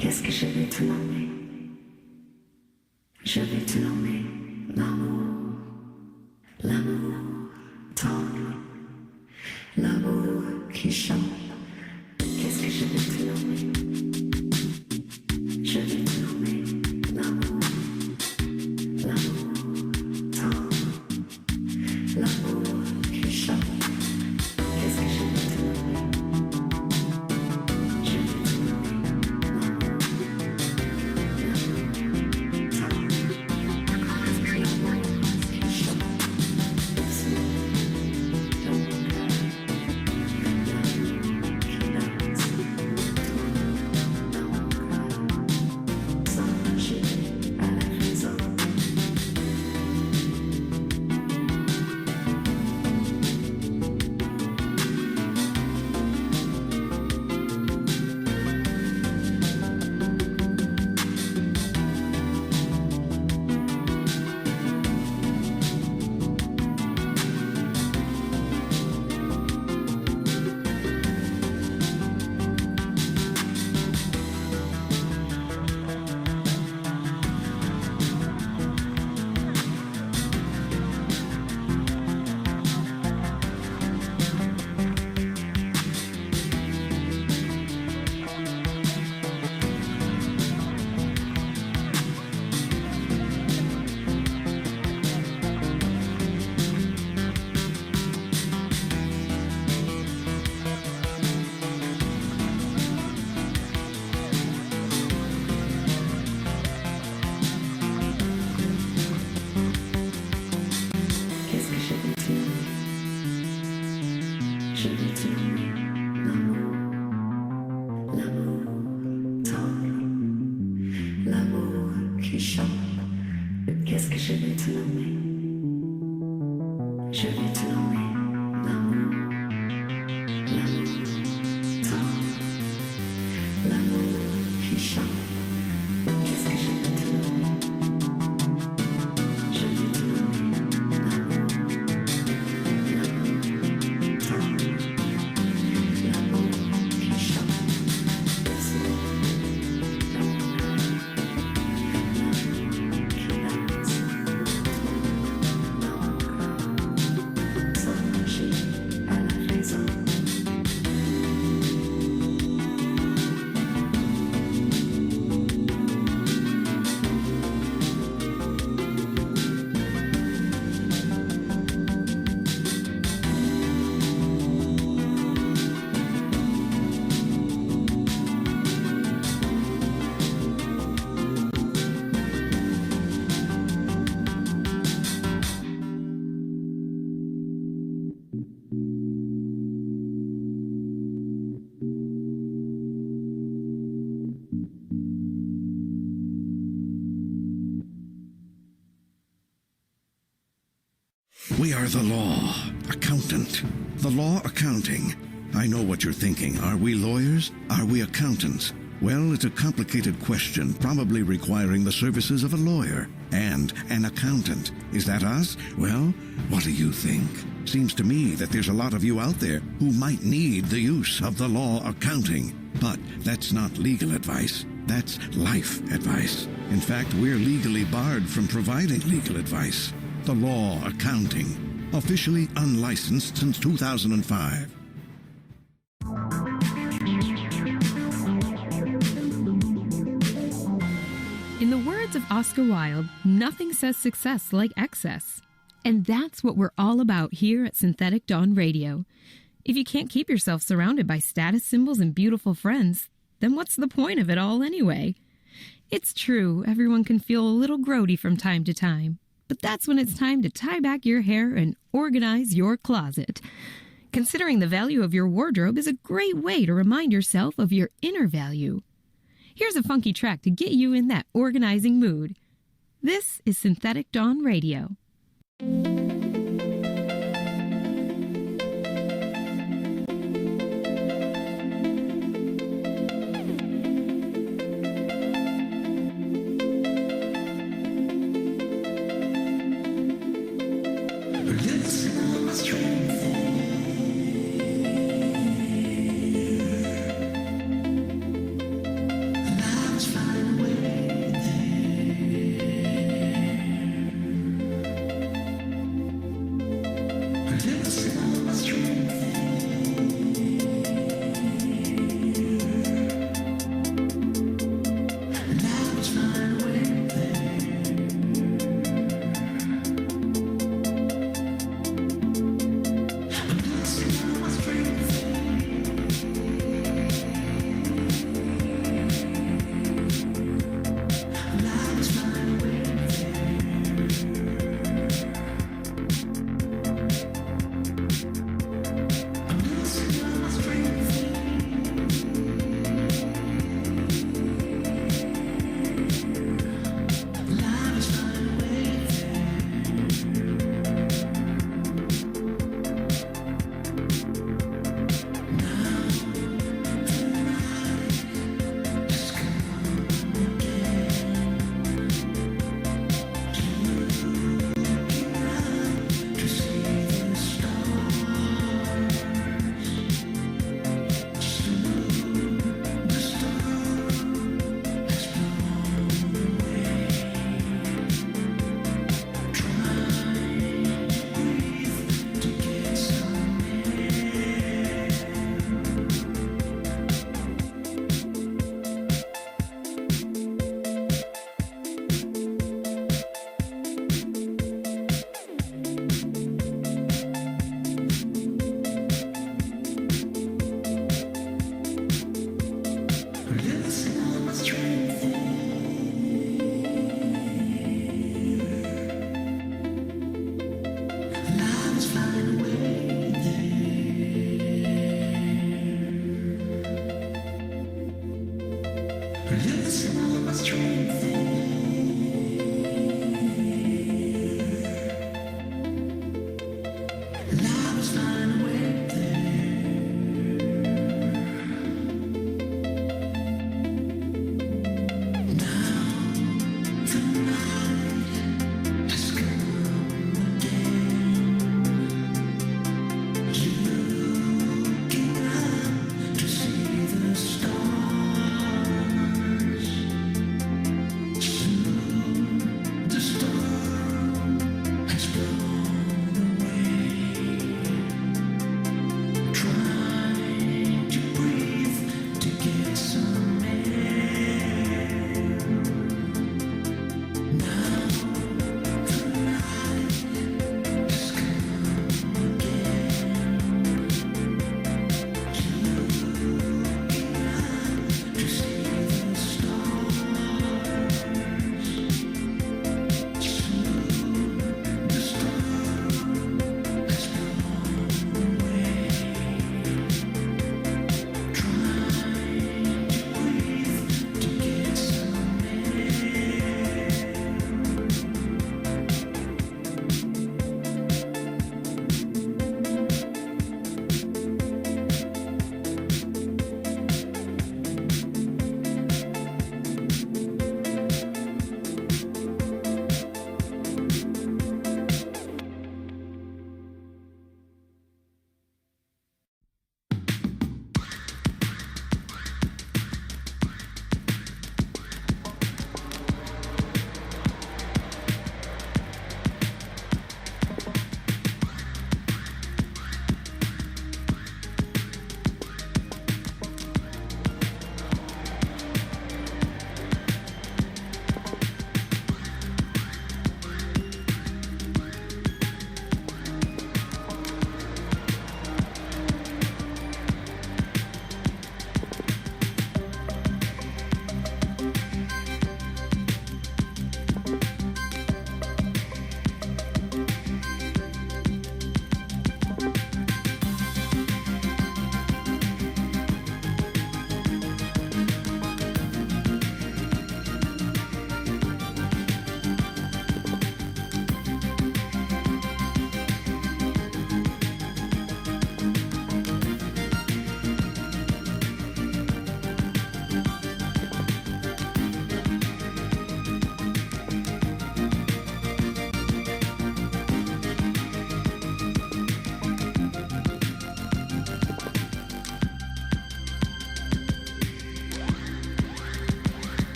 Qu'est-ce que je vais te nommer? Je vais te nommer l'amour, l'amour tendre, l'amour qui chante. Qu'est-ce que je vais te nommer? Je vais te nommer l'amour, l'amour tendre, l'amour qui chante. Qu'est-ce que je vais te nommer? Je vais te nommer l'amour, l'amour tendre, l'amour qui chante. Doucement dans mon cœur, l'amour qui danse. Dans mon cœur, sans marcher à la raison. Qu'est-ce que je vais te nommer? Je vais te nommer l'amour, l'amour tendre, l'amour qui chante. Qu'est-ce que je vais te nommer? Je vais te nommer l'amour, l'amour tendre, l'amour qui chante. Qu'est-ce que je vais te nommer? Je vais te nommer l'amour, l'amour tendre, l'amour qui chante. Doucement dans mon cœur, l'amour qui danse. Dans mon cœur, We are the law. Accountant. The law accounting. I know what you're thinking. Are we lawyers? Are we accountants? Well, it's a complicated question, probably requiring the services of a lawyer and an accountant. Is that us? Well, what do you think? Seems to me that there's a lot of you out there who might need the use of the law accounting. But that's not legal advice. That's life advice. In fact, we're legally barred from providing legal advice. The law accounting. Officially unlicensed since 2005. In the words of Oscar Wilde, nothing says success like excess. And that's what we're all about here at Synthetic Dawn Radio. If you can't keep yourself surrounded by status symbols and beautiful friends, then what's the point of it all anyway? It's true, everyone can feel a little grody from time to time, but that's when it's time to tie back your hair and organize your closet. Considering the value of your wardrobe is a great way to remind yourself of your inner value. Here's a funky track to get you in that organizing mood. This is Synthetic Dawn Radio.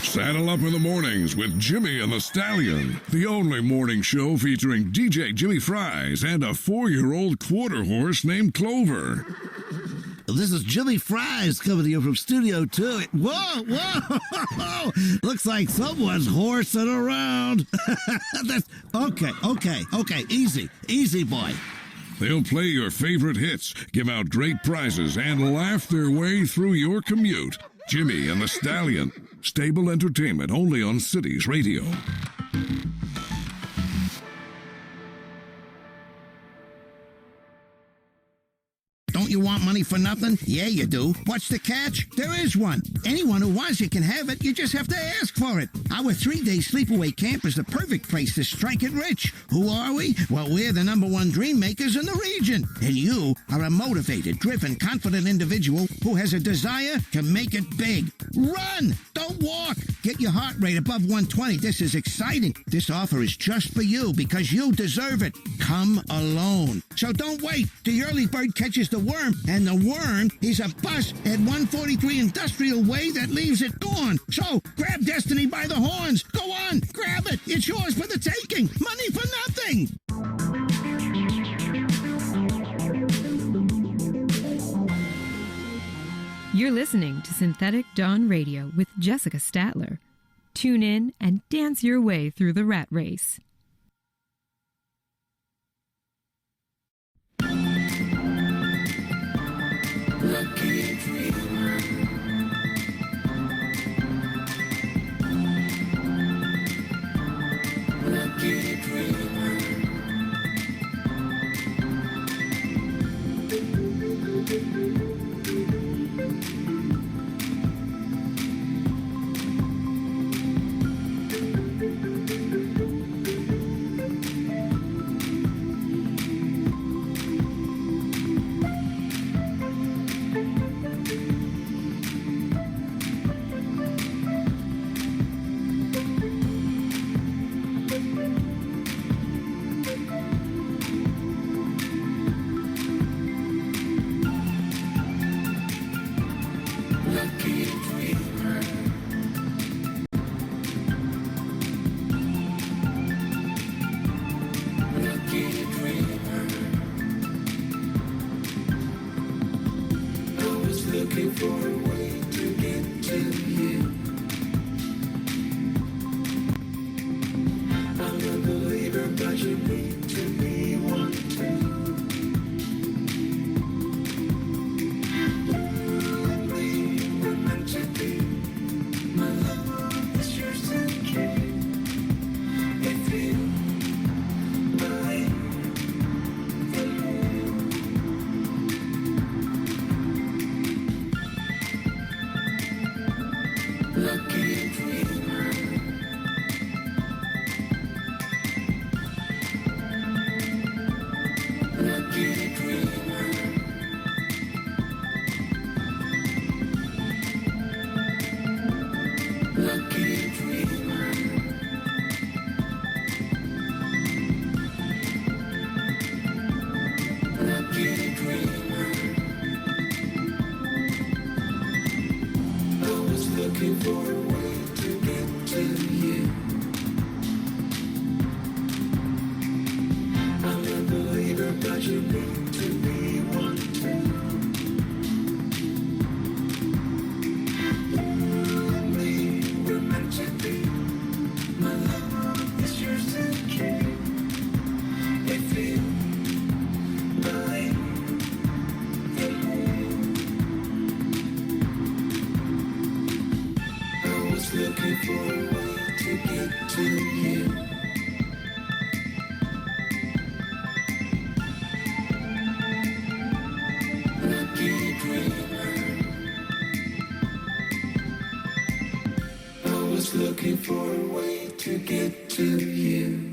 Saddle up in the mornings with Jimmy and the Stallion, the only morning show featuring DJ Jimmy Fries and a 4-year-old quarter horse named Clover. This is Jimmy Fries coming to you from Studio 2. Whoa, whoa! Looks like someone's horsing around. Okay. Easy, boy. They'll play your favorite hits, give out great prizes, and laugh their way through your commute. Jimmy and the Stallion. Stable entertainment only on Cities Radio. Don't you want money for nothing? Yeah, you do. What's the catch? There is one. Anyone who wants it can have it. You just have to ask for it. Our 3-day sleepaway camp is the perfect place to strike it rich. Who are we? Well, we're the #1 dream makers in the region. And you are a motivated, driven, confident individual who has a desire to make it big. Run! Don't walk! Get your heart rate above 120. This is exciting. This offer is just for you because you deserve it. Come alone. So don't wait. The early bird catches the worm, and the worm is a bus at 143 Industrial Way that leaves at dawn. So grab destiny by the horns. Go on, grab it. It's yours for the taking. Money for nothing. You're listening to Synthetic Dawn Radio with Jessica Statler. Tune in and dance your way through the rat race. Lucky dreamer. Lucky dreamer. Looking for a way to get to you. I'm a believer, but you need to be one too. You and me were meant to be. My love is yours to keep. If you believe in me. Lucky dreamer. Lucky dreamer. Lucky dreamer. Lucky dreamer. I was looking for a way to get to you. I'm a believer, but you need to be one too. You and me were meant to be. My love is yours to keep. If you believe in me. I was looking for a way to get to you. Lucky dreamer. I was looking for a way to get to you.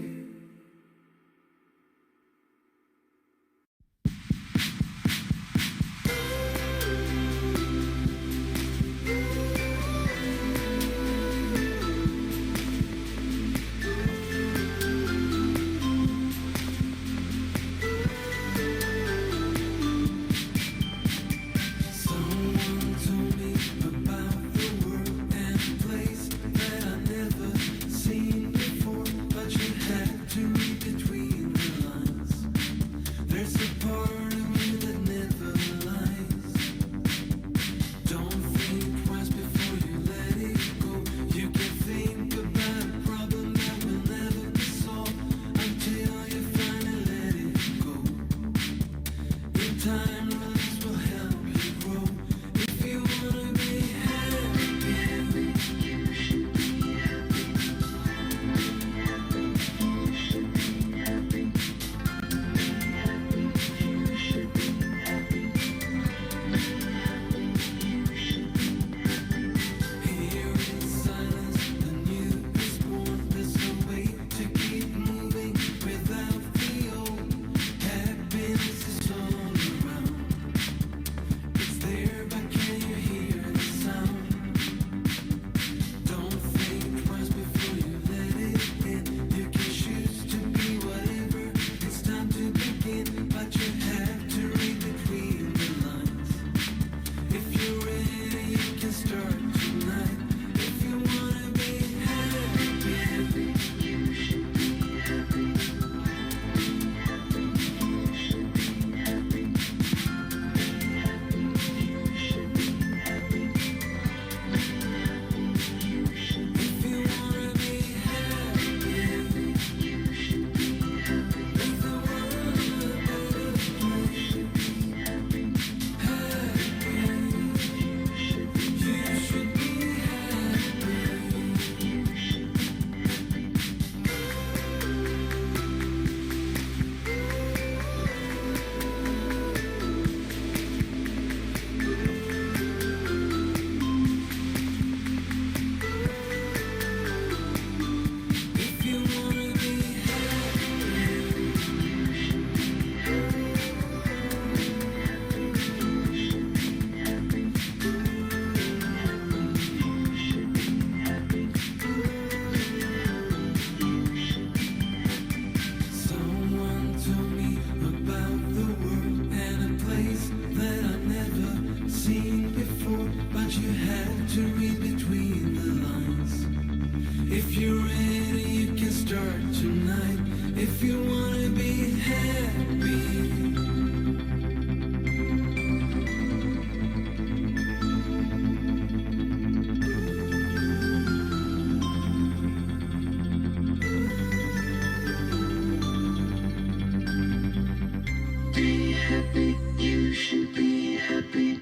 Someone told me about the world and place. If you're ready, you can start tonight. If you wanna be happy. Be happy, you should be happy.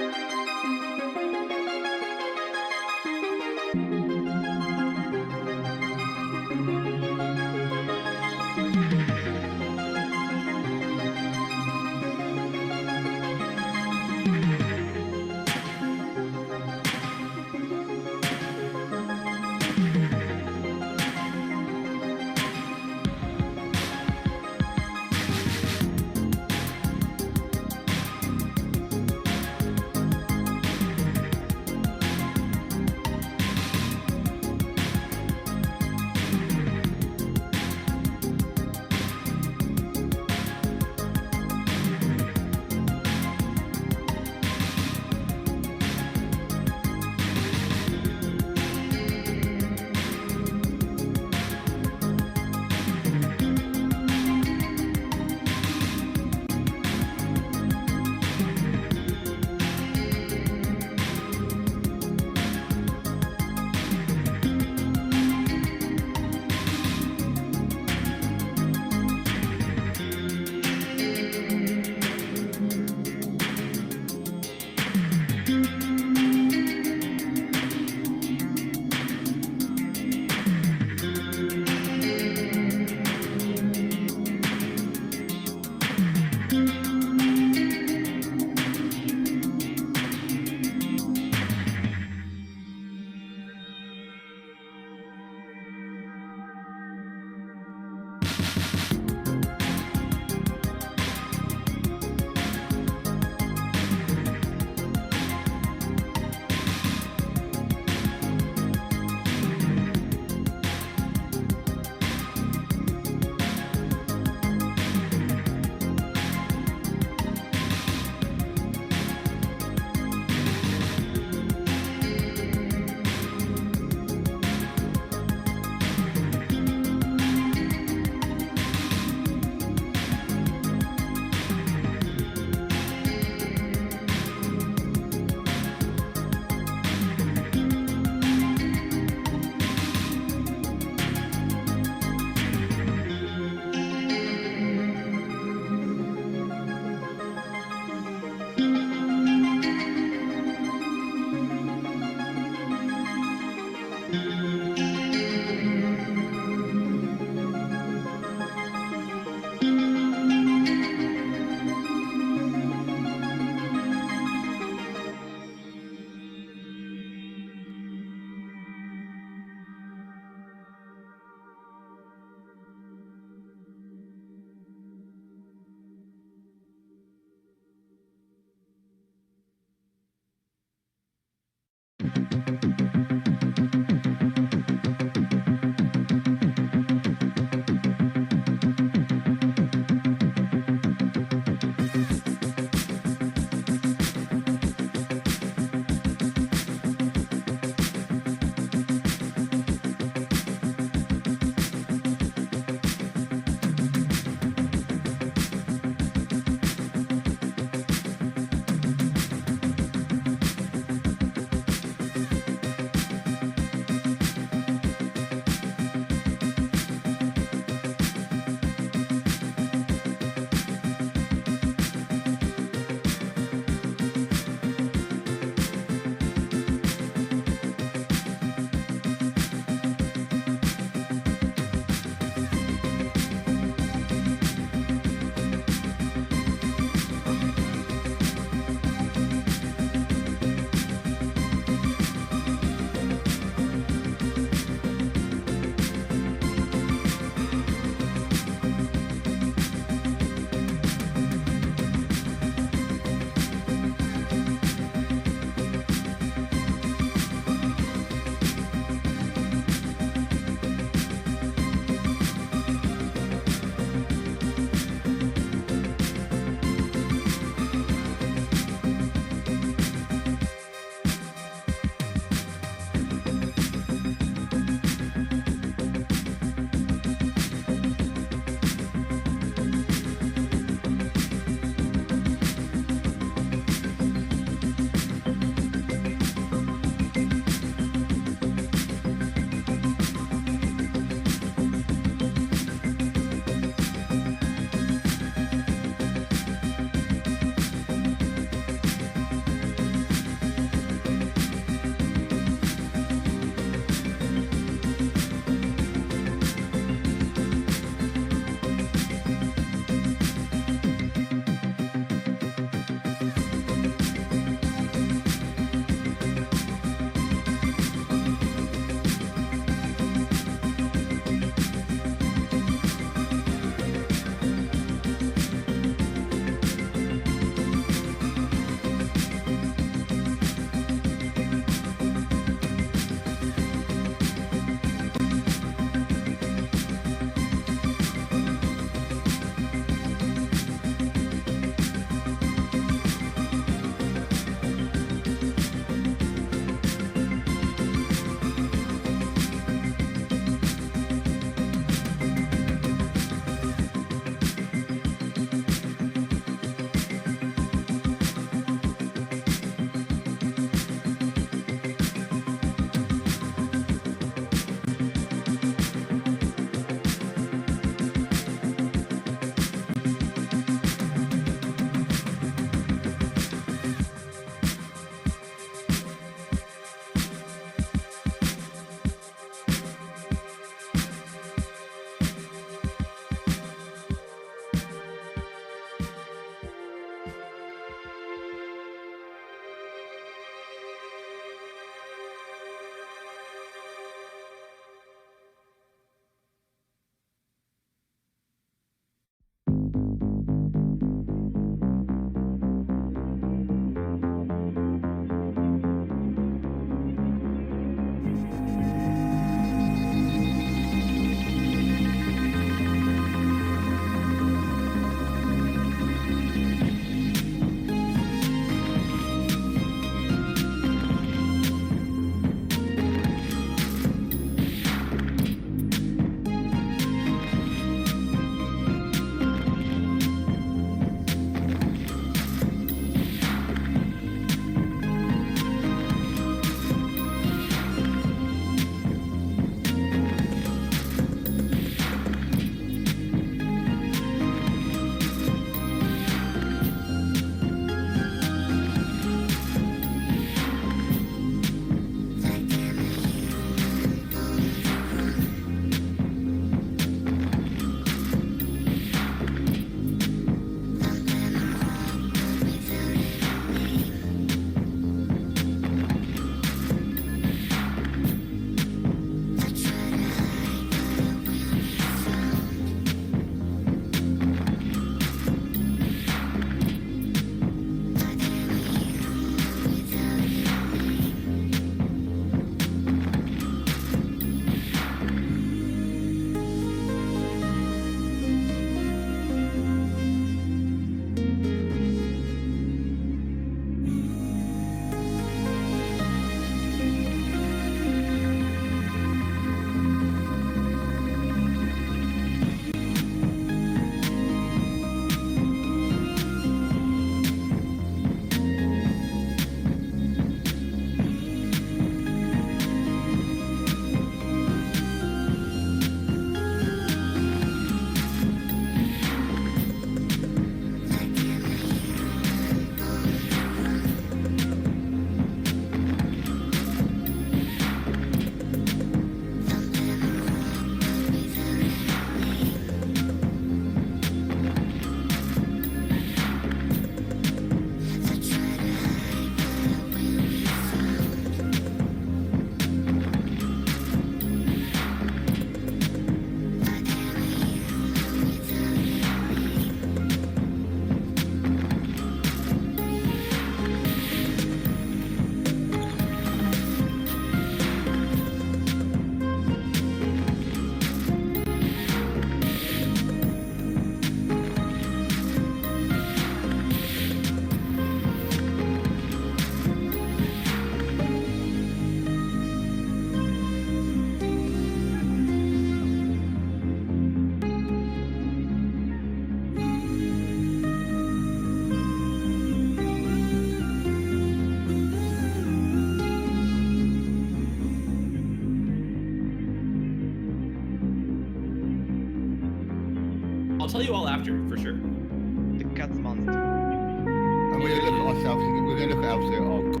I'll tell you all after, for sure. The cat's monster. And we're gonna look at ourselves. We're gonna look at ourselves. Oh,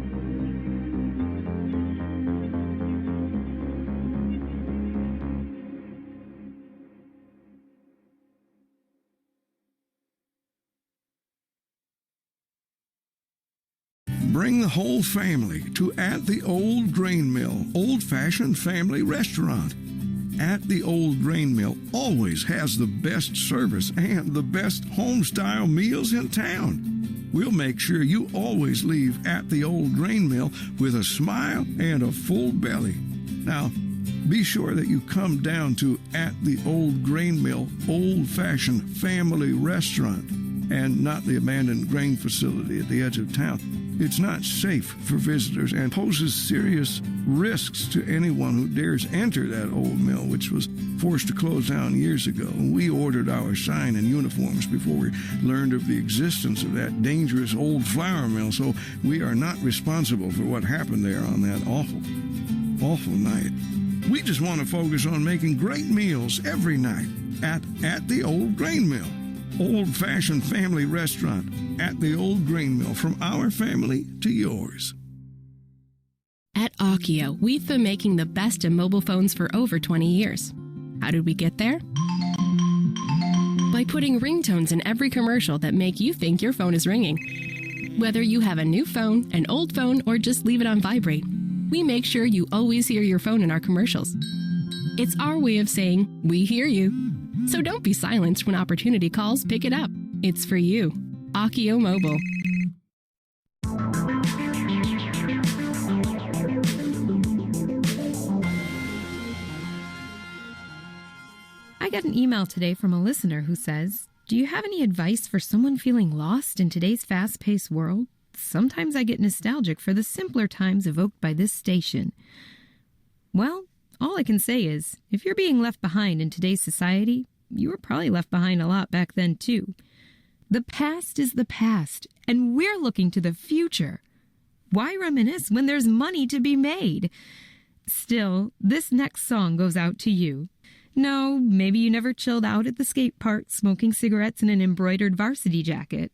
Bring the whole family to At the Old Grain Mill, old-fashioned family restaurant. At the Old Grain Mill always has the best service and the best home-style meals in town. We'll make sure you always leave At the Old Grain Mill with a smile and a full belly. Now, be sure that you come down to At the Old Grain Mill, old-fashioned family restaurant, and not the abandoned grain facility at the edge of town. It's not safe for visitors and poses serious risks to anyone who dares enter that old mill, which was forced to close down years ago. We ordered our sign and uniforms before we learned of the existence of that dangerous old flour mill, so we are not responsible for what happened there on that awful night. We just want to focus on making great meals every night at the Old Grain Mill. Old-fashioned family restaurant at the Old Grain Mill, from our family to yours. At Akio, we've been making the best in mobile phones for over 20 years. How did we get there? By putting ringtones in every commercial that make you think your phone is ringing. Whether you have a new phone, an old phone, or just leave it on vibrate, we make sure you always hear your phone in our commercials. It's our way of saying, we hear you. So don't be silenced when opportunity calls, pick it up. It's for you. Akio Mobile. I got an email today from a listener who says, do you have any advice for someone feeling lost in today's fast-paced world? Sometimes I get nostalgic for the simpler times evoked by this station. Well, all I can say is, if you're being left behind in today's society, you were probably left behind a lot back then, too. The past is the past, and we're looking to the future. Why reminisce when there's money to be made? Still, this next song goes out to you. No, maybe you never chilled out at the skate park smoking cigarettes in an embroidered varsity jacket.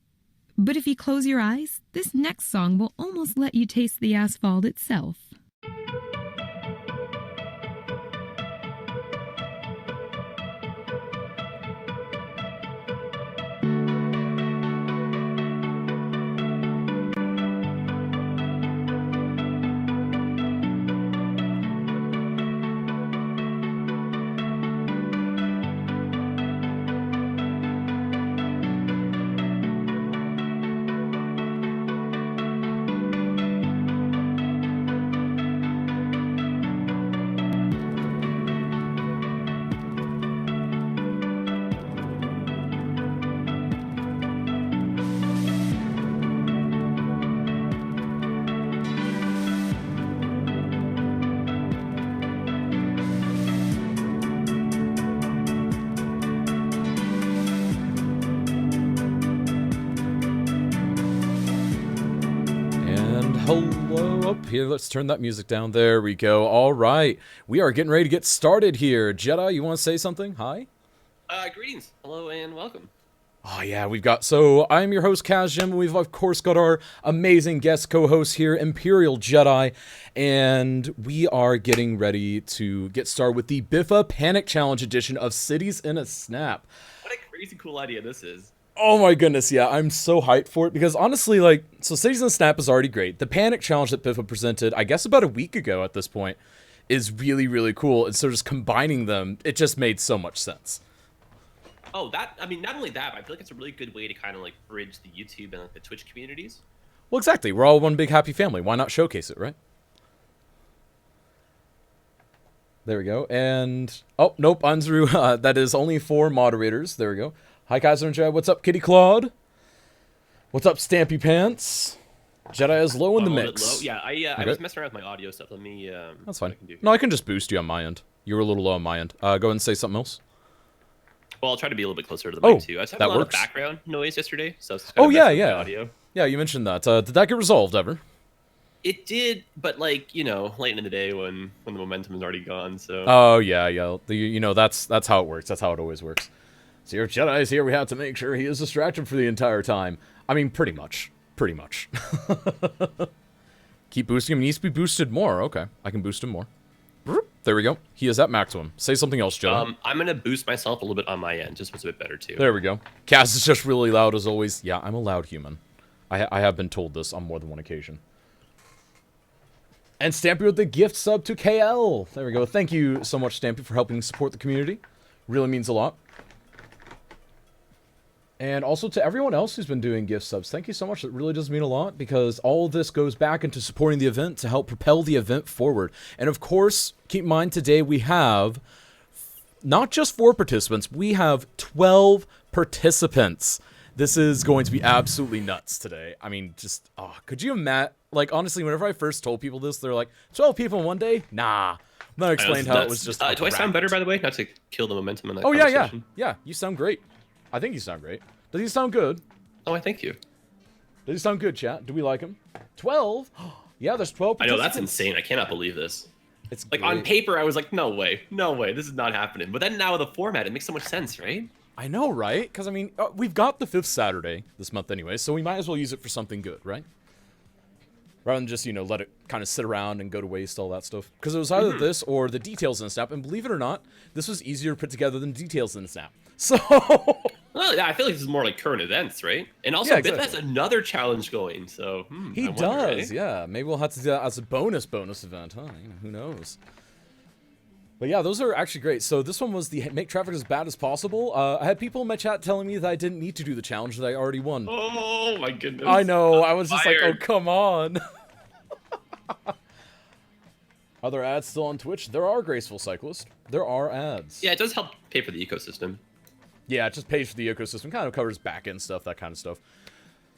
But if you close your eyes, this next song will almost let you taste the asphalt itself. Hello up here. Let's turn that music down. There we go. All right. We are getting ready to get started here. Jedi, you want to say something? Hi? Greetings. Hello and welcome. Oh, yeah, I'm your host, Kazjim, and we've, of course, got our amazing guest co-host here, Imperial Jedi, and we are getting ready to get started with the Biffa Panic Challenge edition of Cities in a Snap. What a crazy cool idea this is. Oh my goodness, yeah, I'm so hyped for it, because honestly, so Cities in a Snap is already great. The Panic Challenge that Biffa presented, I guess about a week ago at this point, is really, really cool, and so just combining them, it just made so much sense. Oh, not only that, but I feel like it's a really good way to kind of bridge the YouTube and the Twitch communities. Well, exactly. We're all one big happy family. Why not showcase it, right? There we go. And, oh, nope, Anzru, that is only for moderators. There we go. Hi, Kaiser and Jedi. What's up, Kitty Claude? What's up, Stampy Pants? Jedi is low in the mix. Yeah, I was messing around with my audio stuff. Let me, that's fine. No, I can just boost you on my end. You were a little low on my end. Go ahead and say something else. Well, I'll try to be a little bit closer to the mic, too. I was having a lot of background noise yesterday, so it's kind of yeah. audio. Yeah, you mentioned that. Did that get resolved ever? It did, but late in the day when the momentum is already gone, so... Oh, yeah. That's how it works. That's how it always works. So your Jedi's here, we have to make sure he is distracted for the entire time. I mean, pretty much. Pretty much. Keep boosting him. He needs to be boosted more. Okay, I can boost him more. There we go. He is at maximum. Say something else, Jedi. I'm going to boost myself a little bit on my end, just so it's a bit better, too. There we go. Cass is just really loud as always. Yeah, I'm a loud human. I have been told this on more than one occasion. And Stampy with the gift sub to KL. There we go. Thank you so much, Stampy, for helping support the community. Really means a lot. And also to everyone else who's been doing gift subs, thank you so much. It really does mean a lot because all of this goes back into supporting the event to help propel the event forward. And of course, keep in mind today we have not just 4 participants, we have 12 participants. This is going to be absolutely nuts today. I mean, just, could you imagine? Like, honestly, whenever I first told people this, they're like, 12 people in one day? Nah. I'm not explaining how it was just. Do I sound better, by the way? Not to kill the momentum in that conversation. conversation. Yeah, you sound great. I think you sound great. Does he sound good? Oh, I thank you. Does he sound good, chat? Do we like him? 12? Yeah, there's 12 I know, that's insane. I cannot believe this. It's like, great. On paper, I was like, no way, this is not happening. But then now with the format, it makes so much sense, right? I know, right? Because, I mean, we've got the 5th Saturday this month anyway, so we might as well use it for something good, right? Rather than just, let it kind of sit around and go to waste, all that stuff. Because it was either this or the details in the snap, and believe it or not, this was easier to put together than details in the snap. So... Well, yeah, I feel like this is more like current events, right? And also, Biffa has another challenge going, so... he does, yeah. Maybe we'll have to do that as a bonus event, huh? Who knows? But yeah, those are actually great. So this one was the make traffic as bad as possible. I had people in my chat telling me that I didn't need to do the challenge, that I already won. Oh my goodness. I know, I was just like, oh, come on. Are there ads still on Twitch? There are, Graceful Cyclist. There are ads. Yeah, it does help pay for the ecosystem. Yeah, it just pays for the ecosystem, kind of covers back-end stuff, that kind of stuff.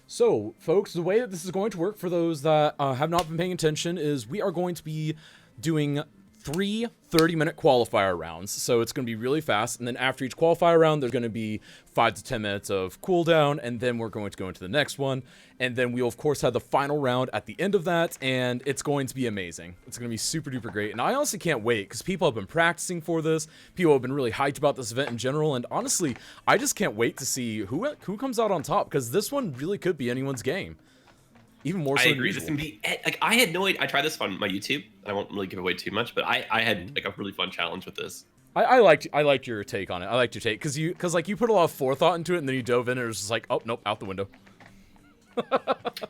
So, folks, the way that this is going to work for those that have not been paying attention is we are going to be doing 3 30-minute qualifier rounds. So it's going to be really fast, and then after each qualifier round, there's going to be 5 to 10 minutes of cooldown, and then we're going to go into the next one. And then we'll, of course, have the final round at the end of that, and it's going to be amazing. It's going to be super-duper great, and I honestly can't wait, because people have been practicing for this. People have been really hyped about this event in general, and honestly, I just can't wait to see who comes out on top, because this one really could be anyone's game. Even more so than usual. This can be, like, I had no idea. I tried this on my YouTube. I won't really give away too much, but I had like a really fun challenge with this. I liked your take on it. I liked your take because you put a lot of forethought into it, and then you dove in, and it was just like, oh nope, out the window.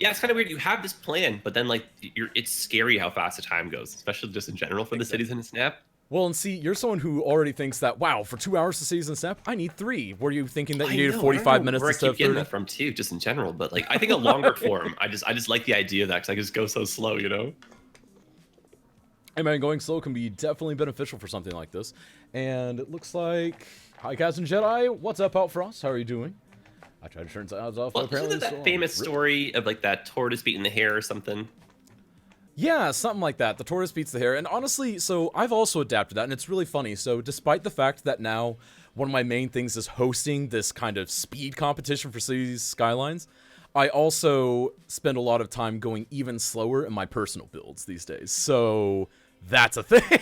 Yeah, it's kind of weird. You have this plan, but then like it's scary how fast the time goes, especially just in general for the cities in the snap. Well, and see, you're someone who already thinks that, wow, for 2 hours to cities in snap, I need 3. Were you thinking that you needed 45 minutes instead of 30? I keep getting that from too, just in general. But like, I think a longer form. I just like the idea of that because I just go so slow, Hey man, going slow can be definitely beneficial for something like this. And it looks like, hi Kaz and Jedi, what's up out for us? How are you doing? I tried to turn sounds off. Well, isn't that famous story of like that tortoise beating the hare or something? Yeah, something like that. The tortoise beats the hare. And honestly, so I've also adapted that, and it's really funny. So despite the fact that now one of my main things is hosting this kind of speed competition for Cities Skylines, I also spend a lot of time going even slower in my personal builds these days. So that's a thing.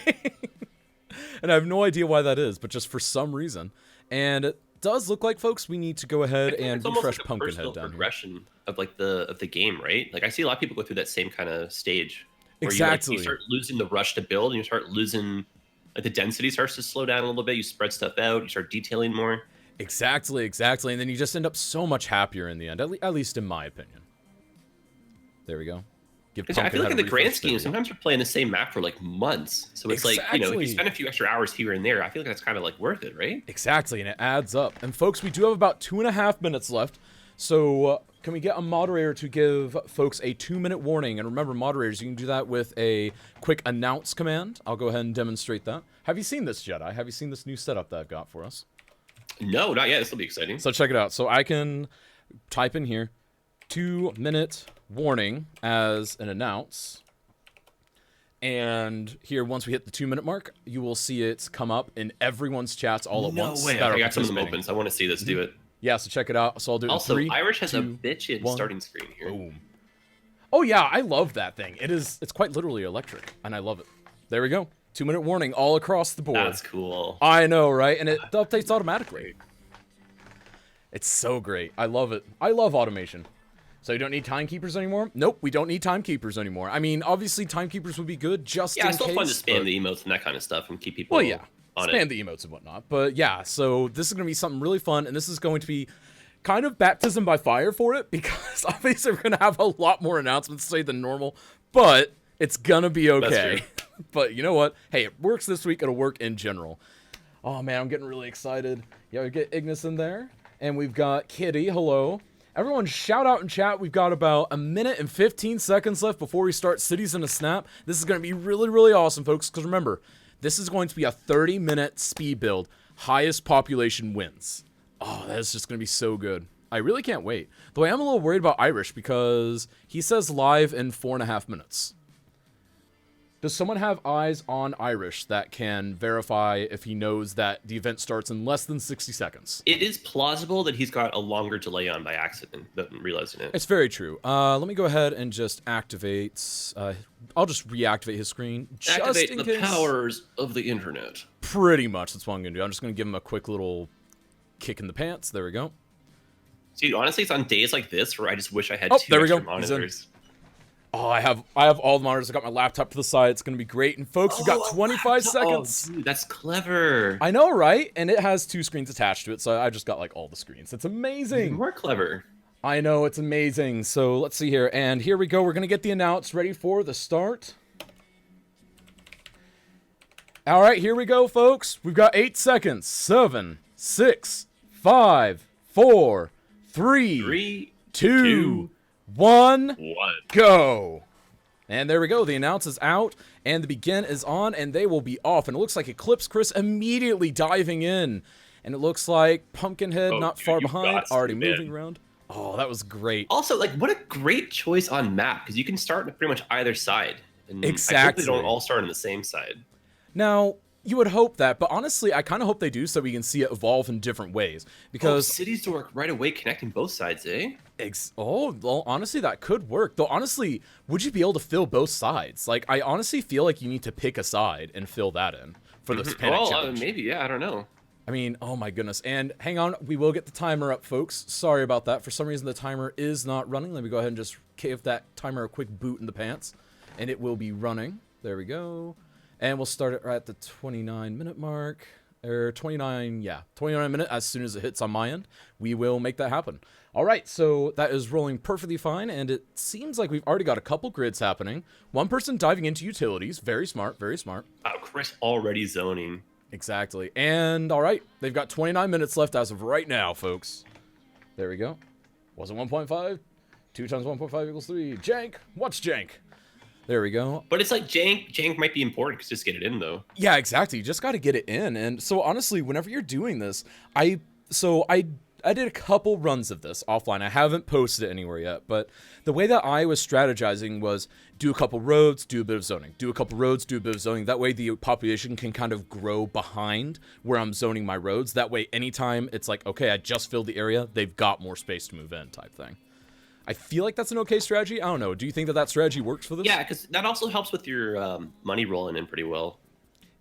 And I have no idea why that is, but just for some reason. And it does look like, folks, we need to go ahead and refresh like Pumpkinhead down progression here. Of like the game, right? Like I see a lot of people go through that same kind of stage. Where exactly. You start losing the rush to build, and you start losing, like the density starts to slow down a little bit. You spread stuff out. You start detailing more. Exactly. And then you just end up so much happier in the end, at least in my opinion. There we go. I feel like in the grand scheme, sometimes you're playing the same map for like months. So it's like, if you spend a few extra hours here and there, I feel like that's kind of like worth it, right? Exactly, and it adds up. And folks, we do have about 2.5 minutes left. So can we get a moderator to give folks a 2-minute warning? And remember, moderators, you can do that with a quick announce command. I'll go ahead and demonstrate that. Have you seen this, Jedi? Have you seen this new setup that I've got for us? No, not yet. This will be exciting. So check it out. So I can type in here 2-minute warning as an announce. And here, once we hit the 2-minute mark, you will see it come up in everyone's chats all at once. No way. I got some of them open, so I want to see this. Do it. Yeah, so check it out. So I'll do it also, in 3, Irish has 2, a bitchin' 1. starting screen here. Boom. Oh yeah, I love that thing. It's quite literally electric, and I love it. There we go. 2-minute warning all across the board. That's cool. I know, right? And it updates automatically. It's so great. I love it. I love automation. So you don't need timekeepers anymore? Nope, we don't need timekeepers anymore. I mean, obviously timekeepers would be good just in case. Yeah, it's still fun to spam but... the emotes and that kind of stuff and keep people Well, yeah, on spam it. the emotes and whatnot. But yeah, so this is going to be something really fun, and this is going to be kind of baptism by fire for it, because obviously we're going to have a lot more announcements to say than normal, but it's going to be okay. But you know what? Hey, it works this week. It'll work in general. Oh, man, I'm getting really excited. Yeah, we get Ignis in there, and we've got Kitty. Hello. Everyone shout out in chat. We've got about a minute and 15 seconds left before we start Cities in a Snap. This is going to be really, really awesome, folks, because remember, this is going to be a 30-minute speed build. Highest population wins. Oh, that's just going to be so good. I really can't wait. Though I am a little worried about Irish because he says live in 4.5 minutes. Does someone have eyes on Irish that can verify if he knows that the event starts in less than 60 seconds? It is plausible that he's got a longer delay on by accident, but realizing it. It's very true. Let me go ahead and just activate. I'll just reactivate his screne. Activate the powers of the internet. Pretty much. That's what I'm going to do. I'm just going to give him a quick little kick in the pants. There we go. See, honestly, it's on days like this where I just wish I had two there we extra go. monitors. Oh, I have all the monitors. I got my laptop to the side. It's going to be great. And folks, we've got 25 seconds. Oh, dude, that's clever. I know, right? And it has 2 screens attached to it, so I just got like all the screens. It's amazing. Even more clever. I know, it's amazing. So let's see here. And here we go. We're going to get the announce ready for the start. All right, here we go, folks. We've got 8 seconds. 7, 6, 5, 4, 3, 2, 1, go. And there we go. The announce is out, and the begin is on, and they will be off. And it looks like Eclipse Chris immediately diving in. And it looks like Pumpkinhead not far behind, already moving around. Oh, that was great. Also, like, what a great choice on map, because you can start on pretty much either side. And exactly. I hope they don't all start on the same side. Now, you would hope that, but honestly, I kind of hope they do so we can see it evolve in different ways. Because cities to work right away connecting both sides, eh? Well, honestly, that could work. Though, honestly, would you be able to fill both sides? Like, I honestly feel like you need to pick a side and fill that in for this panic challenge. Maybe, yeah, I don't know. I mean, oh my goodness. And hang on, we will get the timer up, folks. Sorry about that. For some reason, the timer is not running. Let me go ahead and just give that timer a quick boot in the pants. And it will be running. There we go. And we'll start it right at the 29-minute mark. Or 29 minute. As soon as it hits on my end, we will make that happen. All right, so that is rolling perfectly fine. And it seems like we've already got a couple grids happening. One person diving into utilities. Very smart, very smart. Wow, Chris already zoning. Exactly. And all right, they've got 29 minutes left as of right now, folks. There we go. Was it 1.5? 2 times 1.5 equals 3. Jank. What's jank? There we go. But it's like jank might be important because just get it in though. Yeah, exactly. You just got to get it in. And so honestly, whenever you're doing this, I did a couple runs of this offline. I haven't posted it anywhere yet, but the way that I was strategizing was do a couple roads, do a bit of zoning. Do a couple roads, do a bit of zoning. That way the population can kind of grow behind where I'm zoning my roads. That way anytime it's like, okay, I just filled the area, they've got more space to move in type thing. I feel like that's an okay strategy. I don't know. Do you think that strategy works for this? Yeah, because that also helps with your money rolling in pretty well.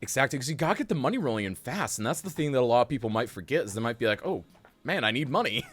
Exactly, because you got to get the money rolling in fast, and that's the thing that a lot of people might forget is they might be like, oh, man, I need money.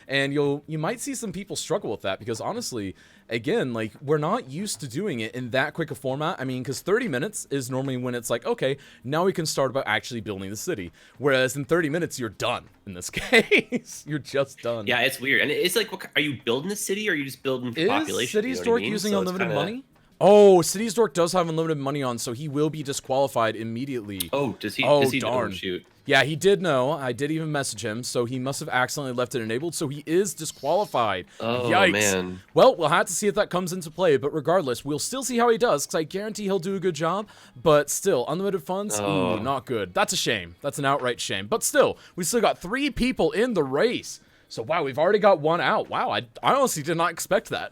And you might see some people struggle with that because honestly, again, like we're not used to doing it in that quick a format. I mean, because 30 minutes is normally when it's like, okay, now we can start about actually building the city. Whereas in 30 minutes, you're done in this case. You're just done. Yeah, it's weird. And it's like, are you building the city or are you just building for population? Is City's Dork using unlimited money? Oh, City's Dork does have unlimited money on, so he will be disqualified immediately. Oh, does he? Oh, does he darn. Shoot. Yeah, he did know. I did even message him, so he must have accidentally left it enabled, so he is disqualified. Oh, yikes. Man. Well, we'll have to see if that comes into play, but regardless, we'll still see how he does, because I guarantee he'll do a good job, but still, unlimited funds, ooh, not good. That's a shame. That's an outright shame. But still, we still got 3 people in the race. So, wow, we've already got 1 out. Wow, I honestly did not expect that.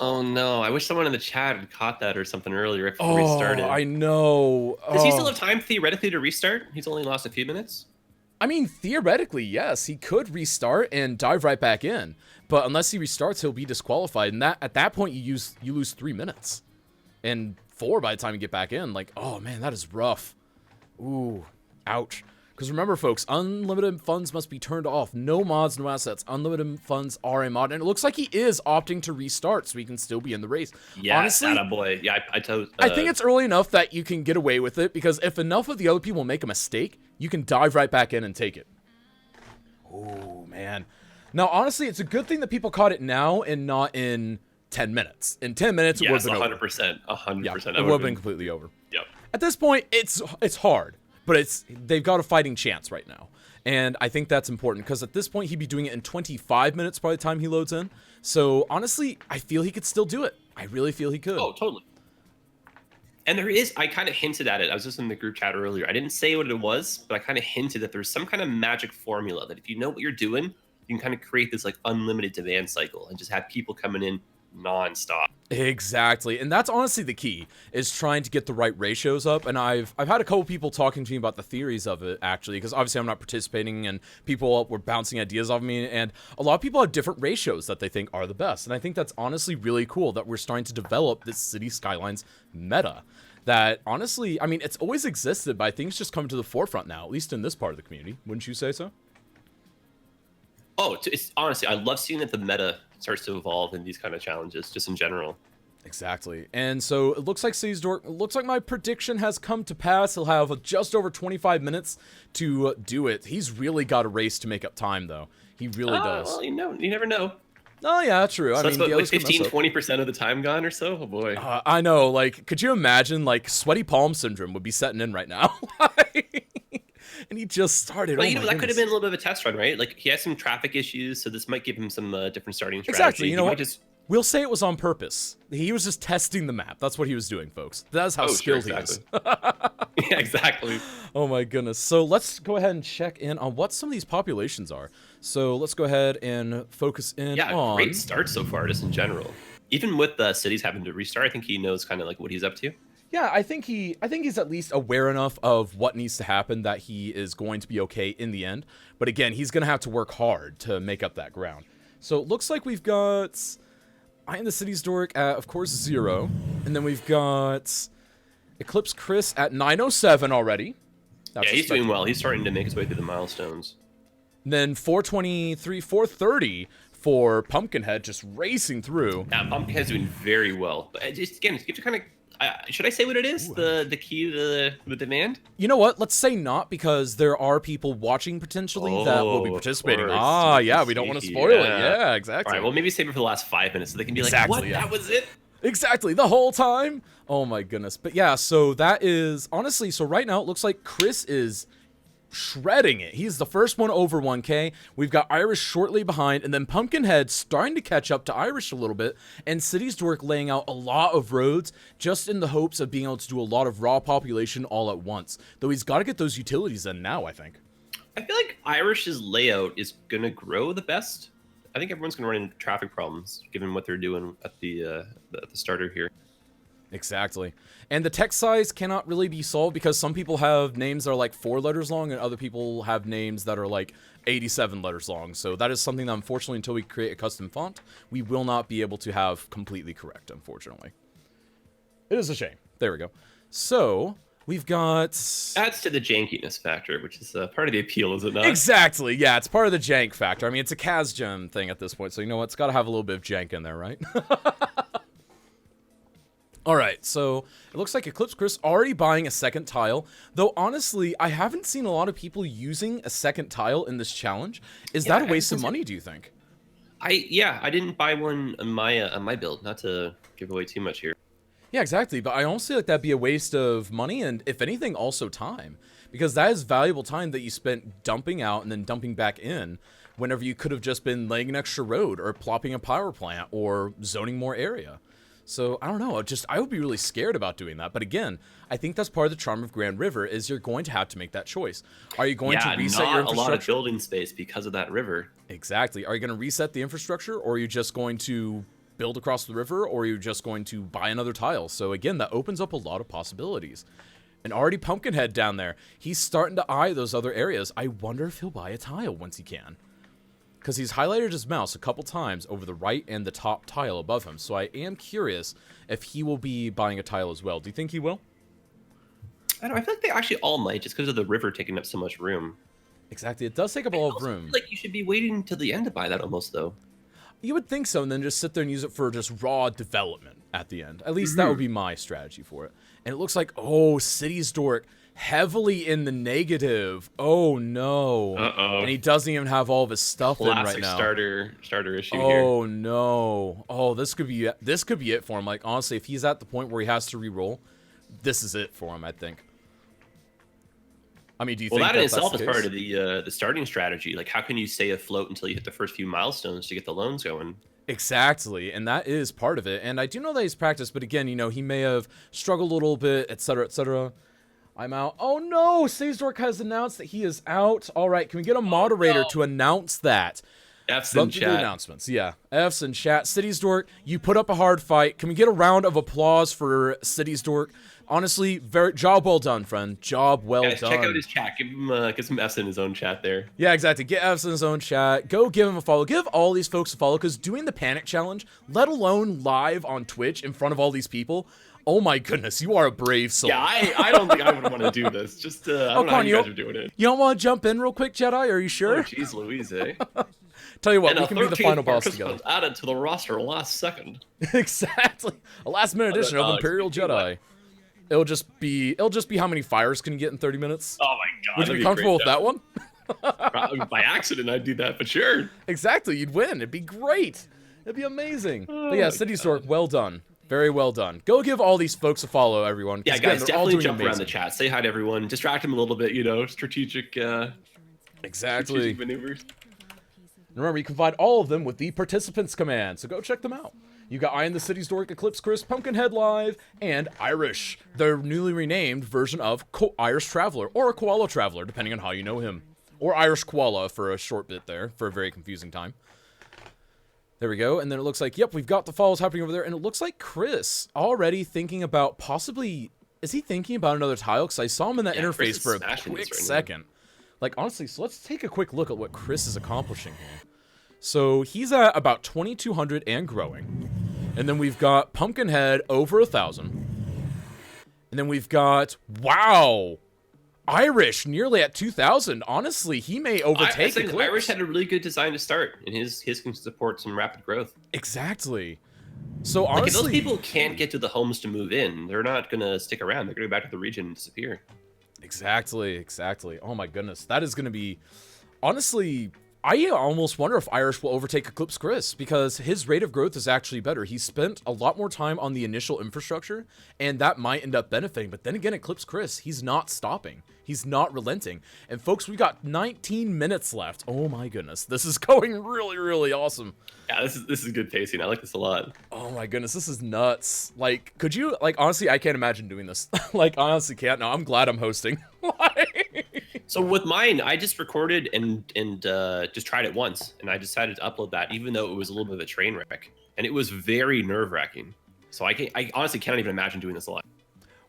Oh no, I wish someone in the chat had caught that or something earlier before we started. I know. Does he still have time theoretically to restart? He's only lost a few minutes? I mean, theoretically, yes. He could restart and dive right back in. But unless he restarts, he'll be disqualified. And at that point, you lose 3 minutes. And 4 by the time you get back in. Like, oh man, that is rough. Ooh, ouch. Because remember, folks, unlimited funds must be turned off. No mods, no assets. Unlimited funds are a mod. And it looks like he is opting to restart so he can still be in the race. Yeah, honestly, boy. Yeah, I think it's early enough that you can get away with it, because if enough of the other people make a mistake, you can dive right back in and take it. Oh, man. Now, honestly, it's a good thing that people caught it now and not in 10 minutes. In 10 minutes, it would have been 100%. 100%. Yeah, it would have been completely over. Yep. At this point, it's hard, but they've got a fighting chance right now. And I think that's important, because at this point, he'd be doing it in 25 minutes by the time he loads in. So, honestly, I feel he could still do it. I really feel he could. Oh, totally. And I kind of hinted at it. I was just in the group chat earlier. I didn't say what it was, but I kind of hinted that there's some kind of magic formula that if you know what you're doing, you can kind of create this like unlimited demand cycle and just have people coming in nonstop. Exactly. And that's honestly the key, is trying to get the right ratios up. And I've had a couple people talking to me about the theories of it, actually, because obviously I'm not participating and people were bouncing ideas off of me, and a lot of people have different ratios that they think are the best. And I think that's honestly really cool that we're starting to develop this City Skylines meta that honestly, I mean, it's always existed, but I think it's just come to the forefront now, at least in this part of the community. Wouldn't you say so? Oh, it's honestly, I love seeing that the meta starts to evolve in these kind of challenges, just in general. Exactly. And so it looks like looks like my prediction has come to pass. He'll have just over 25 minutes to do it. He's really got a race to make up time, though. He really does. Well, you never know. Oh, yeah, true. So I mean, that's what, like 15, 20% of the time gone or so? Oh, boy. I know. Like, could you imagine, like, sweaty palm syndrome would be setting in right now? And he just started. Well, that could have been a little bit of a test run, right? Like, he has some traffic issues, so this might give him some different starting strategy. Exactly. You know what? We'll say it was on purpose. He was just testing the map. That's what he was doing, folks. That's how skilled he is. Yeah, exactly. Oh my goodness. So let's go ahead and check in on what some of these populations are. So let's go ahead and focus in on... Yeah, great start so far, just in general. Even with the cities having to restart, I think he knows kind of like what he's up to. Yeah, I think he's at least aware enough of what needs to happen that he is going to be okay in the end. But again, he's going to have to work hard to make up that ground. So it looks like we've got Eye in the City's Dork at, of course, 0. And then we've got Eclipse Chris at 907 already. That's he's doing well. He's starting to make his way through the milestones. And then 423, 430 for Pumpkinhead, just racing through. Yeah, Pumpkinhead's doing very well. But just, again, you have to kind of... should I say what it is? The key to the demand? You know what? Let's say not, because there are people watching potentially that will be participating. Yeah, we don't want to spoil it. Yeah, exactly. All right, well, maybe save it for the last 5 minutes so they can be like, what? Yeah. That was it? Exactly, the whole time? Oh my goodness. But yeah, so that is, honestly, so right now it looks like Chris is shredding it. He's the first one over 1K. We've got Irish shortly behind, and then Pumpkinhead starting to catch up to Irish a little bit, and City's Dork laying out a lot of roads just in the hopes of being able to do a lot of raw population all at once. Though he's got to get those utilities in now, I think. I feel like Irish's layout is going to grow the best. I think everyone's going to run into traffic problems given what they're doing at the starter here. Exactly. And the text size cannot really be solved because some people have names that are like 4 letters long and other people have names that are like 87 letters long. So that is something that, unfortunately, until we create a custom font, we will not be able to have completely correct, unfortunately. It is a shame. There we go. So we've got... Adds to the jankiness factor, which is part of the appeal, is it not? Exactly. Yeah, it's part of the jank factor. I mean, it's a Kazgem thing at this point, so you know what? It's got to have a little bit of jank in there, right? All right, so it looks like Eclipse Chris already buying a second tile, though honestly, I haven't seen a lot of people using a second tile in this challenge. Is that a waste of money, do you think? I didn't buy one on my build, not to give away too much here. Yeah, exactly, but I almost feel like that'd be a waste of money and, if anything, also time, because that is valuable time that you spent dumping out and then dumping back in whenever you could have just been laying an extra road or plopping a power plant or zoning more area. So, I don't know, I would be really scared about doing that. But again, I think that's part of the charm of Grand River is you're going to have to make that choice. Are you going to reset your infrastructure? A lot of building space because of that river. Exactly. Are you going to reset the infrastructure, or are you just going to build across the river, or are you just going to buy another tile? So again, that opens up a lot of possibilities. And already Pumpkinhead down there, he's starting to eye those other areas. I wonder if he'll buy a tile once he can. Because he's highlighted his mouse a couple times over the right and the top tile above him. So I am curious if he will be buying a tile as well. Do you think he will? I don't know, I feel like they actually all might, just because of the river taking up so much room. Exactly. It does take up a lot of Also, I room. feel like you should be waiting till the end to buy that almost, though. You would think so, and then just sit there and use it for just raw development at the end. At least that would be my strategy for it. And it looks like, oh, City's Dork heavily in the negative. Oh no. Uh-oh. And he doesn't even have all of his stuff in right now. starter issue here. Oh no. Oh, this could be it for him. Like honestly, if he's at the point where he has to re-roll, this is it for him, I think. I mean, do you think that in itself that's is the part case? of the starting strategy. Like, how can you stay afloat until you hit the first few milestones to get the loans going? Exactly, and that is part of it. And I do know that he's practiced, but again, you know, he may have struggled a little bit, etc., etc. I'm out. Oh no, Sazdork has announced that he is out. All right, can we get a moderator to announce that? F's in Love to do chat. announcements. Yeah, F's in chat. City's Dork, you put up a hard fight. Can we get a round of applause for City's Dork? Honestly, job well done, friend. Job well Guys, done. check out his chat. Give him get some F's in his own chat there. Yeah, exactly. Get F's in his own chat. Go give him a follow. Give all these folks a follow, because doing the Panic Challenge, let alone live on Twitch in front of all these people, oh my goodness, you are a brave soul. Yeah, I don't think I would want to do this. Just, I don't know how you guys are doing it. You don't want to jump in real quick, Jedi? Are you sure? Oh, jeez Louise, eh? Tell you what, And we a can be the 13th final boss participant together. added to the roster last second. Exactly. A last minute edition of Alex, Imperial you do Jedi. It'll just be how many fires can you get in 30 minutes? Oh my god. Would you that'd be comfortable with that one? By accident, I'd do that, but sure. Exactly, you'd win. It'd be great. It'd be amazing. But yeah, my City's Dork, well done. Very well done. Go give all these folks a follow, everyone. 'Cause Yeah, again, guys, they're all definitely doing jump around amazing. the chat. Say hi to everyone. Distract them a little bit, you know, strategic Exactly. maneuvers. Remember, you can find all of them with the participants command, so go check them out. You got I Am the City's Dork, Eclipse Chris, Pumpkinhead Live, and Irish, their newly renamed version of Irish Traveler, or a Koala Traveler, depending on how you know him. Or Irish Koala for a short bit there, for a very confusing time. There we go, and then it looks like, yep, we've got the follows happening over there, and it looks like Chris already thinking about possibly, is he thinking about another tile? Because I saw him in that Yeah, Chris interface is for a smashing this quick right now. second. Like, honestly, so let's take a quick look at what Chris is accomplishing here. So he's at about 2,200 and growing. And then we've got Pumpkinhead over 1,000. And then we've got, wow, Irish nearly at 2,000. Honestly, he may I overtake think Eclipse. Irish had a really good design to start, and his can support some rapid growth. Exactly. So Like, if honestly, those people can't get to the homes to move in, they're not going to stick around. They're going to go back to the region and disappear. Exactly. Oh my goodness. That is going to be, honestly, I almost wonder if Irish will overtake Eclipse Chris, because his rate of growth is actually better. He spent a lot more time on the initial infrastructure, and that might end up benefiting. But then again, Eclipse Chris, he's not stopping. He's not relenting. And folks, we got 19 minutes left. Oh my goodness. This is going really, really awesome. Yeah, this is good pacing. I like this a lot. Oh my goodness, this is nuts. Like, could you, like, honestly, I can't imagine doing this. Like, I honestly can't. No, I'm glad I'm hosting. So with mine, I just recorded and just tried it once, and I decided to upload that, even though it was a little bit of a train wreck, and it was very nerve-wracking. So I honestly cannot even imagine doing this a lot.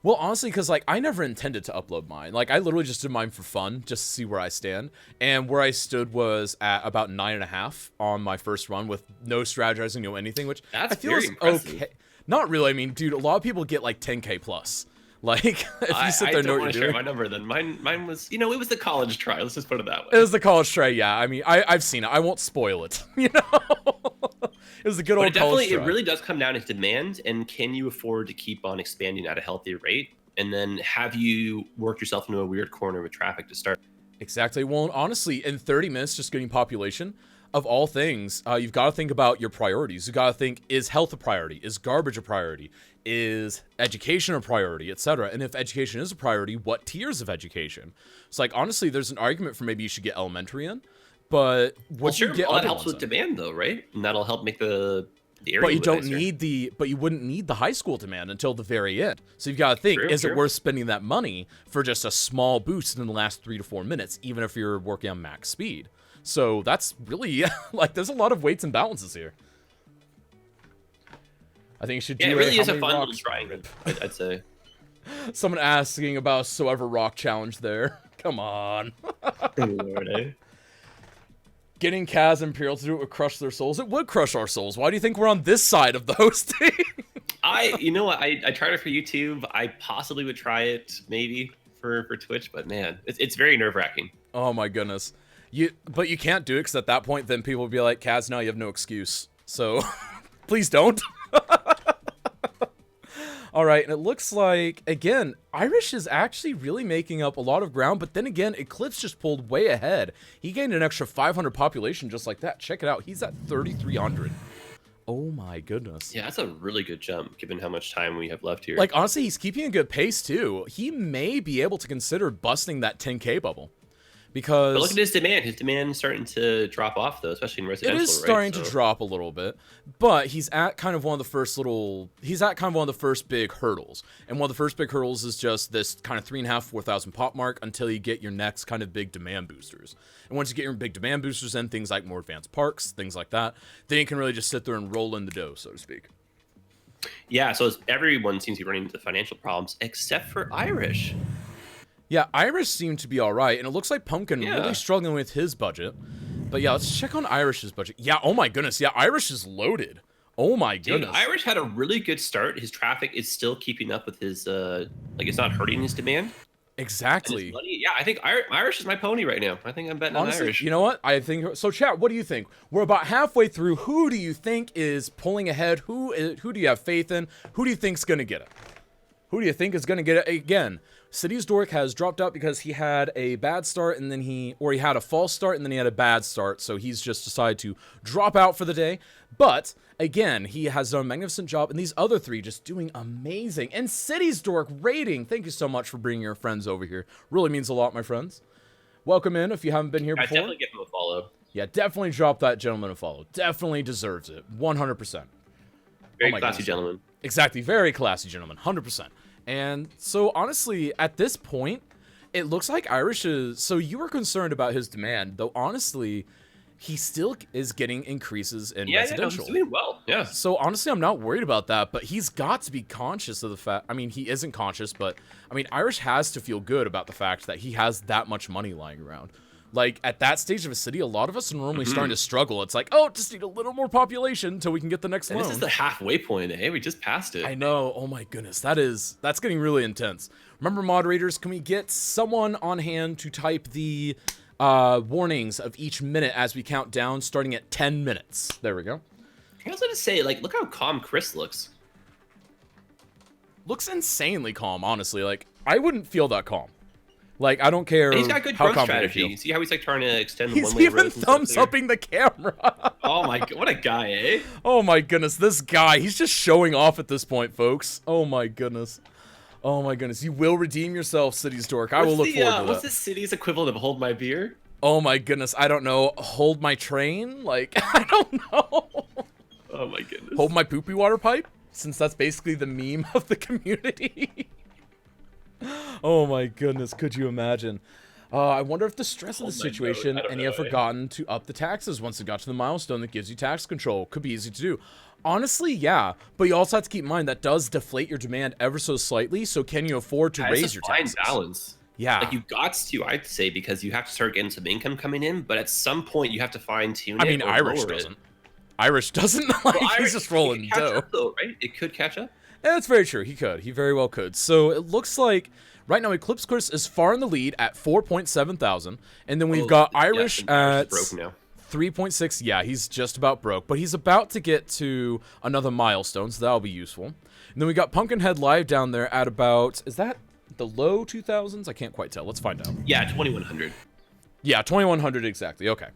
Well, honestly, because, like, I never intended to upload mine. Like, I literally just did mine for fun, just to see where I stand. And where I stood was at about 9.5 on my first run with no strategizing, no anything, which That's I feel very is impressive. okay. Not really. I mean, dude, a lot of people get, like, 10K plus. Like, if you sit there I and know don't what want to you're share doing. my number then. Mine was, it was the college try. Let's just put it that way. It was the college try, yeah. I mean, I've seen it. I won't spoil it, you know? It was the good But old college try. it really does come down to demand, and can you afford to keep on expanding at a healthy rate? And then have you worked yourself into a weird corner with traffic to start? Exactly. Well, and honestly, in 30 minutes, just getting population, of all things, you've got to think about your priorities. You've got to think, is health a priority? Is garbage a priority? Is education a priority, etc.? And if education is a priority, what tiers of education? It's like, honestly, there's an argument for maybe you should get elementary in, but what Well, you get all that other helps ones with in. demand, though, right? And that'll help make the area. But you look don't nicer. need but you wouldn't need the high school demand until the very end. So you've got to think, True, is it true. worth spending that money for just a small boost in the last 3 to 4 minutes, even if you're working on max speed? So that's really, like, there's a lot of weights and balances here. I think you should do Yeah, it really how is a many fun little rocks- triangle, I'd say. Someone asking about so ever rock challenge there. Come on. Lord, eh? Getting Kaz and Imperial to do it would crush their souls. It would crush our souls. Why do you think we're on this side of the hosting? You know what? I tried it for YouTube. I possibly would try it, maybe. for Twitch, but man, it's very nerve wracking. Oh my goodness. But you can't do it because at that point, then people will be like, Kaz, now you have no excuse. So please don't. All right, and it looks like, again, Irish is actually really making up a lot of ground, but then again, Eclipse just pulled way ahead. He gained an extra 500 population just like that. Check it out. He's at 3,300. Oh my goodness. Yeah, that's a really good jump, given how much time we have left here. Like, honestly, he's keeping a good pace, too. He may be able to consider busting that 10K bubble. Because but look at his demand. His demand's starting to drop off, though, especially in residential. It is starting to drop a little bit, but he's at kind of one of the first big hurdles. And one of the first big hurdles is just this kind of 3,500, 4,000 pop mark until you get your next kind of big demand boosters. And once you get your big demand boosters in, things like more advanced parks, things like that, then you can really just sit there and roll in the dough, so to speak. Yeah, so everyone seems to be running into financial problems except for Irish. Yeah, Irish seemed to be all right, and it looks like Pumpkin really struggling with his budget. But yeah, let's check on Irish's budget. Yeah, oh my goodness. Yeah, Irish is loaded. Oh my goodness. Dude, Irish had a really good start. His traffic is still keeping up with his, it's not hurting his demand. Exactly. Yeah, I think Irish is my pony right now. I think I'm betting Honestly, on Irish. You know what? I think so. Chat, what do you think? We're about halfway through. Who do you think is pulling ahead? Who do you have faith in? Who do you think's gonna get it? Who do you think is gonna get it again? City's Dork has dropped out because he had a bad start and then he had a false start and then he had a bad start, so he's just decided to drop out for the day. But again, he has done a magnificent job, and these other three just doing amazing. And City's Dork rating, thank you so much for bringing your friends over here. Really means a lot, my friends. Welcome in if you haven't been here before. Definitely give him a follow. Yeah, definitely drop that gentleman a follow. Definitely deserves it, 100%. Very classy gentleman. Exactly, very classy gentleman, 100%. And so, honestly, at this point, it looks like Irish is... So, you were concerned about his demand, though, honestly, he still is getting increases in residential. Yeah, he's doing well, yeah. So, honestly, I'm not worried about that, but he's got to be conscious of the fact... I mean, he isn't conscious, but, I mean, Irish has to feel good about the fact that he has that much money lying around. Like, at that stage of a city, a lot of us are normally starting to struggle. It's like, oh, just need a little more population until we can get the next loan. This is the halfway point, eh? We just passed it. I know. Oh, my goodness. That's getting really intense. Remember, moderators, can we get someone on hand to type the warnings of each minute as we count down, starting at 10 minutes? There we go. I was going to say, like, look how calm Chris looks. Looks insanely calm, honestly. Like, I wouldn't feel that calm. Like, I don't care. And he's got good how growth strategy. See how he's like trying to extend the one-way He's even roads and thumbs stuff upping the camera. Oh my god, what a guy, eh? Oh my goodness, this guy, he's just showing off at this point, folks. Oh my goodness. Oh my goodness, you will redeem yourself, City's Dork. I will look forward to that. What's the city's equivalent of Hold My Beer? Oh my goodness, I don't know. Hold my train? Like, I don't know. Oh my goodness. Hold my poopy water pipe? Since that's basically the meme of the community. Oh my goodness, could you imagine? I wonder if the stress of the situation and you have forgotten to up the taxes once it got to the milestone that gives you tax control. Could be easy to do. Honestly, yeah, but you also have to keep in mind that does deflate your demand ever so slightly, so can you afford to raise your taxes? Fine balance. Yeah. Like, you got to, I'd say, because you have to start getting some income coming in, but at some point you have to fine tune it. I mean, Irish doesn't. Irish doesn't. Like, well, he's just rolling dough. Though, right? It could catch up. Yeah, that's very true. He could. He very well could. So it looks like right now Eclipse Chris is far in the lead at 4.7 thousand, and then we've got Irish at 3.6. Yeah, he's just about broke, but he's about to get to another milestone, so that'll be useful. And then we got Pumpkinhead Live down there at about, is that the low 2000s? I can't quite tell. Let's find out. Yeah, 2100. Yeah, 2100 exactly. Okay.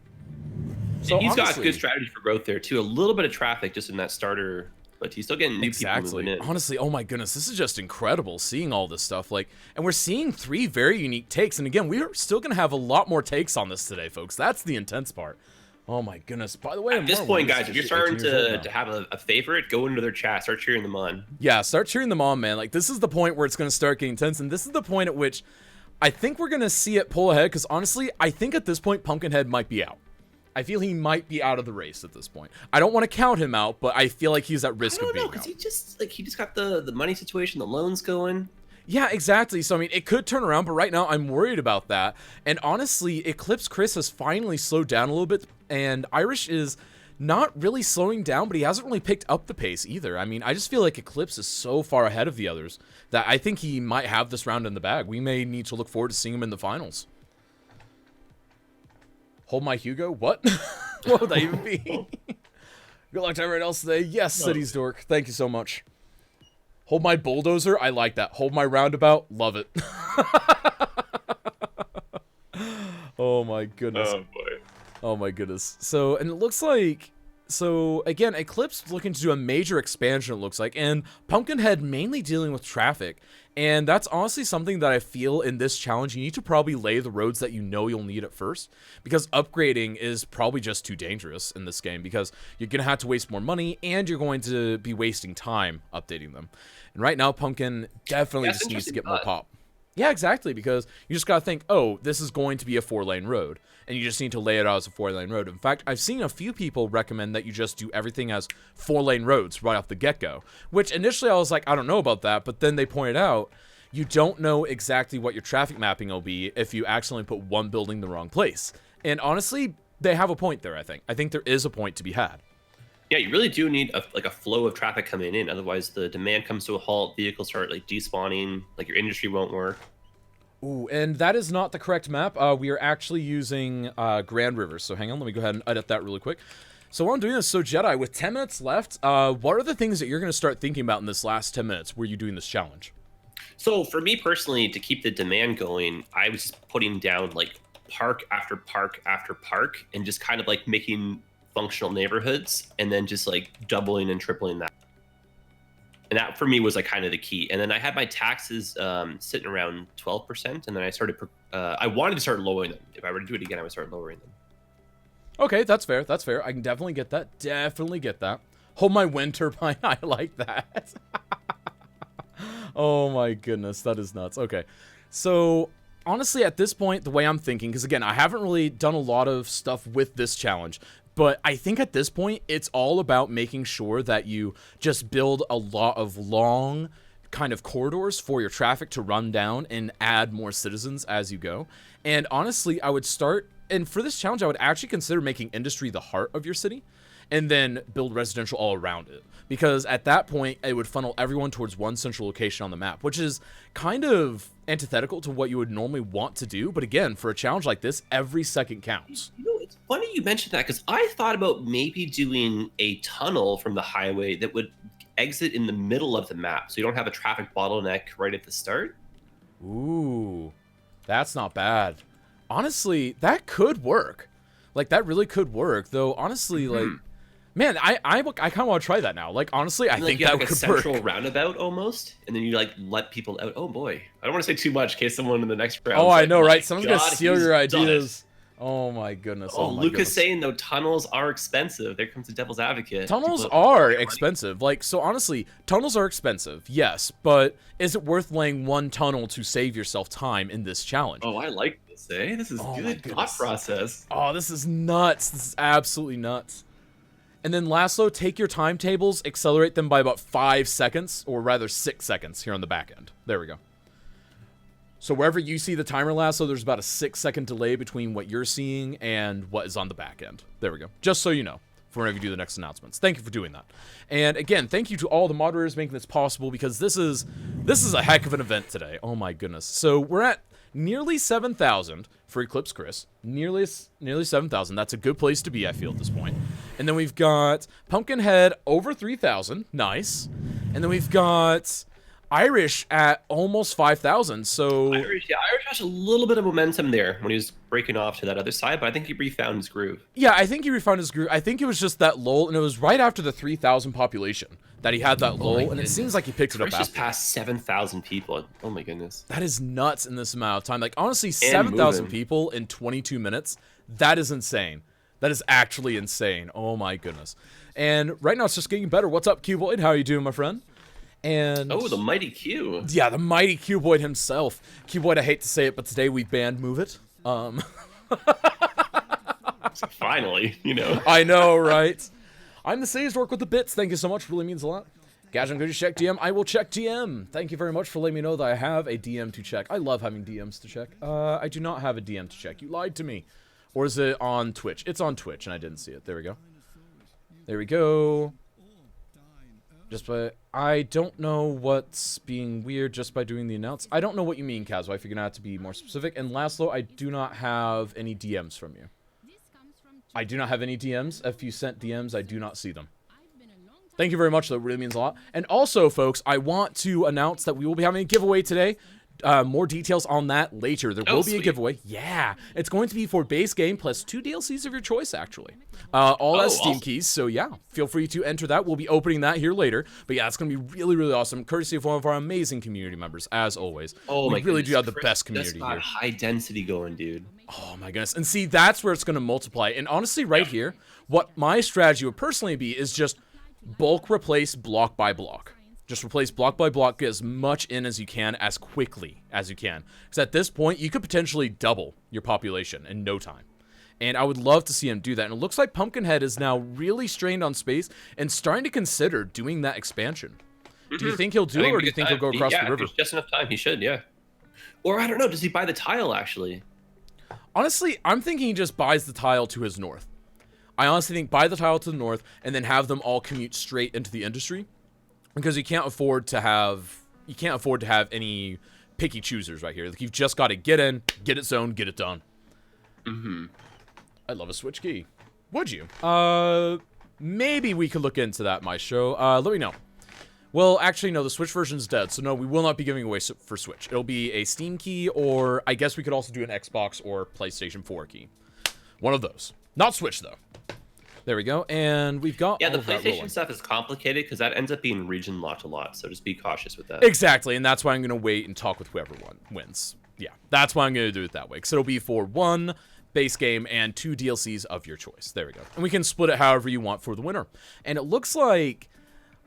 So he's got good strategy for growth there too. A little bit of traffic just in that starter. But he's still getting new people moving in. Honestly, oh my goodness, this is just incredible seeing all this stuff. Like, and we're seeing 3 very unique takes. And again, we're still gonna have a lot more takes on this today, folks. That's the intense part. Oh my goodness. By the way, at this point, guys, if you're starting to have a favorite, go into their chat, start cheering them on. Yeah, start cheering them on, man. Like, this is the point where it's gonna start getting tense, and this is the point at which I think we're gonna see it pull ahead. Because honestly, I think at this point, Pumpkinhead might be out. I feel he might be out of the race at this point. I don't want to count him out, but I feel like he's at risk of being out. Because he just got the money situation, the loans going. Yeah, exactly. So I mean, it could turn around, but right now I'm worried about that. And honestly, Eclipse Chris has finally slowed down a little bit, and Irish is not really slowing down, but he hasn't really picked up the pace either. I mean, I just feel like Eclipse is so far ahead of the others that I think he might have this round in the bag. We may need to look forward to seeing him in the finals. Hold my Hugo? What? What would that even be? Good luck to everyone else today. Yes, no. City's Dork. Thank you so much. Hold my Bulldozer? I like that. Hold my Roundabout? Love it. Oh my goodness. Oh boy. Oh my goodness. So, and it looks like, so again, Eclipse looking to do a major expansion, it looks like, and Pumpkinhead mainly dealing with traffic. And that's honestly something that I feel in this challenge, you need to probably lay the roads that you know you'll need at first, because upgrading is probably just too dangerous in this game, because you're going to have to waste more money, and you're going to be wasting time updating them. And right now, Pumpkin definitely just needs to get more pop. Yeah, exactly, because you just got to think, oh, this is going to be a 4-lane road, and you just need to lay it out as a 4-lane road. In fact, I've seen a few people recommend that you just do everything as 4-lane roads right off the get-go, which initially I was like, I don't know about that, but then they pointed out, you don't know exactly what your traffic mapping will be if you accidentally put one building in the wrong place. And honestly, they have a point there, I think. I think there is a point to be had. Yeah, you really do need a flow of traffic coming in. Otherwise, the demand comes to a halt. Vehicles start like despawning. Like your industry won't work. Ooh, and that is not the correct map. We are actually using Grand River. So hang on, let me go ahead and edit that really quick. So while I'm doing this, so Jedi, with 10 minutes left, what are the things that you're going to start thinking about in this last 10 minutes where you're doing this challenge? So for me personally, to keep the demand going, I was just putting down like park after park after park and just kind of like making functional neighborhoods and then just like doubling and tripling that. And that for me was like kind of the key. And then I had my taxes sitting around 12%. And then I started, I wanted to start lowering them. If I were to do it again, I would start lowering them. Okay, that's fair. That's fair. I can definitely get that. Definitely get that. Hold my wind turbine. I like that. Oh my goodness. That is nuts. Okay. So honestly, at this point, the way I'm thinking, because again, I haven't really done a lot of stuff with this challenge, but I think at this point, it's all about making sure that you just build a lot of long kind of corridors for your traffic to run down and add more citizens as you go. And honestly, I would start, and for this challenge, I would actually consider making industry the heart of your city and then build residential all around it. Because at that point, it would funnel everyone towards one central location on the map, which is kind of antithetical to what you would normally want to do. But again, for a challenge like this, every second counts. You know, it's funny you mentioned that because I thought about maybe doing a tunnel from the highway that would exit in the middle of the map, so you don't have a traffic bottleneck right at the start. Ooh, that's not bad. Honestly, that could work. Like, that really could work, though. Honestly, like, man, I kind of want to try that now. Like, honestly, I think you that have like could a central work. roundabout almost, and then you like let people out. Oh boy, I don't want to say too much in case someone in the next round. Oh, I like, know, "My right? Someone's gonna God, steal he's your done it." ideas. Oh my goodness. Oh, my Luke goodness. is saying though tunnels are expensive. There comes the devil's advocate. Tunnels People are money. expensive. Like, so honestly, tunnels are expensive, yes, but is it worth laying one tunnel to save yourself time in this challenge? Oh, I like this, eh? This is Oh, my good thought goodness. process. Oh, this is nuts. This is absolutely nuts. And then lastly, take your timetables, accelerate them by about 5 seconds, or rather 6 seconds here on the back end. There we go. So wherever you see the timer Lasso, there's about a 6-second delay between what you're seeing and what is on the back end. There we go. Just so you know, for whenever you do the next announcements. Thank you for doing that. And again, thank you to all the moderators making this possible, because this is a heck of an event today. Oh my goodness. So we're at nearly 7,000 for Eclipse Chris. Nearly 7,000. That's a good place to be, I feel, at this point. And then we've got Pumpkinhead over 3,000. Nice. And then we've got Irish at almost 5,000. So Irish has a little bit of momentum there when he was breaking off to that other side, but I think he refound his groove. Yeah, I think he refound his groove. I think it was just that lull, and it was right after the 3,000 population that he had that lull, and it seems like he picked it up Chris after. just passed 7,000 people. Oh my goodness. That is nuts in this amount of time. Like, honestly, 7,000 people in 22 minutes, that is insane. That is actually insane. Oh my goodness. And right now it's just getting better. What's up, Cuboid? How are you doing, my friend? And oh, the mighty Q. Yeah, the mighty Cuboid himself. Cuboid, I hate to say it, but today we banned Move It. Finally, you know. I know, right? I'm the Sage Dork with the bits. Thank you so much. Really means a lot. Guys, I'm going to check DM. I will check DM. Thank you very much for letting me know that I have a DM to check. I love having DMs to check. I do not have a DM to check. You lied to me. Or is it on Twitch? It's on Twitch, and I didn't see it. There we go. There we go. I don't know what's being weird just by doing the announce. I don't know what you mean, Kaz. I figured out to be more specific. And Laszlo, I do not have any DMs from you. I do not have any DMs. If you sent DMs, I do not see them. Thank you very much, though. It really means a lot. And also, folks, I want to announce that we will be having a giveaway today. More details on that later. There will be a giveaway. Yeah. It's going to be for base game plus 2 DLCs of your choice, actually. All as Steam keys. So, yeah, feel free to enter that. We'll be opening that here later. But, yeah, it's going to be really, really awesome. Courtesy of one of our amazing community members, as always. Oh, we my really goodness. do have the Chris best community just got here. High density going, dude. Oh, my goodness. And see, that's where it's going to multiply. And honestly, right here, what my strategy would personally be is just bulk replace block by block. Just replace block by block, get as much in as you can, as quickly as you can. Because at this point, you could potentially double your population in no time. And I would love to see him do that. And it looks like Pumpkinhead is now really strained on space and starting to consider doing that expansion. Do you think he'll do it, or do you think he'll go across the river? There's just enough time. He should, yeah. Or I don't know. Does he buy the tile, actually? Honestly, I'm thinking he just buys the tile to his north. I honestly think buy the tile to the north and then have them all commute straight into the industry. Because you can't afford to have any picky choosers right here. Like, you've just got to get in, get it zoned, get it done. I love a switch key. Would you? Maybe we could look into that, my show. Let me know. Well, actually, no, the Switch version's dead, so no, we will not be giving away for Switch. It'll be a Steam key, or I guess we could also do an Xbox or PlayStation 4 key. One of those. Not Switch, though. There we go, and we've got the all of that PlayStation rolling. stuff is complicated because that ends up being region locked a lot, so just be cautious with that. Exactly, and that's why I'm going to wait and talk with whoever wins. Yeah, that's why I'm going to do it that way, because it'll be for 1 base game and 2 DLCs of your choice. There we go. And we can split it however you want for the winner. And it looks like,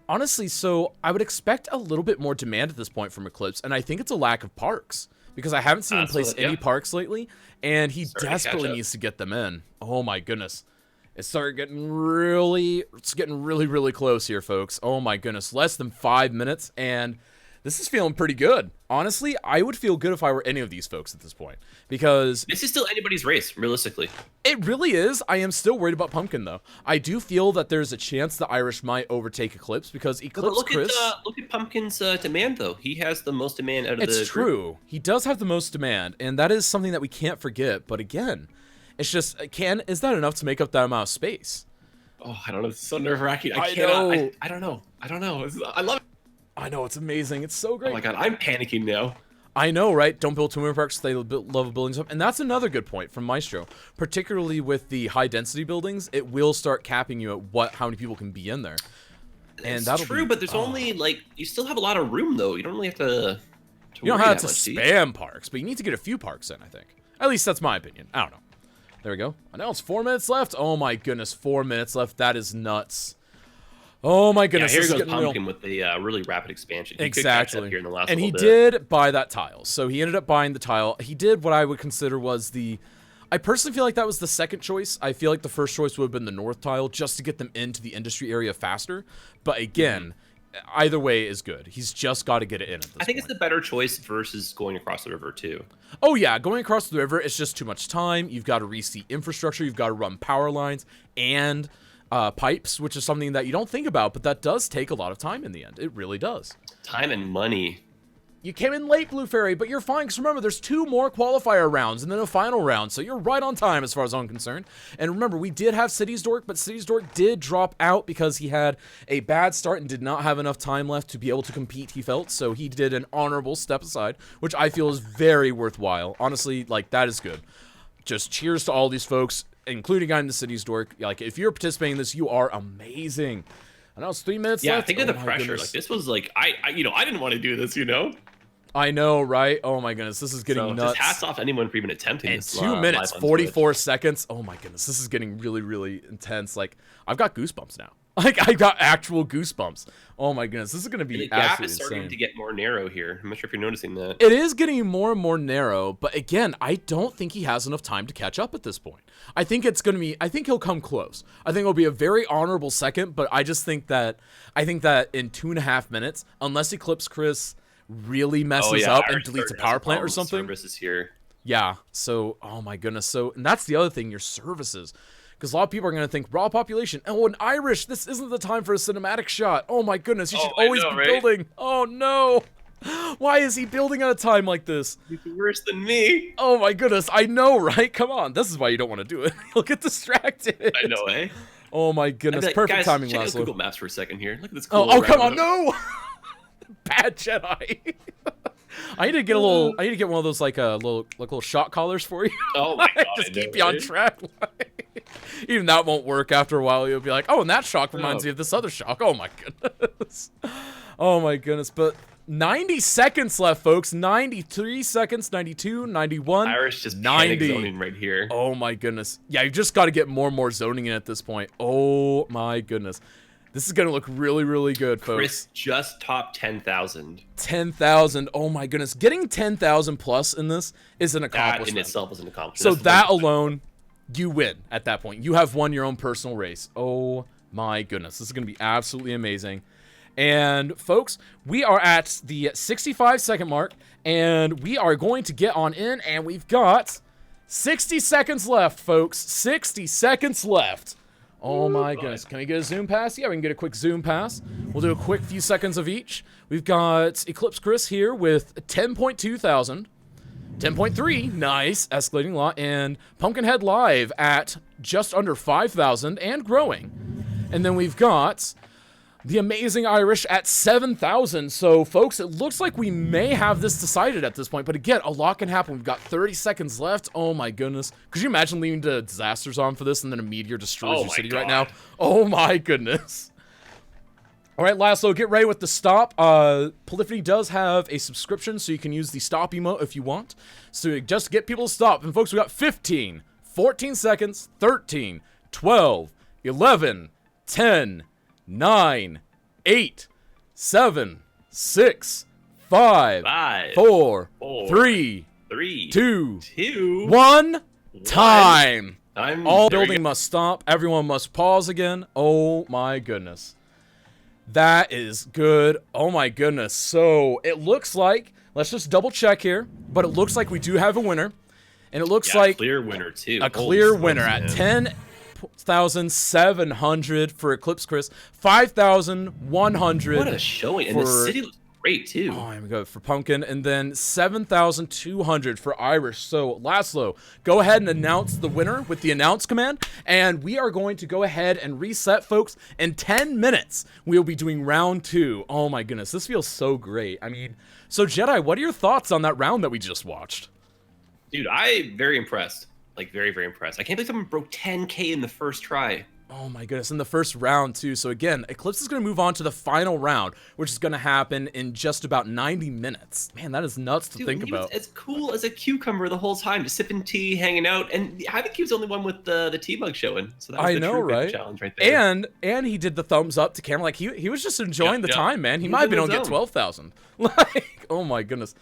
honestly, so I would expect a little bit more demand at this point from Eclipse, and I think it's a lack of parks. Because I haven't seen him place any parks lately, and he desperately needs to get them in. Oh my goodness. It's getting really, really close here, folks. Oh my goodness, less than 5 minutes, and this is feeling pretty good. Honestly, I would feel good if I were any of these folks at this point, because this is still anybody's race, realistically. It really is. I am still worried about Pumpkin, though. I do feel that there's a chance the Irish might overtake Eclipse, because Eclipse look Chris... look at Pumpkin's demand, though. He has the most demand out of the group. It's true. He does have the most demand, and that is something that we can't forget, but again... It's just, is that enough to make up that amount of space? Oh, I don't know. It's so nerve-wracking. I don't know. I love it. I know. It's amazing. It's so great. Oh, my God. I'm panicking now. I know, right? Don't build too many parks. They love building stuff. And that's another good point from Maestro. Particularly with the high-density buildings, it will start capping you at how many people can be in there. And that's true, but there's only, like, you still have a lot of room, though. You don't really have to you don't have to spam parks, but you need to get a few parks in, I think. At least that's my opinion. I don't know. There we go. I know it's 4 minutes left. Oh my goodness, 4 minutes left. That is nuts. Oh my goodness. Yeah, here goes Pumpkin with the really rapid expansion. He exactly. could catch up here in the last and he bit. did buy that tile. So he ended up buying the tile. He did what I would consider was I personally feel like that was the second choice. I feel like the first choice would have been the north tile just to get them into the industry area faster. But again, either way is good. He's just got to get it in at this I think point. it's the better choice versus going across the river, too. Oh, yeah. Going across the river, it's just too much time. You've got to reseat infrastructure. You've got to run power lines and pipes, which is something that you don't think about, but that does take a lot of time in the end. It really does. Time and money. You came in late, Blue Fairy, but you're fine, because remember, there's 2 more qualifier rounds and then a final round, so you're right on time as far as I'm concerned. And remember, we did have City's Dork, but City's Dork did drop out because he had a bad start and did not have enough time left to be able to compete, he felt, so he did an honorable step aside, which I feel is very worthwhile. Honestly, like, that is good. Just cheers to all these folks, including I'm the City's Dork. Like, if you're participating in this, you are amazing. I know it's 3 minutes left. Yeah, think of the pressure. Goodness. Like, this was like, I didn't want to do this, I know, right? Oh my goodness, this is getting nuts. Just hats off anyone for even attempting and this. 2 minutes, 44 seconds. Oh my goodness, this is getting really intense. Like, I've got goosebumps now. Like, I got actual goosebumps. Oh my goodness, this is going to be the gap absolutely is starting insane. to get more narrow here. I'm not sure if you're noticing that. It is getting more and more narrow, but again, I don't think he has enough time to catch up at this point. I think he'll come close. I think it'll be a very honorable second, but I think that in 2.5 minutes, unless Eclipse Chris really messes up and deletes a power plant or something. Services here. Yeah. So, oh my goodness. So, and that's the other thing, your services. Because a lot of people are going to think raw population. Oh, an Irish. This isn't the time for a cinematic shot. Oh my goodness. You should always be building. Oh no. Why is he building at a time like this? He's worse than me. Oh my goodness. I know, right? Come on. This is why you don't want to do it. You'll get distracted. I know, eh? Oh my goodness. Like, perfect guys, timing, check out Laszlo. Google Maps for a second here. Look at this cool Oh, come on. roundabout. No. Bad Jedi. I need to get a little. I need to get one of those like little shot collars for you. Oh my god! Just keep you on track. Even that won't work after a while. You'll be like, oh, and that shock reminds me of this other shock. Oh my goodness. Oh my goodness. But 90 seconds left, folks. 93 seconds. 92, 91. Irish just 90. zoning right here. Oh my goodness. Yeah, you just got to get more and more zoning in at this point. Oh my goodness. This is going to look really, really good, folks. Chris just topped 10,000. 10,000. Oh my goodness. Getting 10,000 plus in this is an accomplishment. That in itself is an accomplishment. So That's that alone, you win at that point. You have won your own personal race. Oh my goodness. This is going to be absolutely amazing. And folks, we are at the 65-second mark, and we are going to get on in, and we've got 60 seconds left, folks. 60 seconds left. Oh my goodness. Can we get a zoom pass? Yeah, we can get a quick zoom pass. We'll do a quick few seconds of each. We've got Eclipse Chris here with 10.2 thousand. 10.3, nice, escalating a lot, and Pumpkinhead Live at just under 5,000 and growing. And then we've got the Amazing Irish at 7,000. So, folks, it looks like we may have this decided at this point. But again, a lot can happen. We've got 30 seconds left. Oh my goodness. Could you imagine leaving the disasters on for this and then a meteor destroys your city right now? Oh my goodness. All right, Laszlo, get ready with the stop. Polyphony does have a subscription, so you can use the stop emote if you want. So just get people to stop. And folks, we got 15, 14 seconds, 13, 12, 11, 10, 9, 8, 7, 6, 5, 4, 3, 2, 1, time. All building must stop. Everyone must pause again. Oh my goodness. That is good. Oh my goodness. So it looks like, let's just double check here, but it looks like we do have a winner. And it looks like clear winner too. A clear winner at 10,700 for Eclipse Chris, 5,100. What a showing. And the city looks great too. Oh, here we go for Pumpkin, and then 7,200 for Irish. So Laszlo, go ahead and announce the winner with the announce command, and we are going to go ahead and reset, folks. In 10 minutes, we'll be doing round 2. Oh my goodness, this feels so great. I mean, so Jedi, what are your thoughts on that round that we just watched? Dude, I'm very impressed. Like, very, very impressed. I can't believe someone broke 10K in the first try. Oh my goodness, in the first round too. So again, Eclipse is going to move on to the final round, which is going to happen in just about 90 minutes. Man, that is nuts to think about. As cool as a cucumber the whole time, just sipping tea, hanging out, and I think he was the only one with the tea mug showing. So that was the true big challenge right there. And he did the thumbs up to camera, like he was just enjoying the time, man. He might have been able to get 12,000. Like, oh my goodness.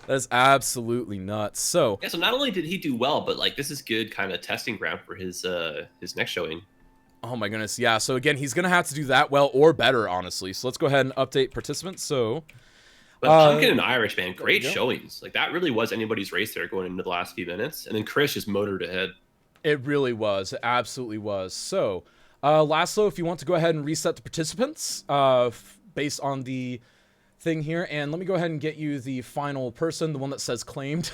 That is absolutely nuts. So yeah, so not only did he do well, but like this is good kind of testing ground for his next showing. Oh my goodness, yeah. So again, he's gonna have to do that well or better, honestly. So let's go ahead and update participants. So, but Pumpkin and Irish, man, great showings. Like that really was anybody's race there going into the last few minutes, and then Chris just motored ahead. It really was, it absolutely was. So, Laszlo, if you want to go ahead and reset the participants, based on the thing here, and let me go ahead and get you the final person, the one that says claimed.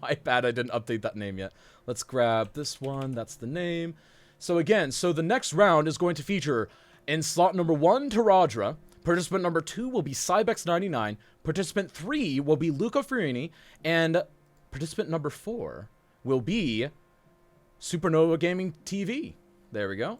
My bad, I didn't update that name yet. Let's grab this one. That's the name. So again, the next round is going to feature in slot number 1, Taradra. Participant number 2 will be Cybex99. Participant 3 will be Luca Fiorini. And participant number 4 will be Supernova Gaming TV. There we go.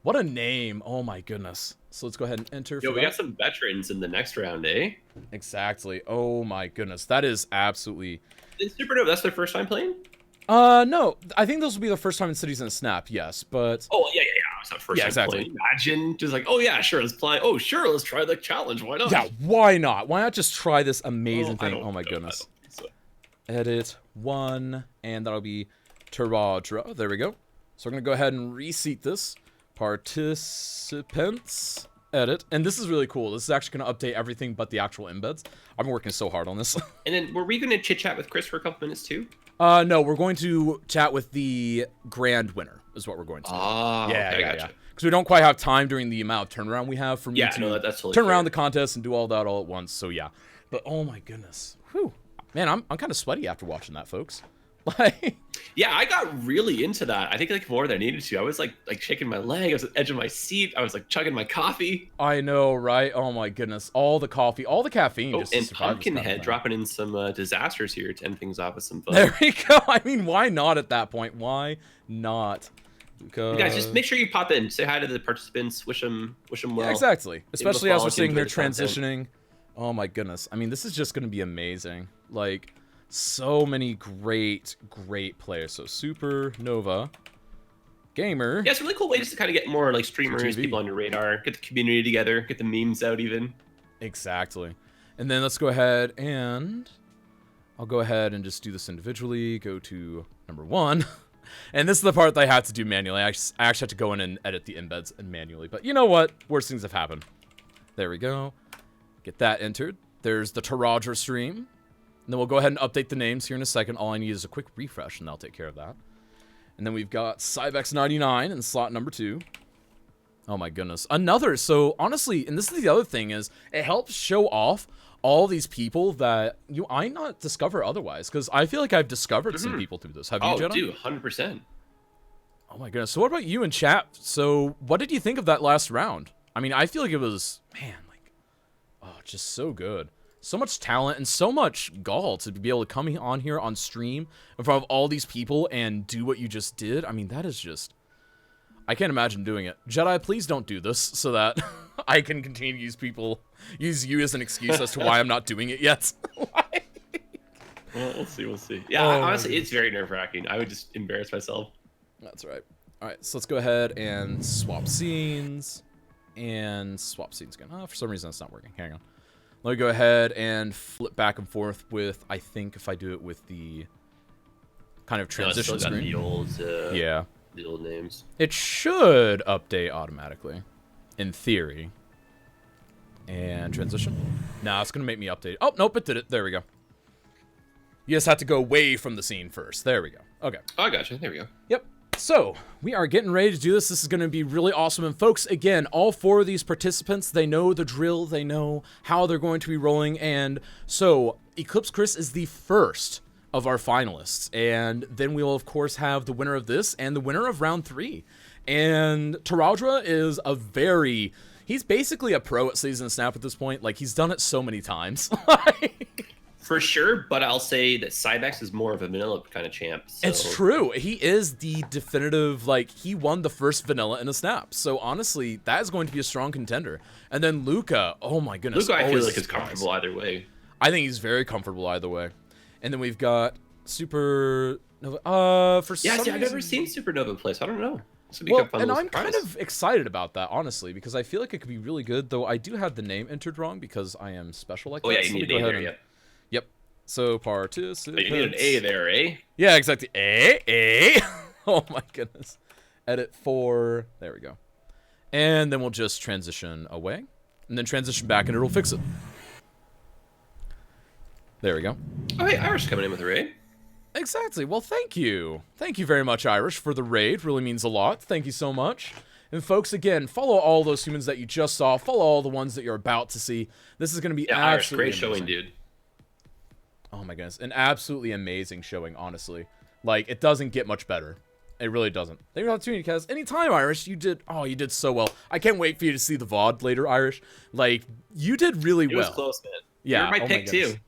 What a name. Oh my goodness. So let's go ahead and enter. Yo, we got some veterans in the next round, eh? Exactly. Oh my goodness. That is absolutely... In Supernova, that's their first time playing? No. I think this will be the first time in Cities and Snap, yes, but... Oh, yeah. It's not first time playing. Imagine just like, oh yeah, sure, let's play. Oh, sure, let's try the challenge. Why not? Yeah, why not? Why not just try this amazing thing? Oh my goodness. Edit 1, and that'll be Taradra. There we go. So we're going to go ahead and reseat this. Participants, edit, and this is really cool. This is actually going to update everything but the actual embeds. I've been working so hard on this. And then were we going to chit chat with Chris for a couple minutes too? No, we're going to chat with the grand winner, is what we're going to do. Oh, yeah, okay, yeah, gotcha. Because we don't quite have time during the amount of turnaround we have for me to that's totally turn around fair. the contest and do all that all at once. So yeah, but oh my goodness, whew, man, I'm kind of sweaty after watching that, folks. Like, Yeah, I got really into that. I think like more than I needed to. I was like shaking my leg. I was at the edge of my seat. I was like chugging my coffee. I know, right? Oh my goodness, all the coffee, all the caffeine. Oh, just to and survive this kind of Pumpkinhead thing. dropping in some disasters here to end things off with some fun. There we go. I mean, why not at that point? Why not? You guys, just make sure you pop in, say hi to the participants, wish them well. Yeah, exactly. Especially as we're sitting here enjoy the content. transitioning. Oh my goodness. I mean, this is just going to be amazing. Like, so many great players. So, Supernova, Gamer. Yeah, it's a really cool way just to kind of get more like streamers, TV. people on your radar, get the community together, get the memes out even. Exactly. And then let's go ahead and I'll go ahead and just do this individually. Go to number 1. And this is the part that I have to do manually. I actually have to go in and edit the embeds manually. But you know what? Worst things have happened. There we go. Get that entered. There's the Taradra stream. And then we'll go ahead and update the names here in a second. All I need is a quick refresh, and that'll take care of that. And then we've got Cybex99 in slot number 2. Oh my goodness. Another. So honestly, and this is the other thing, is it helps show off all these people that you might not discover otherwise. Because I feel like I've discovered some people through this. Have you, Jenna? Dude, 100%. Oh my goodness. So what about you in chat? So what did you think of that last round? I mean, I feel like it was, man, like, oh, just so good. So much talent and so much gall to be able to come on here on stream in front of all these people and do what you just did. I mean, that is just, I can't imagine doing it. Jedi, please don't do this so that I can continue to use you as an excuse as to why I'm not doing it yet. Well, we'll see. Yeah, honestly, it's very nerve-wracking. I would just embarrass myself. That's right. All right, so let's go ahead and swap scenes. And swap scenes again. Oh, for some reason, it's not working. Hang on. Let me go ahead and flip back and forth with, I think if I do it with the kind of transition still got screen. the old, yeah. the old names. It should update automatically, in theory. And transition. Nah, it's going to make me update. Oh, nope, it did it. There we go. You just have to go away from the scene first. There we go. Okay. Oh, I gotcha. There we go. Yep. So, we are getting ready to do this. This is going to be really awesome. And folks, again, all 4 of these participants, they know the drill. They know how they're going to be rolling. And so, Eclipse Chris is the first of our finalists. And then we will, of course, have the winner of this and the winner of round 3. And Taradra is he's basically a pro at Season Snap at this point. Like, he's done it so many times. For sure, but I'll say that Cybex is more of a vanilla kind of champ. So. It's true. He is the definitive, like, he won the first vanilla in a snap. So, honestly, that is going to be a strong contender. And then Luca, oh my goodness. Luca, I feel always like is surprised. comfortable either way. I think he's very comfortable either way. And then we've got Supernova. For some I've never reason- seen Supernova play, so I don't know. This would be Well, a fun and little I'm kind surprise. of excited about that, honestly, because I feel like it could be really good, though I do have the name entered wrong because I am special like Oh, that. yeah, you so need we'll an go A ahead there, and- yep. Yep. So, Oh, participants. you need an A there, eh? Yeah, exactly. Oh my goodness. Edit 4. There we go. And then we'll just transition away. And then transition back and it'll fix it. There we go. Oh, hey, Irish coming in with a raid. Exactly. Well, thank you. Thank you very much, Irish, for the raid. Really means a lot. Thank you so much. And folks, again, follow all those humans that you just saw. Follow all the ones that you're about to see. This is going to be Yeah, Irish, absolutely great showing, amazing. dude. Oh my goodness. An absolutely amazing showing, honestly. Like, it doesn't get much better. It really doesn't. Thank you for the opportunity, Kaz. Anytime, Irish. You did so well. I can't wait for you to see the VOD later, Irish. Like, you did really well. It was close, man. Yeah. You're my oh pick, goodness. too.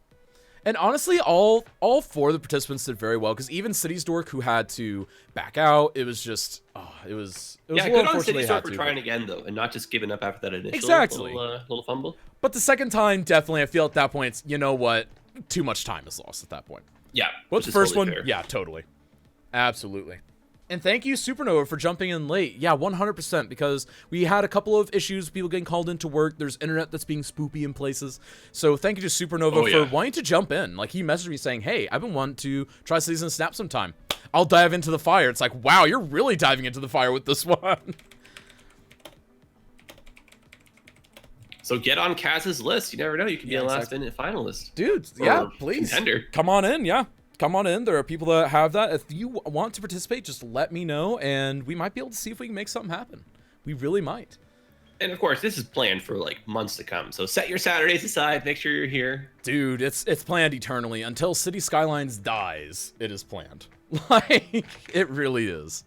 And honestly, all 4 of the participants did very well, because even City's Dork, who had to back out, it was just, it was Yeah, a little good on unfortunate City they Store had for to, trying but- again, though, and not just giving up after that initial Exactly. little fumble. But the second time, definitely, I feel at that point, it's, you know what, too much time is lost at that point. Yeah. What's which the is first totally one? fair. Yeah, totally. Absolutely. And thank you, Supernova, for jumping in late. Yeah, 100%, because we had a couple of issues, people getting called into work. There's internet that's being spoopy in places. So thank you to Supernova for wanting to jump in. Like, he messaged me saying, hey, I've been wanting to try Season Snap sometime. I'll dive into the fire. It's like, wow, you're really diving into the fire with this one. So get on Kaz's list. You never know. You could be a last-minute finalist. Dude, yeah, Or please. Contender. Come on in, yeah. come on in. There are people that have that. If you want to participate, just let me know, and we might be able to see if we can make something happen. We really might. And of course, this is planned for like months to come. So set your Saturdays aside. Make sure you're here. Dude, it's planned eternally. Until City Skylines dies, it is planned. Like, it really is.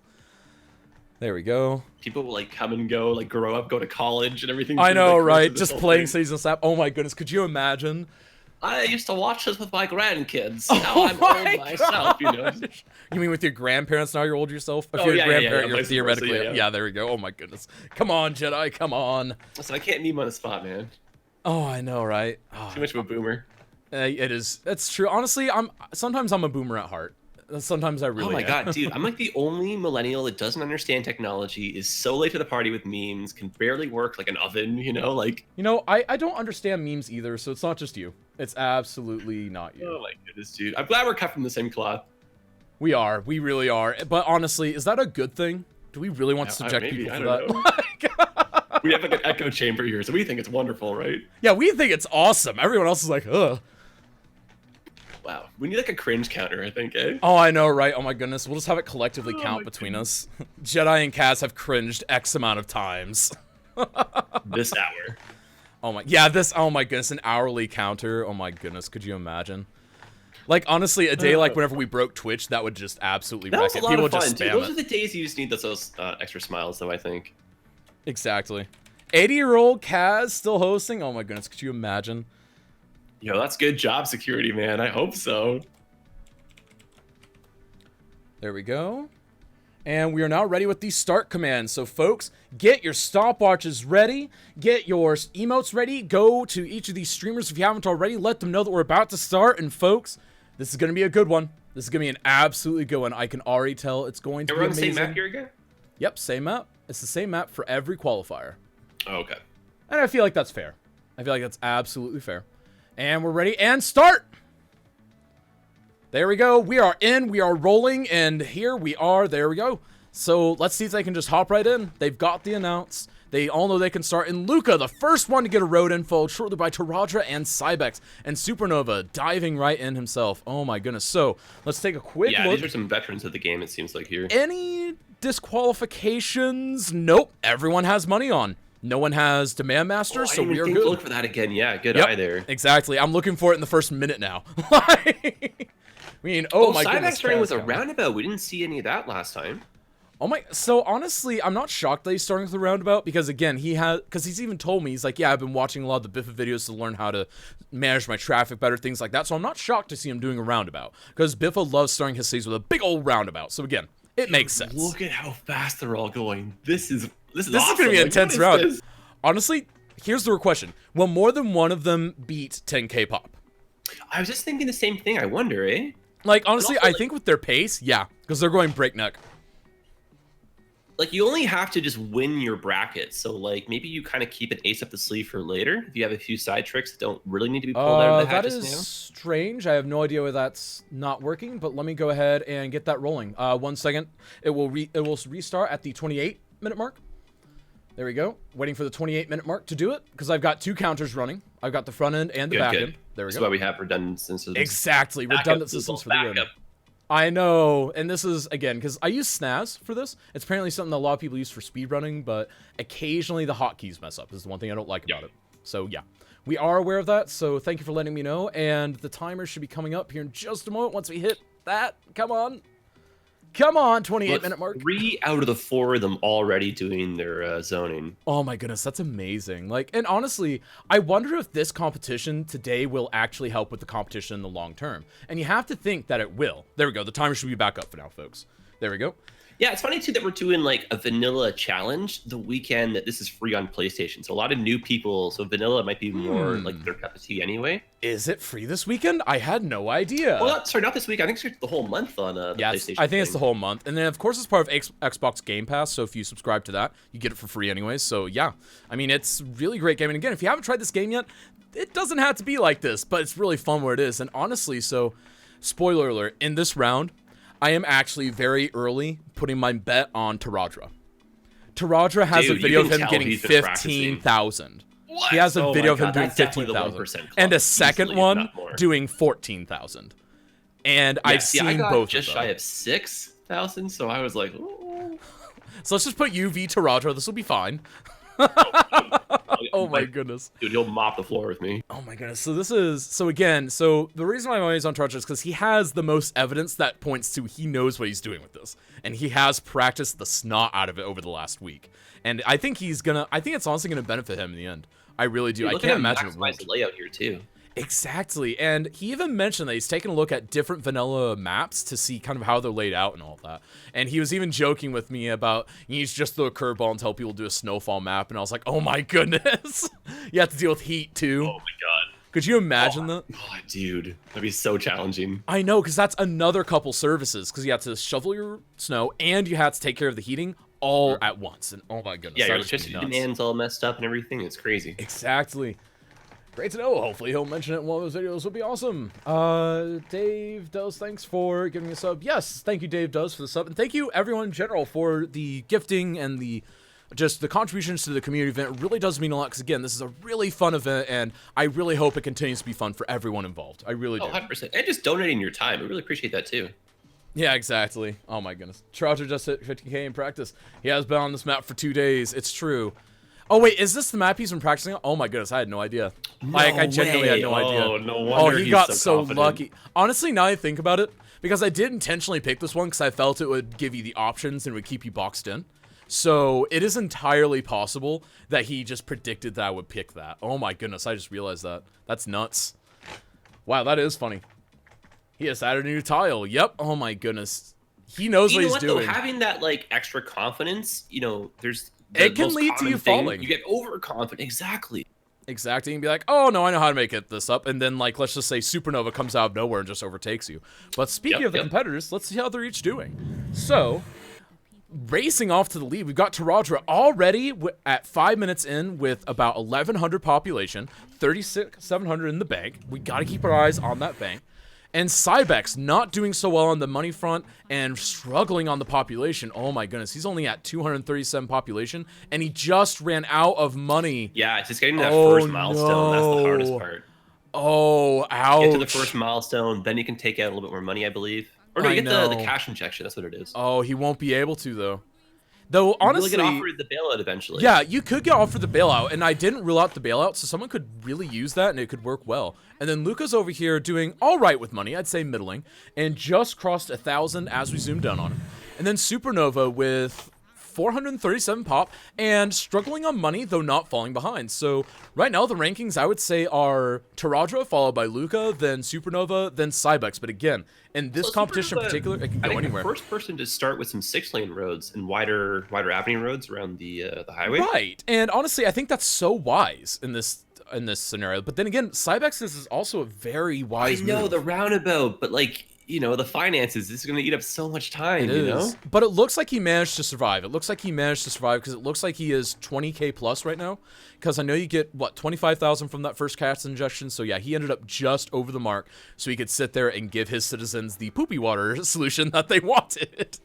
There we go. People will like come and go, like grow up, go to college and everything. I know, like, right? Just playing Cities and Snap. Oh my goodness, could you imagine? I used to watch this with my grandkids. Oh Now I'm my old myself, you know. You mean with your grandparents now you're old yourself? If Oh, you're yeah, a yeah, grandparent, yeah, you're vice theoretically... versa, yeah. there we go. Oh my goodness. Come on, Jedi, come on. So I can't name on the spot, man. Oh, I know, right? Oh, Too much of a boomer. it is. It's true. Honestly, sometimes I'm a boomer at heart. Sometimes I really Oh my am. god, dude! I'm like the only millennial that doesn't understand technology, is so late to the party with memes, can barely work like an oven, you know, like. You know, I don't understand memes either, so it's not just you. It's absolutely not you. Oh my goodness, dude! I'm glad we're cut from the same cloth. We are. We really are. But honestly, is that a good thing? Do we really want to subject maybe, people I to don't that? We have like an echo chamber here, so we think it's wonderful, right? Yeah, we think it's awesome. Everyone else is like, ugh. Wow, we need like a cringe counter, I think, eh? Oh, I know, right? Oh my goodness. We'll just have it collectively Oh count my between us. Jedi and Kaz have cringed X amount of times. This hour. Oh my, yeah, oh my goodness, an hourly counter. Oh my goodness, could you imagine? Like, honestly, a day like whenever we broke Twitch, that would just absolutely That wreck was a it. lot People of would fun, just too. spam Those it. are the days you just need those extra smiles, though, I think. Exactly. 80-year-old Kaz still hosting? Oh my goodness, could you imagine? Yo, that's good job security, man. I hope so. There we go. And we are now ready with the start command. So folks, get your stopwatches ready, get your emotes ready, go to each of these streamers if you haven't already, let them know that we're about to start. And folks, this is going to be a good one. This is going to be an absolutely good one. I can already tell it's going to be We're on the amazing. same map here again? Yep, same map. It's the same map for every qualifier. Oh, okay. And I feel like that's fair. I feel like that's absolutely fair. And we're ready and start! There we go. We are in. We are rolling. And here we are. There we go. So let's see if they can just hop right in. They've got the announce. They all know they can start. And Luca, the first one to get a road in, followed shortly by Taradra and Cybex. And Supernova diving right in himself. Oh my goodness. So let's take a quick Yeah, look. these are some veterans of the game, it seems like here. Any disqualifications? Nope. Everyone has money on. No one has Demand Master, so we are to good. look for that again. Yeah, good Yep, eye there. exactly. I'm looking for it in the first minute now. I mean, oh my goodness. Cybex starting with a Kaz. roundabout. We didn't see any of that last time. Oh my, so honestly, I'm not shocked that he's starting with the roundabout because again, he's even told me, he's like, yeah, I've been watching a lot of the Biffa videos to learn how to manage my traffic better, things like that. So I'm not shocked to see him doing a roundabout because Biffa loves starting his season with a big old roundabout. So again, it makes sense. Look at how fast they're all going. This is awesome. This is going to be an Like, intense what is round. this? Honestly, here's the real question. Will more than one of them beat 10k pop? I was just thinking the same thing. I wonder, eh? Like, honestly, also, I like- think with their pace, yeah, because they're going breakneck. Like, you only have to just win your bracket. So, like, maybe you kind of keep an ace up the sleeve for later. If you have a few side tricks that don't really need to be pulled out of the hat That just is now. strange. I have no idea why that's not working, but let me go ahead and get that rolling. 1 second. It will restart at the 28-minute mark. There we go. Waiting for the 28-minute mark to do it because I've got two counters running. I've got the front end and the back end. There we That's go. why we have redundant systems. Exactly. Backup Redundant systems, systems for the win. backup. I know, and this is, again, because I use SNAS for this. It's apparently something that a lot of people use for speedrunning, but occasionally the hotkeys mess up is the one thing I don't like about it. So, yeah. We are aware of that, so thank you for letting me know, and the timer should be coming up here in just a moment once we hit that. Come on. Come on, 28-minute mark. 3 out of the 4 of them already doing their zoning. Oh my goodness, that's amazing. Like, and honestly, I wonder if this competition today will actually help with the competition in the long term. And you have to think that it will. There we go. The timer should be back up for now, folks. There we go. Yeah, it's funny too that we're doing like a vanilla challenge the weekend that this is free on PlayStation. So a lot of new people. So vanilla might be more like their cup of tea anyway. Is it free this weekend? I had no idea. Well, sorry, not this week. I think it's the whole month on the PlayStation. I think it's thing. the whole month. And then, of course, it's part of Xbox Game Pass, so if you subscribe to that, you get it for free anyways. So, yeah. I mean, it's really great game. And again, if you haven't tried this game yet, it doesn't have to be like this, but it's really fun where it is. And honestly, so, spoiler alert, in this round, I am actually very early putting my bet on Taradra. Taradra has Dude, a video you of can him tell getting he's been practicing. 15,000. What? He has a Oh video my of him God, doing that's definitely the 15,000. 1% club, And a second easily, if one not more. doing 14,000. And I've seen I got both just of them. shy of 6,000, so I was like, ooh. So let's just put UV to Roger. This will be fine. Oh my goodness. Dude, he'll mop the floor with me. Oh my goodness. So the reason why I'm always on Roger is because he has the most evidence that points to he knows what he's doing with this. And he has practiced the snot out of it over the last week. And I think it's honestly gonna benefit him in the end. I really do. Dude, I look at can't him imagine it maximize won't. the layout here too. Exactly, and he even mentioned that he's taken a look at different vanilla maps to see kind of how they're laid out and all that. And he was even joking with me about, you just throw a curveball and tell people to do a snowfall map, and I was like, oh my goodness. You have to deal with heat too. Oh my god. Could you imagine that? Oh, dude, that'd be so challenging. I know, because that's another couple services, because you have to shovel your snow, and you have to take care of the heating all at once, and oh my goodness. Yeah, your that would be electricity nuts. demand's all messed up and everything. It's crazy. Exactly. Great to know. Hopefully he'll mention it in one of those videos. Would be awesome. Dave Does, thanks for giving me a sub. Yes, thank you, Dave Does, for the sub, and thank you everyone in general for the gifting and the contributions to the community event. It really does mean a lot, because again, this is a really fun event, and I really hope it continues to be fun for everyone involved. I really do. 100%. And just donating your time. I really appreciate that too. Yeah, exactly. Oh my goodness. Trouser just hit 50k in practice. He has been on this map for 2 days. It's true. Oh wait, is this the map he's been practicing on? Oh my goodness, I had no idea. I genuinely had no idea. Oh, no wonder he he's got so confident. lucky. Honestly, now I think about it, because I did intentionally pick this one because I felt it would give you the options and would keep you boxed in. So it is entirely possible that he just predicted that I would pick that. Oh my goodness, I just realized that. That's nuts. Wow, that is funny. He has added a new tile. Yep. Oh my goodness. He knows what he's doing. Though, having that like extra confidence, there's it can lead to you falling. You get overconfident. Exactly. Exactly. And be like, oh no, I know how to make this up. And then like, let's just say Supernova comes out of nowhere and just overtakes you. But speaking of the competitors, let's see how they're each doing. So, racing off to the lead, we've got Taradra already at 5 minutes in with about 1,100 population, 3,700 in the bank. We got to keep our eyes on that bank. And Cybex not doing so well on the money front and struggling on the population. Oh my goodness, he's only at 237 population, and he just ran out of money. Yeah, it's just getting that first milestone. That's the hardest part. Oh, ouch. Get to the first milestone, then you can take out a little bit more money, I believe. Or no, you get the cash injection. That's what it is. Oh, he won't be able to, though. Though, honestly... You'll get offered the bailout eventually. Yeah, you could get offered the bailout, and I didn't rule out the bailout, so someone could really use that, and it could work well. And then Luca's over here doing all right with money, I'd say middling, and just crossed 1,000 as we zoomed down on him. And then Supernova with 437 pop, and struggling on money, though not falling behind. So, right now, the rankings, I would say, are Taradra, followed by Luca, then Supernova, then Cybex. But again, in this competition in particular, it can go anywhere. The first person to start with some 6-lane roads and wider avenue roads around the highway. Right, and honestly, I think that's so wise in this scenario. But then again, Cybex is also a very wise move. I know, the roundabout, but like, the finances, this is going to eat up so much time, It is. But it looks like he managed to survive. It looks like he managed to survive because it looks like he is 20k plus right now. Because I know you get, 25,000 from that first cash injection. So yeah, he ended up just over the mark. So he could sit there and give his citizens the poopy water solution that they wanted.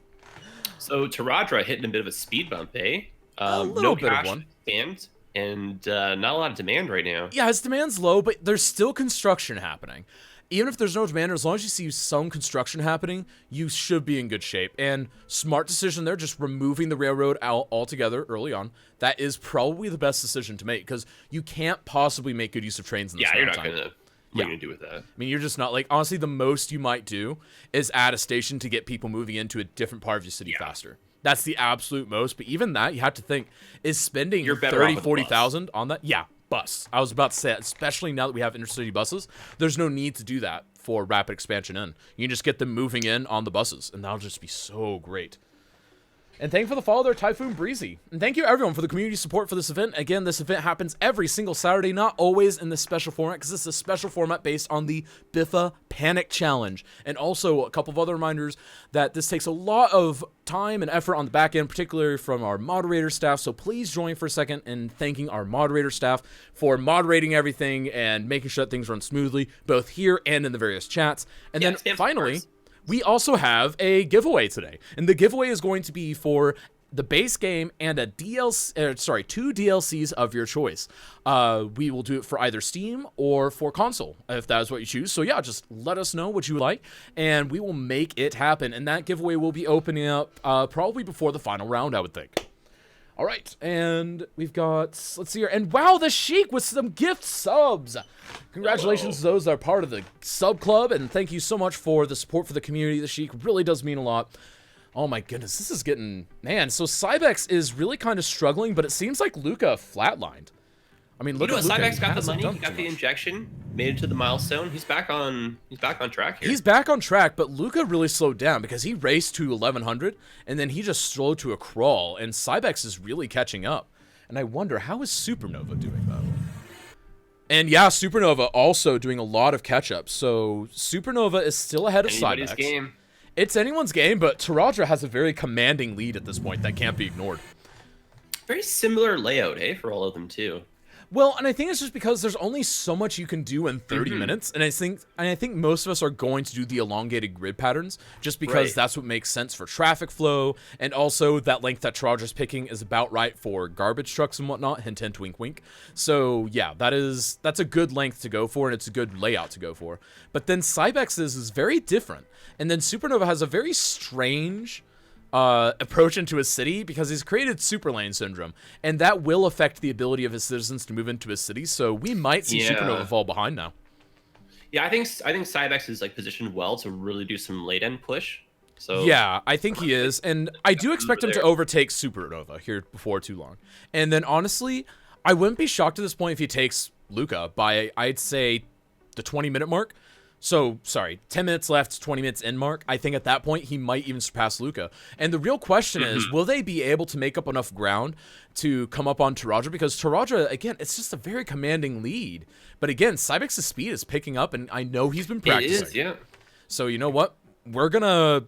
So Taradra hitting a bit of a speed bump, eh? A little no bit of cash one. Spammed, and not a lot of demand right now. Yeah, his demand's low, but there's still construction happening. Even if there's no demand, as long as you see some construction happening, you should be in good shape. And smart decision there, just removing the railroad out altogether early on. That is probably the best decision to make, because you can't possibly make good use of trains in this you're not time. gonna. What are you gonna do with that? I mean, you're just not, like, honestly, the most you might do is add a station to get people moving into a different part of your city faster. That's the absolute most. But even that, you have to think, is spending 30, 40,000 on that? Yeah. Bus. I was about to say that, especially now that we have intercity buses, there's no need to do that for rapid expansion in. You can just get them moving in on the buses, and that'll just be so great. And thank you for the follow there, Typhoon Breezy. And thank you everyone for the community support for this event. Again, this event happens every single Saturday, not always in this special format, because this is a special format based on the Biffa Panic Challenge. And also a couple of other reminders that this takes a lot of time and effort on the back end, particularly from our moderator staff. So please join for a second in thanking our moderator staff for moderating everything and making sure that things run smoothly, both here and in the various chats. And then finally, we also have a giveaway today, and the giveaway is going to be for the base game and a DLC, two DLCs of your choice. We will do it for either Steam or for console, if that is what you choose. So yeah, just let us know what you would like, and we will make it happen. And that giveaway will be opening up probably before the final round, I would think. All right, and we've got, let's see here, and wow, the Sheik with some gift subs. Congratulations to those that are part of the sub club, and thank you so much for the support for the community. The Sheik really does mean a lot. Oh my goodness, this is getting, man, so Cybex is really kind of struggling, but it seems like Luca flatlined. I mean, look at Luca. Cybex got the money, he got the injection, made it to the milestone. He's back on track here. He's back on track, but Luca really slowed down because he raced to 1100 and then he just slowed to a crawl, and Cybex is really catching up. And I wonder, how is Supernova doing though? And yeah, Supernova also doing a lot of catch up. So Supernova is still ahead of Anybody's Cybex. game. It's anyone's game, but Taradra has a very commanding lead at this point that can't be ignored. Very similar layout, for all of them too. Well, and I think it's just because there's only so much you can do in 30 minutes, and I think most of us are going to do the elongated grid patterns just because that's what makes sense for traffic flow, and also that length that Taradra's picking is about right for garbage trucks and whatnot. Hint, hint, wink, wink. So yeah, that's a good length to go for, and it's a good layout to go for. But then Cybex's is very different, and then Supernova has a very strange approach into a city because he's created super lane syndrome, and that will affect the ability of his citizens to move into a city. So we might see Supernova fall behind now. Yeah, I think Cybex is like positioned well to really do some late end push. So yeah, I think he is, and I do expect him to overtake Supernova here before too long. And then honestly, I wouldn't be shocked at this point if he takes Luca by, I'd say, the 20-minute mark. So, sorry, 10 minutes left, 20 minutes in mark. I think at that point, he might even surpass Luca. And the real question is, will they be able to make up enough ground to come up on Taradra? Because Taradra, again, it's just a very commanding lead. But again, Cybex's speed is picking up, and I know he's been practicing. It is, yeah. So, you know what? We're gonna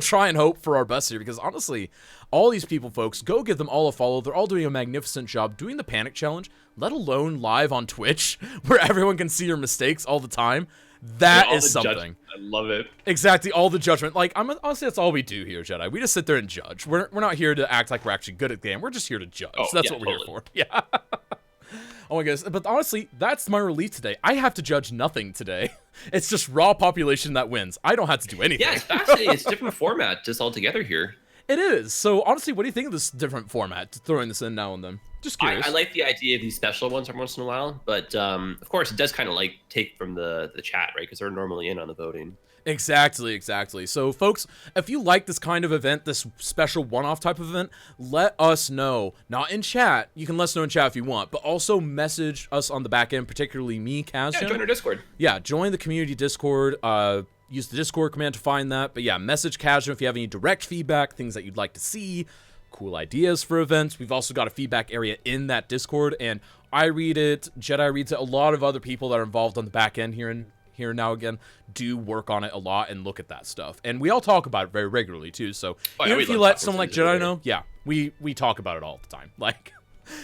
try and hope for our best here, because honestly, all these people, folks, go give them all a follow. They're all doing a magnificent job doing the Panic Challenge, let alone live on Twitch, where everyone can see your mistakes all the time. That is something. I love it. Exactly, all the judgment. Like, honestly, that's all we do here, Jedi. We just sit there and judge. We're not here to act like we're actually good at the game. We're just here to judge. That's what we're here for. Yeah. Oh my goodness. But honestly, that's my relief today. I have to judge nothing today. It's just raw population that wins. I don't have to do anything. Yeah, it's fascinating. It's a different format just altogether here. It is. So honestly, what do you think of this different format? Throwing this in now and then. Just curious. I like the idea of these special ones every once in a while, but of course it does kind of like take from the chat, right? Because they're normally in on the voting. Exactly. So folks, if you like this kind of event, this special one-off type of event, let us know. Not in chat. You can let us know in chat if you want, but also message us on the back end, particularly me, Kaz. Yeah, join our Discord. Yeah, join the community Discord. Use the Discord command to find that. But yeah, message Kaz if you have any direct feedback, things that you'd like to see, cool ideas for events. We've also got a feedback area in that Discord, and I read it, Jedi reads it. A lot of other people that are involved on the back end here and now again do work on it a lot and look at that stuff, and we all talk about it very regularly too. So even if you let someone like Jedi know, yeah, we talk about it all the time, like,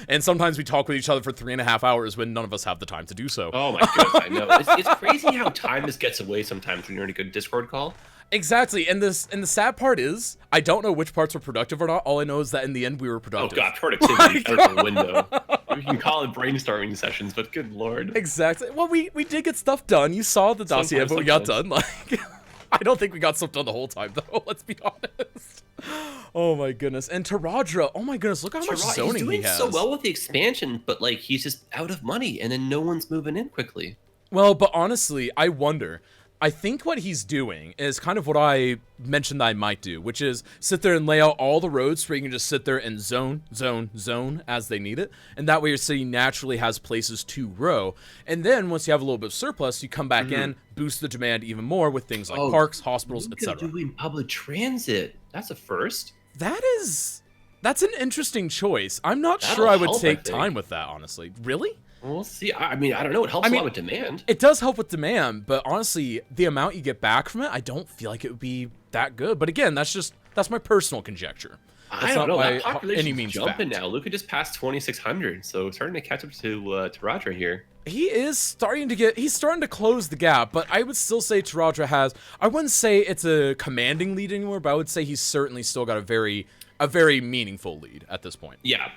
and sometimes we talk with each other for 3.5 hours when none of us have the time to do so. Oh my goodness, I know. It's crazy how time just gets away sometimes when you're in a good Discord call. Exactly, and the sad part is, I don't know which parts were productive or not. All I know is that in the end, we were productive. Oh god, productivity out the window. We can call it brainstorming sessions, but good lord. Exactly. Well, we did get stuff done. You saw the dossier of what we got done. Like, I don't think we got stuff done the whole time, though. Let's be honest. Oh my goodness. And Taradra, oh my goodness, look how much zoning he has. He's doing so well with the expansion, but like he's just out of money, and then no one's moving in quickly. Well, but honestly, I wonder. I think what he's doing is kind of what I mentioned that I might do, which is sit there and lay out all the roads where you can just sit there and zone as they need it. And that way your city naturally has places to grow. And then once you have a little bit of surplus, you come back in, boost the demand even more with things like parks, hospitals, etc. Doing public transit. That's a first. That's an interesting choice. I'm not sure I would take time with that, honestly. Really? We'll see. I mean, I don't know. It helps a lot with demand. It does help with demand, but honestly, the amount you get back from it, I don't feel like it would be that good. But again, that's my personal conjecture. I don't know. That population's jumping now. Luca just passed 2,600, so starting to catch up to Roger here. He is starting to close the gap, but I would still say Taradra has, I wouldn't say it's a commanding lead anymore, but I would say he's certainly still got a very a very meaningful lead at this point. Yeah.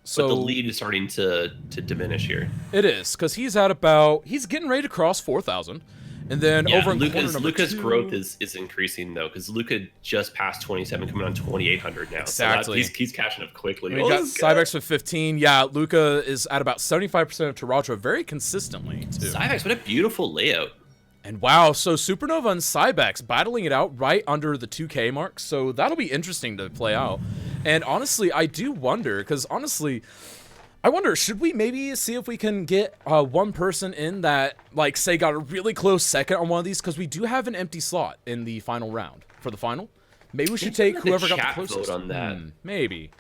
So but the lead is starting to diminish here. It is, because he's getting ready to cross 4,000. And then over in Luca's growth is increasing, though, because Luca just passed 27, coming on 2,800 now. Exactly. So he's catching up quickly. We got Cybex with 15. Yeah, Luca is at about 75% of Taraja very consistently, too. Cybex, what a beautiful layout. And wow, so Supernova and Cybex battling it out right under the 2K mark. So that'll be interesting to play out. And honestly, I do wonder, because honestly, I wonder, should we maybe see if we can get one person in that, like, say, got a really close second on one of these? Because we do have an empty slot in the final round for the final. Maybe we should take whoever got the closest. Vote on that. Maybe.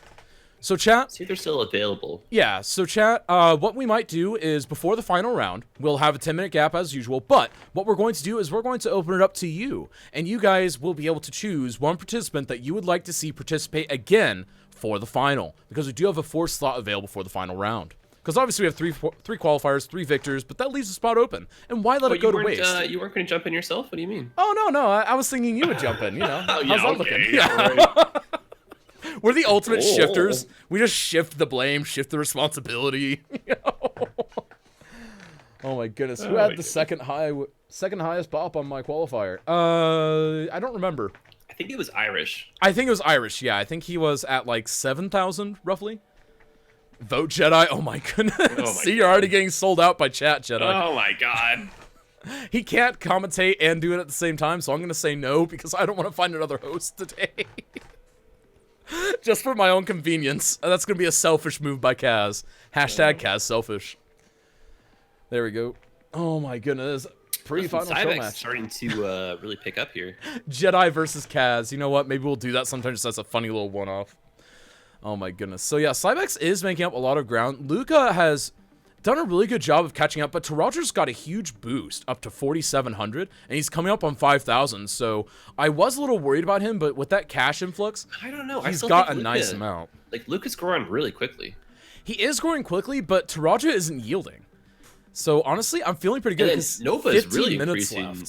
So, chat. See if they're still available. Yeah, so, chat, what we might do is before the final round, we'll have a 10-minute gap as usual. But what we're going to do is we're going to open it up to you. And you guys will be able to choose one participant that you would like to see participate again for the final, because we do have a 4th slot available for the final round. Because obviously we have three qualifiers, 3 victors, but that leaves a spot open. And why let it go to waste? You weren't going to jump in yourself? What do you mean? Oh, no. I was thinking you would jump in, you know. Oh, How's that looking? Yeah. Right. We're the ultimate shifters. We just shift the blame, shift the responsibility. Oh my goodness. Who had the second highest bop on my qualifier? I don't remember. I think it was Irish. Yeah. I think he was at like 7,000, roughly. Vote Jedi. Oh my goodness. Oh my See, you're already getting sold out by chat, Jedi. Oh my god. He can't commentate and do it at the same time, so I'm going to say no because I don't want to find another host today. Just for my own convenience. That's going to be a selfish move by Kaz. Hashtag Kaz selfish. There we go. Oh my goodness. Pre-final show match. Starting to really pick up here. Jedi versus Kaz. You know what? Maybe we'll do that sometimes just as a funny little one-off. Oh my goodness. So yeah, Cybex is making up a lot of ground. Luca has done a really good job of catching up, but Taraja's got a huge boost up to 4,700, and he's coming up on 5,000. So I was a little worried about him, but with that cash influx, I don't know. He's got a nice amount. Like Luca's growing really quickly. He is growing quickly, but Taraja isn't yielding. So honestly, I'm feeling pretty good. And Nova is really increasing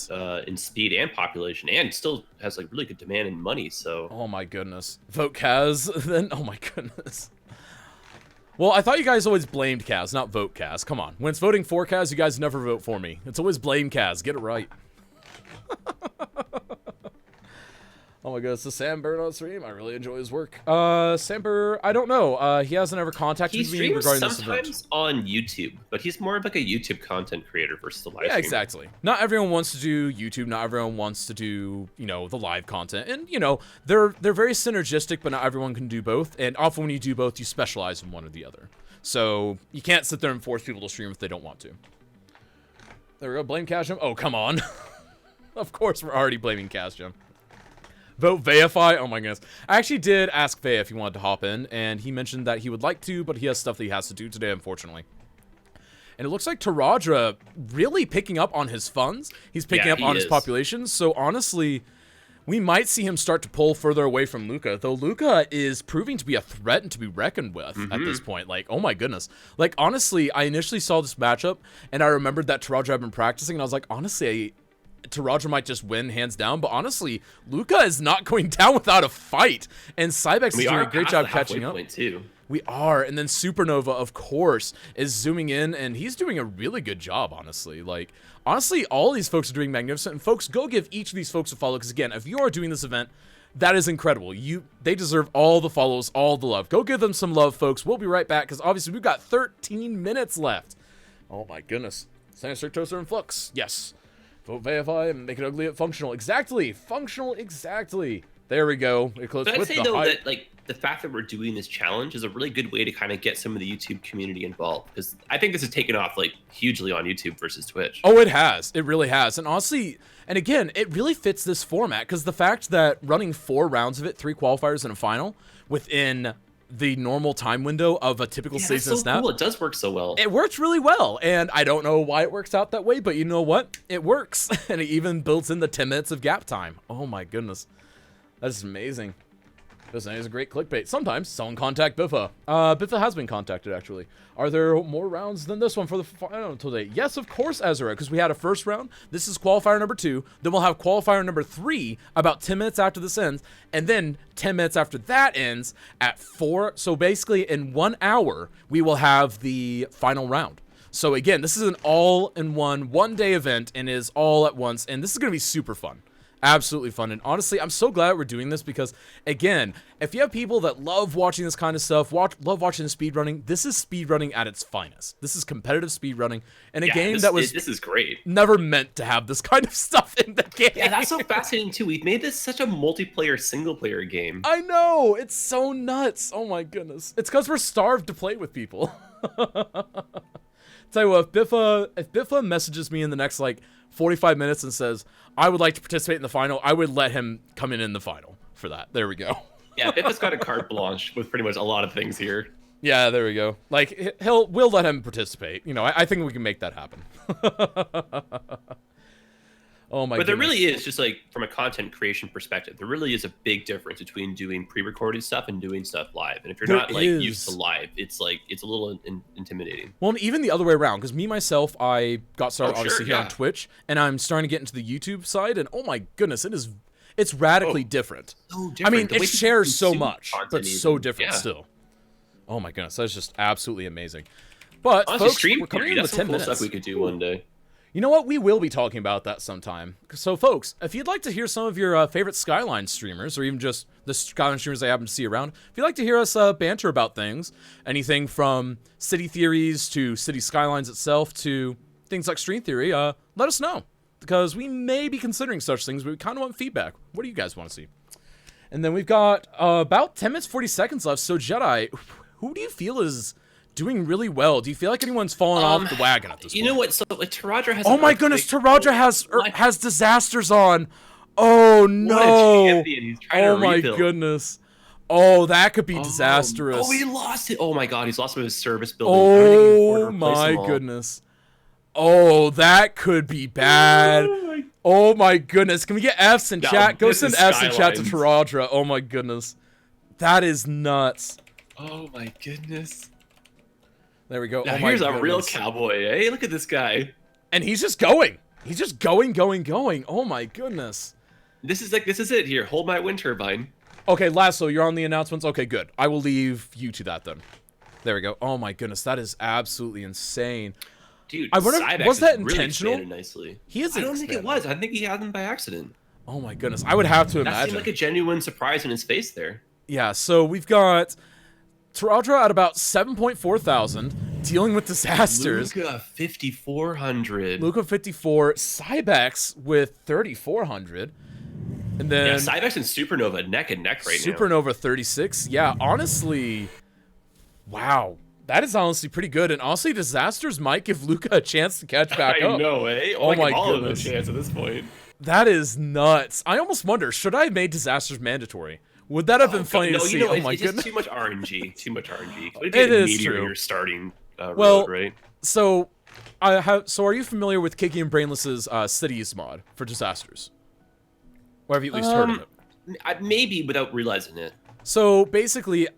in speed and population, and still has like really good demand and money. So oh my goodness, vote Kaz. Then oh my goodness. Well, I thought you guys always blamed Kaz, not vote Kaz. Come on, when it's voting for Kaz, you guys never vote for me. It's always blame Kaz. Get it right. Oh my goodness, the Sam Bird on stream. I really enjoy his work. Sam Bird, I don't know. He hasn't ever contacted me regarding this event. Sometimes on YouTube, but he's more of like a YouTube content creator versus the live stream. Yeah, exactly. Not everyone wants to do YouTube. Not everyone wants to do, you know, the live content. And, you know, they're very synergistic, but not everyone can do both. And often when you do both, you specialize in one or the other. So you can't sit there and force people to stream if they don't want to. There we go. Blame Kazjum. Oh, come on. Of course, we're already blaming Kazjum. Vote Veify. Oh my goodness. I actually did ask Vey if he wanted to hop in, and he mentioned that he would like to, but he has stuff that he has to do today, unfortunately. And it looks like Taraja really picking up on his funds. He's picking up on his population. So honestly, we might see him start to pull further away from Luca, though Luca is proving to be a threat and to be reckoned with at this point. Like, oh my goodness. Like, honestly, I initially saw this matchup, and I remembered that Taraja had been practicing, and I was like, honestly, Taraja might just win hands down, but honestly, Luca is not going down without a fight, and Cybex is doing a great job catching up. We are, and then Supernova, of course, is zooming in, and he's doing a really good job, honestly. Like, honestly, all these folks are doing magnificent, and folks, go give each of these folks a follow, because again, if you are doing this event, that is incredible. They deserve all the follows, all the love. Go give them some love, folks. We'll be right back, because obviously we've got 13 minutes left. Oh my goodness. Sinister Toaster and Flux, yes. Vote Veify and make it ugly at functional. Exactly. Functional, exactly. There we go. But I'd say, though, that like the fact that we're doing this challenge is a really good way to kind of get some of the YouTube community involved. Because I think this has taken off like hugely on YouTube versus Twitch. Oh, it has. It really has. And honestly, and again, it really fits this format. Because the fact that running 4 rounds of it, 3 qualifiers and a final, within the normal time window of a typical season snap. Cool. It does work so well. It works really well, and I don't know why it works out that way, but you know what? It works, and it even builds in the 10 minutes of gap time. Oh my goodness. That is amazing. This is a great clickbait. Sometimes someone contact Biffa. Biffa has been contacted, actually. Are there more rounds than this one for the final today? Yes, of course, Ezra, because we had a first round. This is qualifier number 2. Then we'll have qualifier number 3 about 10 minutes after this ends. And then 10 minutes after that ends at 4. So basically, in 1 hour, we will have the final round. So again, this is an all-in-one, one-day event and is all at once. And this is going to be super fun. Absolutely fun. And honestly, I'm so glad we're doing this because, again, if you have people that love watching this kind of stuff, love watching speedrunning, this is speedrunning at its finest. This is competitive speedrunning in a game that was this is great. Never meant to have this kind of stuff in the game. Yeah, that's so fascinating too. We've made this such a multiplayer, single-player game. I know. It's so nuts. Oh my goodness. It's because we're starved to play with people. Tell you what, if Biffa messages me in the next, like, 45 minutes and says, I would like to participate in the final, I would let him come in the final for that. There we go. Yeah, Biffa's got a carte blanche with pretty much a lot of things here. Yeah, there we go. Like, we'll let him participate. You know, I think we can make that happen. Oh my But there goodness. really is, just like from a content creation perspective, there really is a big difference between doing pre-recorded stuff and doing stuff live. And if you're There not like used to is. live, it's like it's a little intimidating. Well, and even the other way around, because me, myself, I got started obviously here on yeah. Twitch, and I'm starting to get into the YouTube side, and oh my goodness, it's radically different. So I different. mean, The it way people shares so consume much, content but so even. different Yeah. still. Oh my goodness, that's just absolutely amazing. But Honestly, folks, stream we're coming theory, in that's with some 10 cool minutes. stuff we could do one day. You know what? We will be talking about that sometime. So, folks, if you'd like to hear some of your favorite Skyline streamers, or even just the Skyline streamers I happen to see around, if you'd like to hear us banter about things, anything from city theories to city skylines itself to things like stream theory, let us know. Because we may be considering such things, but we kind of want feedback. What do you guys want to see? And then we've got about 10 minutes, 40 seconds left. So, Jedi, who do you feel is doing really well? Do you feel like anyone's fallen off the wagon at this point? You know what? So like Taraja has. Oh an my goodness, earthquake. Taraja has disasters on. Oh What a no. champion. He's trying Oh to my rebuild. goodness. Oh, that could be disastrous. Oh, he lost it. Oh my god, he's lost his service building. I don't think he can afford to Oh replace my them all. goodness. Oh, that could be bad. Oh my goodness. Can we get Fs in Now, chat? Go this send is Fs in chat to Skylines. Taraja. Oh my goodness. That is nuts. Oh my goodness. There we go. Now oh my here's a real goodness. cowboy, eh? Look at this guy. And he's just going. He's just going. Oh my goodness. This is it here. Hold my wind turbine. Okay, Laszlo, you're on the announcements? Okay, good. I will leave you to that then. There we go. Oh my goodness, that is absolutely insane. Dude, I wonder, Cybex was that is really intentional? expanded nicely. He is I don't think it expanded. was. I think he had them by accident. Oh my goodness, I would have to That imagine. seemed like a genuine surprise in his face there. Yeah, so we've got Taraja at about 7.4 thousand, dealing with disasters. Luca 5400. Luca 54, Cybex with 3,400. And then Yeah, Cybex and Supernova neck and neck right now. Supernova 36. Yeah, honestly, wow. That is honestly pretty good. And honestly, disasters might give Luca a chance to catch back I up. know, eh? Oh Like, my all of them a goodness. chance at this point. That is nuts. I almost wonder, should I have made disasters mandatory? Would that have been funny no, to see? you know, Oh it's, my it's just goodness. too much RNG. Too much RNG. What if It you had a is meteor in true. your starting Well, road, right? So, So, are you familiar with Kiki and Brainless's Cities mod for disasters? Or have you at least heard of it? Maybe without realizing it. So basically,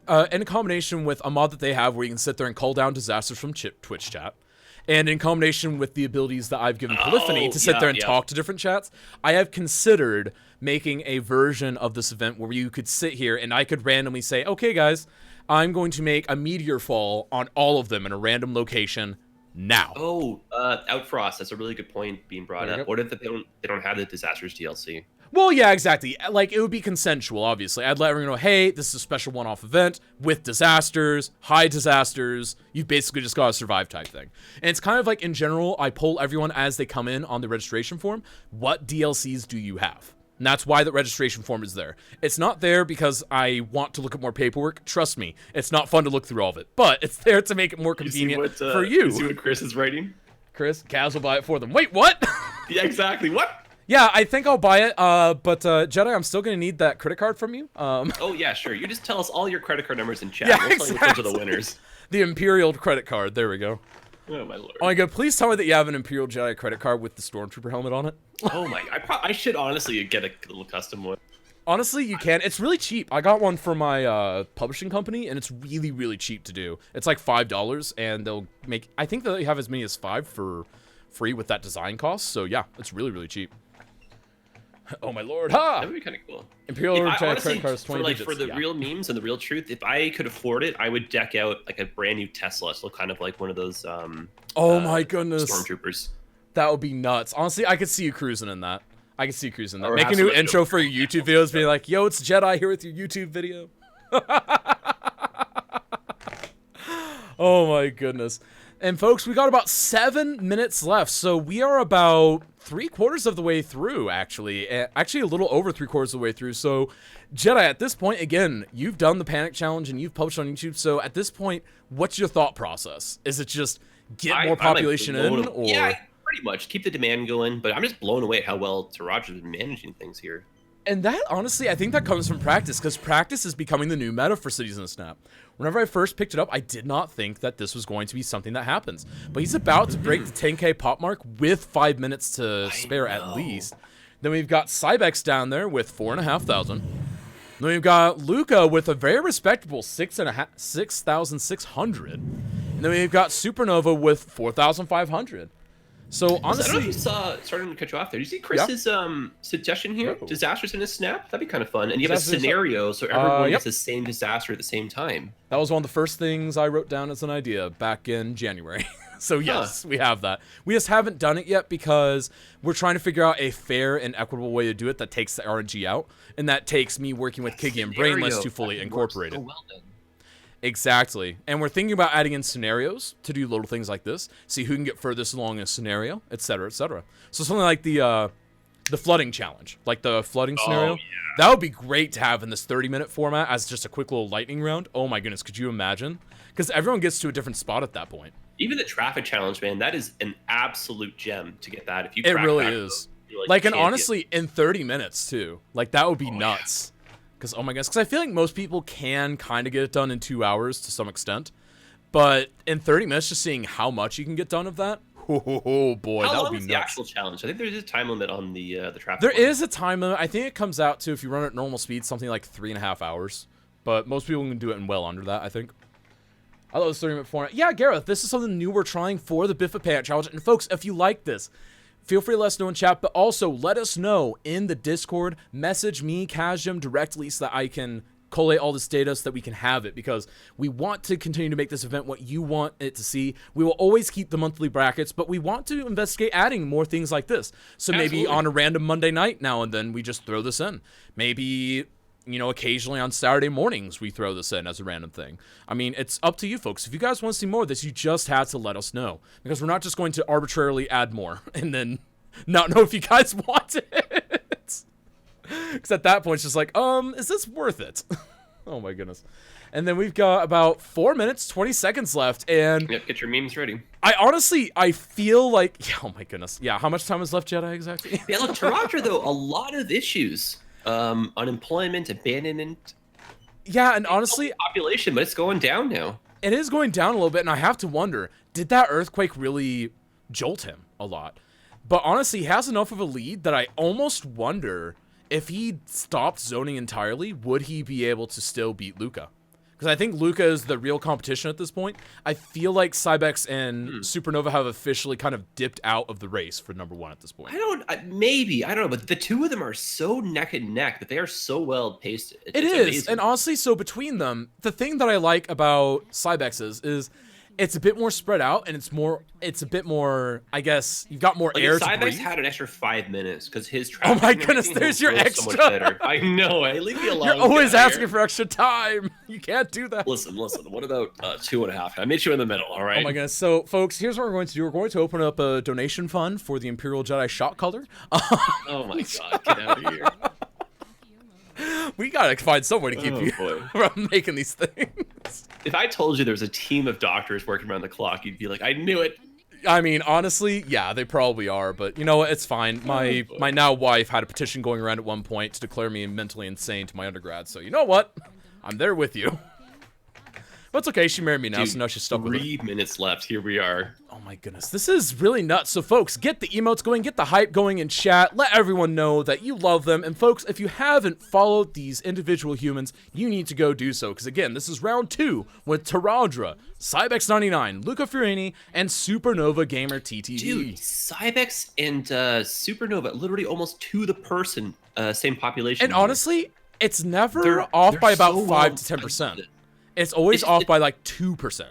in combination with a mod that they have where you can sit there and call down disasters from Twitch chat, and in combination with the abilities that I've given Polyphony to sit there and talk to different chats, I have considered making a version of this event where you could sit here and I could randomly say, okay guys, I'm going to make a meteor fall on all of them in a random location now. Oh, Outfrost. That's a really good point being brought There you up. What if they don't have the disasters DLC? Well, yeah, exactly. Like, it would be consensual, obviously. I'd let everyone know, hey, this is a special one-off event with disasters, high disasters. You've basically just got to survive type thing. And it's kind of like, in general, I poll everyone as they come in on the registration form, what DLCs do you have? And that's why the registration form is there. It's not there because I want to look at more paperwork. Trust me, it's not fun to look through all of it. But it's there to make it more convenient for you. You see what Chris is writing? Chris, Kaz will buy it for them. Wait, what? Yeah, exactly. What? Yeah, I think I'll buy it, but Jedi, I'm still going to need that credit card from you. Oh, yeah, sure. You just tell us all your credit card numbers in chat. Yeah, We'll tell you which ones are the winners. The Imperial credit card, there we go. Oh, my lord. Oh my god, please tell me that you have an Imperial Jedi credit card with the Stormtrooper helmet on it. Oh, my. I should honestly get a little custom one. Honestly, you can. It's really cheap. I got one for my publishing company, and it's really, really cheap to do. It's like $5, and they'll make... I think they have as many as 5 for free with that design cost. So yeah, it's really, really cheap. Oh my lord! Ha! That would be kind of cool. Imperial Honestly, credit cards, 20 for, like, digits. for the Yeah. real memes and the real truth, if I could afford it, I would deck out like a brand new Tesla, so kind of like one of those Oh my goodness. stormtroopers. That would be nuts. Honestly, I could see you cruising in that. I could see you cruising in that. Or Make have a new some intro for your YouTube videos, being like, yo, it's Jedi here with your YouTube video. Oh my goodness. And folks, we got about 7 minutes left, so we are about 3/4 of the way through, actually. Actually, a little over 3/4 of the way through. So, Jedi, at this point, again, you've done the Panic Challenge and you've published on YouTube, so at this point, what's your thought process? Is it just get more population in, or... Yeah, pretty much. Keep the demand going, but I'm just blown away at how well Taraja's been managing things here. And that, honestly, I think that comes from practice, because practice is becoming the new meta for Cities in a Snap. Whenever I first picked it up, I did not think that this was going to be something that happens. But he's about to break the 10K pop mark with 5 minutes to spare at least. Then we've got Cybex down there with 4,500. Then we've got Luca with a very respectable 6,600. And then we've got Supernova with 4,500. So honestly, I don't know if you saw, starting to cut you off there. Did you see Chris's suggestion here? No. Disasters in a snap? That'd be kind of fun. And you have a scenario so everyone gets the same disaster at the same time. That was one of the first things I wrote down as an idea back in January. So yes, we have that. We just haven't done it yet because we're trying to figure out a fair and equitable way to do it that takes the RNG out, and that takes me working with Kiggy and Brainless to fully incorporate it. Well then. Exactly. And we're thinking about adding in scenarios to do little things like this, see who can get furthest along in a scenario, etc., etc. So something like the flooding challenge, like the flooding scenario, that would be great to have in this 30-minute format as just a quick little lightning round. Oh my goodness, could you imagine? Because everyone gets to a different spot at that point. Even the traffic challenge, man, that is an absolute gem to get that. If you It crack really that, is. you're Like, and champion. honestly, in 30 minutes, too. Like, that would be nuts. Because, oh my gosh, because I feel like most people can kind of get it done in 2 hours to some extent. But in 30 minutes, just seeing how much you can get done of that, oh boy, How that long would be is nuts. the actual challenge? I think there's a time limit on the traffic. There one. is a time limit. I think it comes out to, if you run at normal speed, something like 3.5 hours. But most people can do it in well under that, I think. I love this 30-minute format. Yeah, Gareth, this is something new we're trying for the Biffa Panic Challenge. And folks, if you like this, feel free to let us know in chat, but also let us know in the Discord. Message me, Kazjim, directly so that I can collate all this data so that we can have it, because we want to continue to make this event what you want it to see. We will always keep the monthly brackets, but we want to investigate adding more things like this. So maybe on a random Monday night now and then we just throw this in. Maybe, you know, occasionally on Saturday mornings we throw this in as a random thing. I mean, it's up to you folks. If you guys want to see more of this, you just have to let us know, because we're not just going to arbitrarily add more and then not know if you guys want it. Because at that point, it's just like, is this worth it? Oh my goodness. And then we've got about 4 minutes, 20 seconds left, and... Yep, get your memes ready. I feel like... Oh my goodness. Yeah, how much time is left, Jedi, exactly? Yeah, look, Taraja, though, a lot of issues. Unemployment, abandonment. Yeah, and honestly... Population, but it's going down now. It is going down a little bit, and I have to wonder, did that earthquake really jolt him a lot? But honestly, he has enough of a lead that I almost wonder... if he stopped zoning entirely, would he be able to still beat Luca? Because I think Luca is the real competition at this point. I feel like Cybex and Supernova have officially kind of dipped out of the race for #1 at this point. I don't know, but the two of them are so neck and neck, but they are so well paced. It is, and honestly, so between them, the thing that I like about Cybex is it's a bit more spread out, and it's a bit more, I guess, you've got more air to breathe. Cybex had an extra 5 minutes because his Oh traffic. my goodness, there's your so much extra. better. I know, leave me alone. You're always get out of asking here. for extra time. You can't do that. Listen, what about 2.5? I made you in the middle, all right? Oh my goodness. So, folks, here's what we're going to do. We're going to open up a donation fund for the Imperial Jedi shot color. Oh my god, get out of here. We gotta find some way to keep Oh, you boy. from making these things. If I told you there was a team of doctors working around the clock, you'd be like, I knew it. I mean, honestly, yeah, they probably are, but you know what? It's fine. My now wife had a petition going around at one point to declare me mentally insane to my undergrad, so you know what? I'm there with you. But it's okay, she married me now, Dude, so now she's stuck with it. 3 minutes left. Here we are. Oh my goodness, this is really nuts. So folks, get the emotes going, get the hype going in chat, let everyone know that you love them. And folks, if you haven't followed these individual humans, you need to go do so. Because again, this is round 2 with Taradra, Cybex99, Luca Fiorini, and Supernova Gamer TTV. Dude, Cybex and Supernova, literally almost to the person, same population. And here. honestly, it's never They're off by about so 5 to 10%. It's always off by like 2%.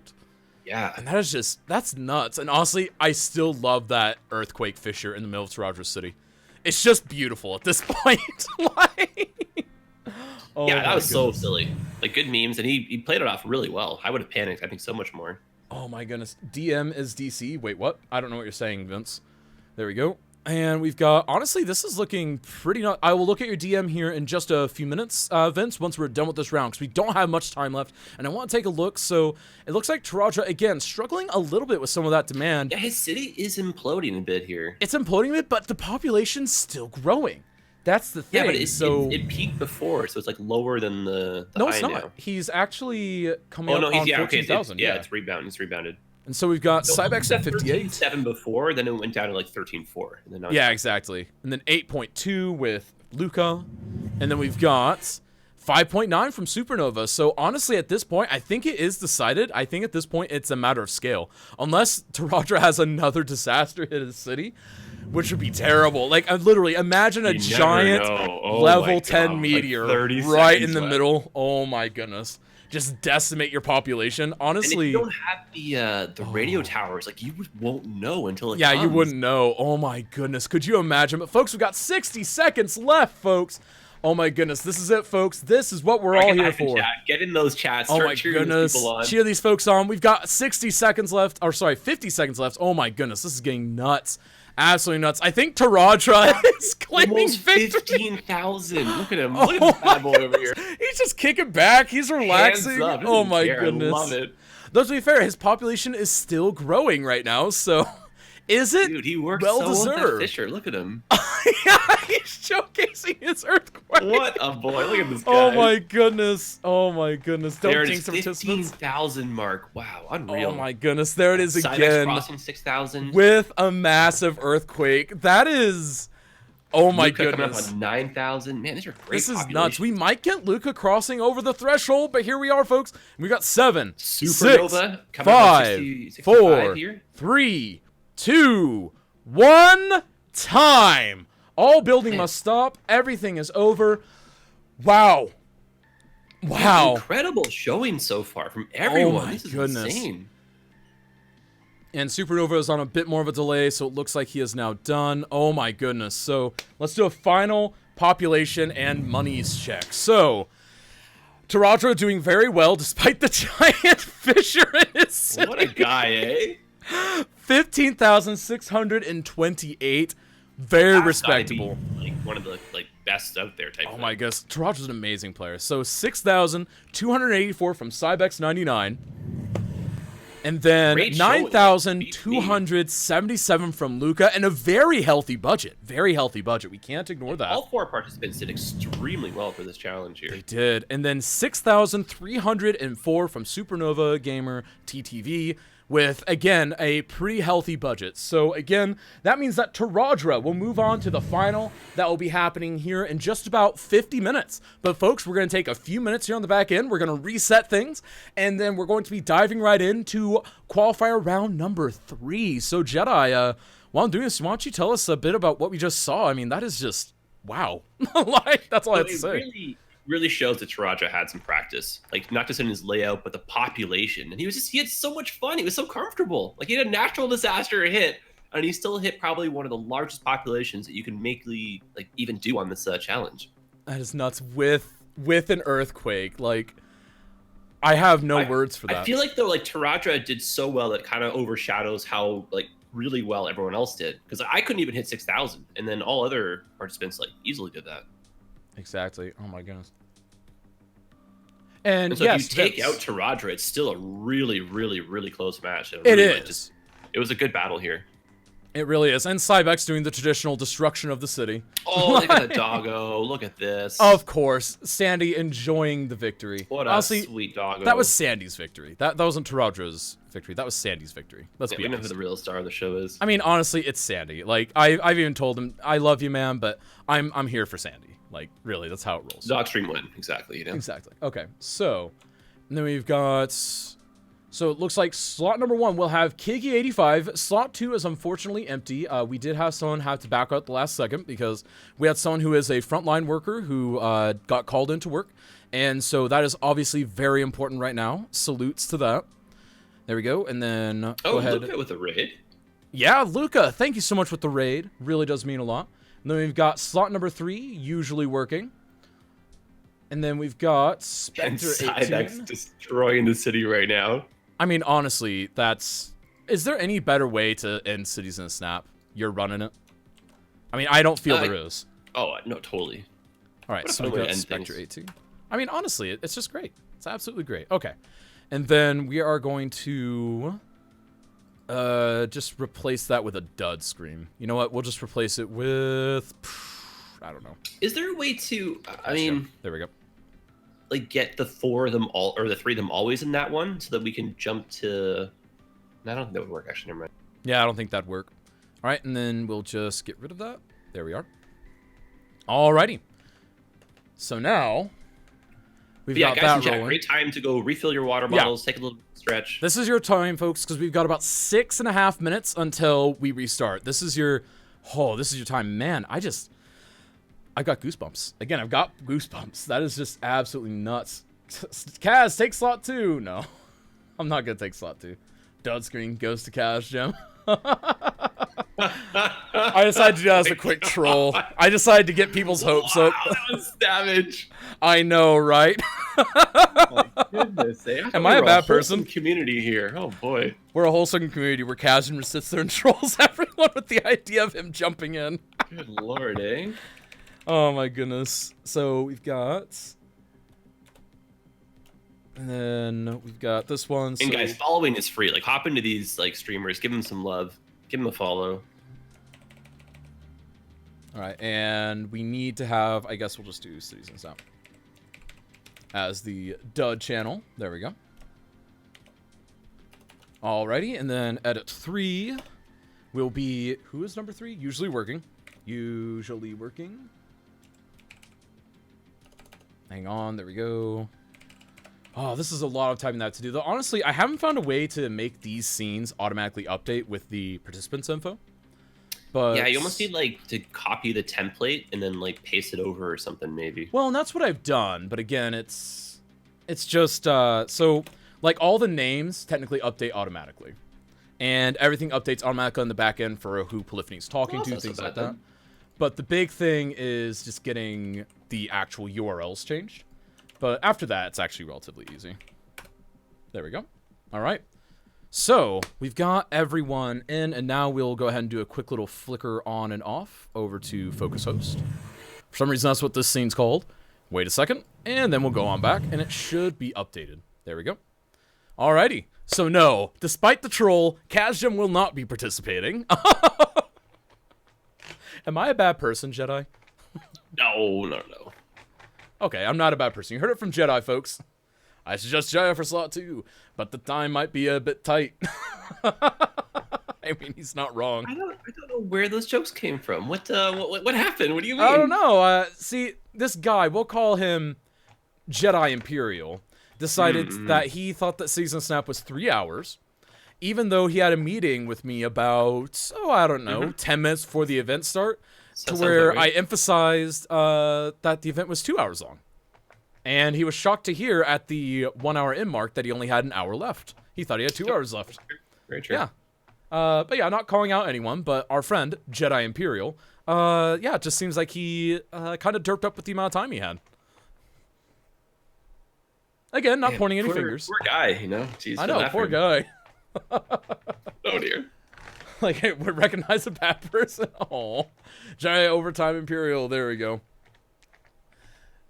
Yeah. And that is just, that's nuts. And honestly, I still love that earthquake fissure in the middle of Taradra City. It's just beautiful at this point. Like, oh yeah, that my was so goodness. silly. Like, good memes, and he played it off really well. I would have panicked, I think, so much more. Oh my goodness. DM is DC. Wait, what? I don't know what you're saying, Vince. There we go. And we've got, honestly, this is looking pretty not. I will look at your DM here in just a few minutes, Vince, once we're done with this round, because we don't have much time left, and I want to take a look. So it looks like Taradra, again, struggling a little bit with some of that demand. Yeah, his city is imploding a bit here. It's imploding a bit, but the population's still growing. That's the thing. Yeah, but it peaked before, so it's like lower than the no, high it's not. now. He's actually coming Oh no, up he's on yeah, okay, 14,000. yeah, it's rebounded. It's rebounded. And so we've got So Cybex at 58. 13.7 before, then it went down to like 13.4. And then now Yeah, exactly. And then 8.2 with Luca. And then we've got 5.9 from Supernova. So honestly, at this point, I think it is decided. I think at this point, it's a matter of scale. Unless Taradra has another disaster hit his city, which would be terrible. Like, literally, imagine a You never giant know. Oh my level God, 10 like meteor 30 right in seconds the left. middle. Oh my goodness. Just decimate your population. And if Honestly, you don't have the radio towers, like, you won't know until it yeah, comes. you wouldn't know. Oh my goodness. Could you imagine? But folks, we've got 60 seconds left, folks. Oh my goodness. This is it, folks. This is what we're all here for. Get in those chats. Oh Start my cheering these goodness. people on. Cheer these folks on. We've got 60 seconds left. Or sorry, 50 seconds left. Oh my goodness. This is getting nuts. Absolutely nuts. I think Taradra is claiming Almost victory. 15,000. Look at him. Look at this bad boy over here. He's just kicking back. He's relaxing. Hands up. Doesn't Oh my care. goodness. I love it. Though to be fair, his population is still growing right now. So is it Dude, he worked well so well with that deserved? Fisher. Look at him. Yeah, he's showcasing his earthquake. What a boy. Look at this guy. Oh my goodness. Oh my goodness. Don't There it jinx is. the participants. 15,000 mark. Wow. Unreal. Oh my goodness. There it is Cybex again. crossing 6,000. With a massive earthquake. That is. Oh my Luca coming up goodness. on 9,000. Man, these are great. This is nuts. populations. We might get Luca crossing over the threshold, but here we are, folks. We got 7, Supernova 6, coming up on 5, 60, 65 4, here. 3, 2, 1. Time. All building must stop. Everything is over. Wow. Wow. Incredible showing so far from everyone. my This is goodness. insane. And Supernova is on a bit more of a delay, so it looks like he is now done. Oh my goodness. So let's do a final population and monies check. So Taradra doing very well despite the giant fissure in his city. What a guy, eh? 15,628. Very That's respectable. gotta be, like, one of the best out there type. Oh thing. my goodness. Taradra's an amazing player. So 6,284 from Cybex99. And then Great showing. 9,277 from Luca, and a very healthy budget. Very healthy budget. We can't ignore that. All 4 participants did extremely well for this challenge here. They did. And then 6,304 from Supernova Gamer TTV, with, again, a pretty healthy budget. So, again, that means that Taradra will move on to the final. That will be happening here in just about 50 minutes. But, folks, we're going to take a few minutes here on the back end. We're going to reset things, and then we're going to be diving right into qualifier round number 3. So, Jedi, while I'm doing this, why don't you tell us a bit about what we just saw? I mean, that is just, wow. Like, that's all I have to say. Really shows that Taradra had some practice, like not just in his layout, but the population. And he had so much fun. He was so comfortable. Like, he had a natural disaster hit, and he still hit probably one of the largest populations that you can even do on this challenge. That is nuts. With an earthquake, like, I have no words for that. I feel like though, like, Taradra did so well that kind of overshadows how really well everyone else did. Because I couldn't even hit 6,000, and then all other participants easily did that. Exactly. Oh my goodness. And so yes, if you take out Taradra, it's still a really, really, really close match. It is. It was a good battle here. It really is. And Cybex doing the traditional destruction of the city. Oh, look at the doggo. Look at this. Of course. Sandy enjoying the victory. What a Honestly, sweet doggo. that was Sandy's victory. That wasn't Taradra's victory. That was Sandy's victory. Let's be we know who honest. the real star of the show is. I mean, honestly, it's Sandy. Like, I've even told him, I love you, man, but I'm here for Sandy. Like, really, that's how it rolls. Dog stream win. Exactly, you know? Exactly. Okay, so, and then we've got... So it looks like slot number 1 will have Kiki85. Slot 2 is unfortunately empty. We did have someone have to back out the last second because we had someone who is a frontline worker who got called into work. And so that is obviously very important right now. Salutes to that. There we go. And then go ahead. Luca with a raid. Yeah, Luca. Thank you so much with the raid. Really does mean a lot. And then we've got slot number 3, usually working. And then we've got Spectre 18. Cybex destroying the city right now. I mean, honestly, is there any better way to end Cities in a Snap? You're running it. I mean, I don't feel there is. Oh, no, totally. All right, What a so fun we way got to end Spectre things. 18. I mean, honestly, it's just great. It's absolutely great. Okay. And then we are going to just replace that with a dud scream. You know what? We'll just replace it with... I don't know. Is there a way to, I mean, There we go. like get the 4 of them all, or the 3 of them always in that one so that we can jump to... No, I don't think that would work, actually. Never mind. Yeah, I don't think that'd work. All right, and then we'll just get rid of that. There we are. Alrighty. So now, we've But yeah, got guys in that chat, rolling. great time to go refill your water Yeah. bottles, take a little stretch. This is your time, folks, because we've got about 6.5 minutes until we restart. This is your time. Man, I got goosebumps. Again, I've got goosebumps. That is just absolutely nuts. Kaz, take slot 2. No, I'm not going to take slot 2. Dud screen goes to Kaz, Jim. I decided to do that as a quick troll. I decided to get people's hopes up. Wow, that was savage. I know, right? Oh my goodness. Eh? Am I a bad wholesome person? community here. Oh boy. We're a wholesome community where Kaz just sits there and trolls everyone with the idea of him jumping in. Good lord, eh? Oh my goodness. So we've got... And then we've got this one. And guys, following is free. Like, hop into these like streamers, give them some love, give them a follow. All right, and we need to have... I guess we'll just do Cities and Snap as the dud channel. There we go. Alrighty, and then edit 3 will be... Who is number 3? Usually working. Usually working. Hang on, there we go. Oh, this is a lot of typing that to do. Though honestly, I haven't found a way to make these scenes automatically update with the participants info. But Yeah, you almost need like to copy the template and then like paste it over or something maybe. Well, and that's what I've done, but again, it's just so like all the names technically update automatically. And everything updates automatically on the back end for who Polyphony's talking Well, to, that's not things so like bad that. then. But the big thing is just getting the actual URLs changed. But after that, it's actually relatively easy. There we go. All right. So we've got everyone in, and now we'll go ahead and do a quick little flicker on and off over to Focus Host. For some reason, that's what this scene's called. Wait a second, and then we'll go on back, and it should be updated. There we go. Alrighty. So no, despite the troll, Kazjum will not be participating. Am I a bad person, Jedi? No. Okay, I'm not a bad person. You heard it from Jedi, folks. I suggest Jedi for slot 2, but the time might be a bit tight. I mean, he's not wrong. I don't know where those jokes came from. What happened? What do you mean? I don't know. See, this guy, we'll call him Jedi Imperial, decided that he thought that Season Snap was 3 hours, even though he had a meeting with me about, I don't know, 10 minutes before the event start, to where I emphasized that the event was 2 hours long. And he was shocked to hear at the 1 hour in mark that he only had an hour left. He thought he had 2 hours left. Very true. Yeah. But yeah, not calling out anyone, but our friend, Jedi Imperial, yeah, it just seems like he kind of derped up with the amount of time he had. Again, not pointing any fingers. Poor guy, you know? Jeez, I know, poor guy. Oh dear. Like, hey, we recognize a bad person. Oh, Jedi Overtime Imperial. There we go.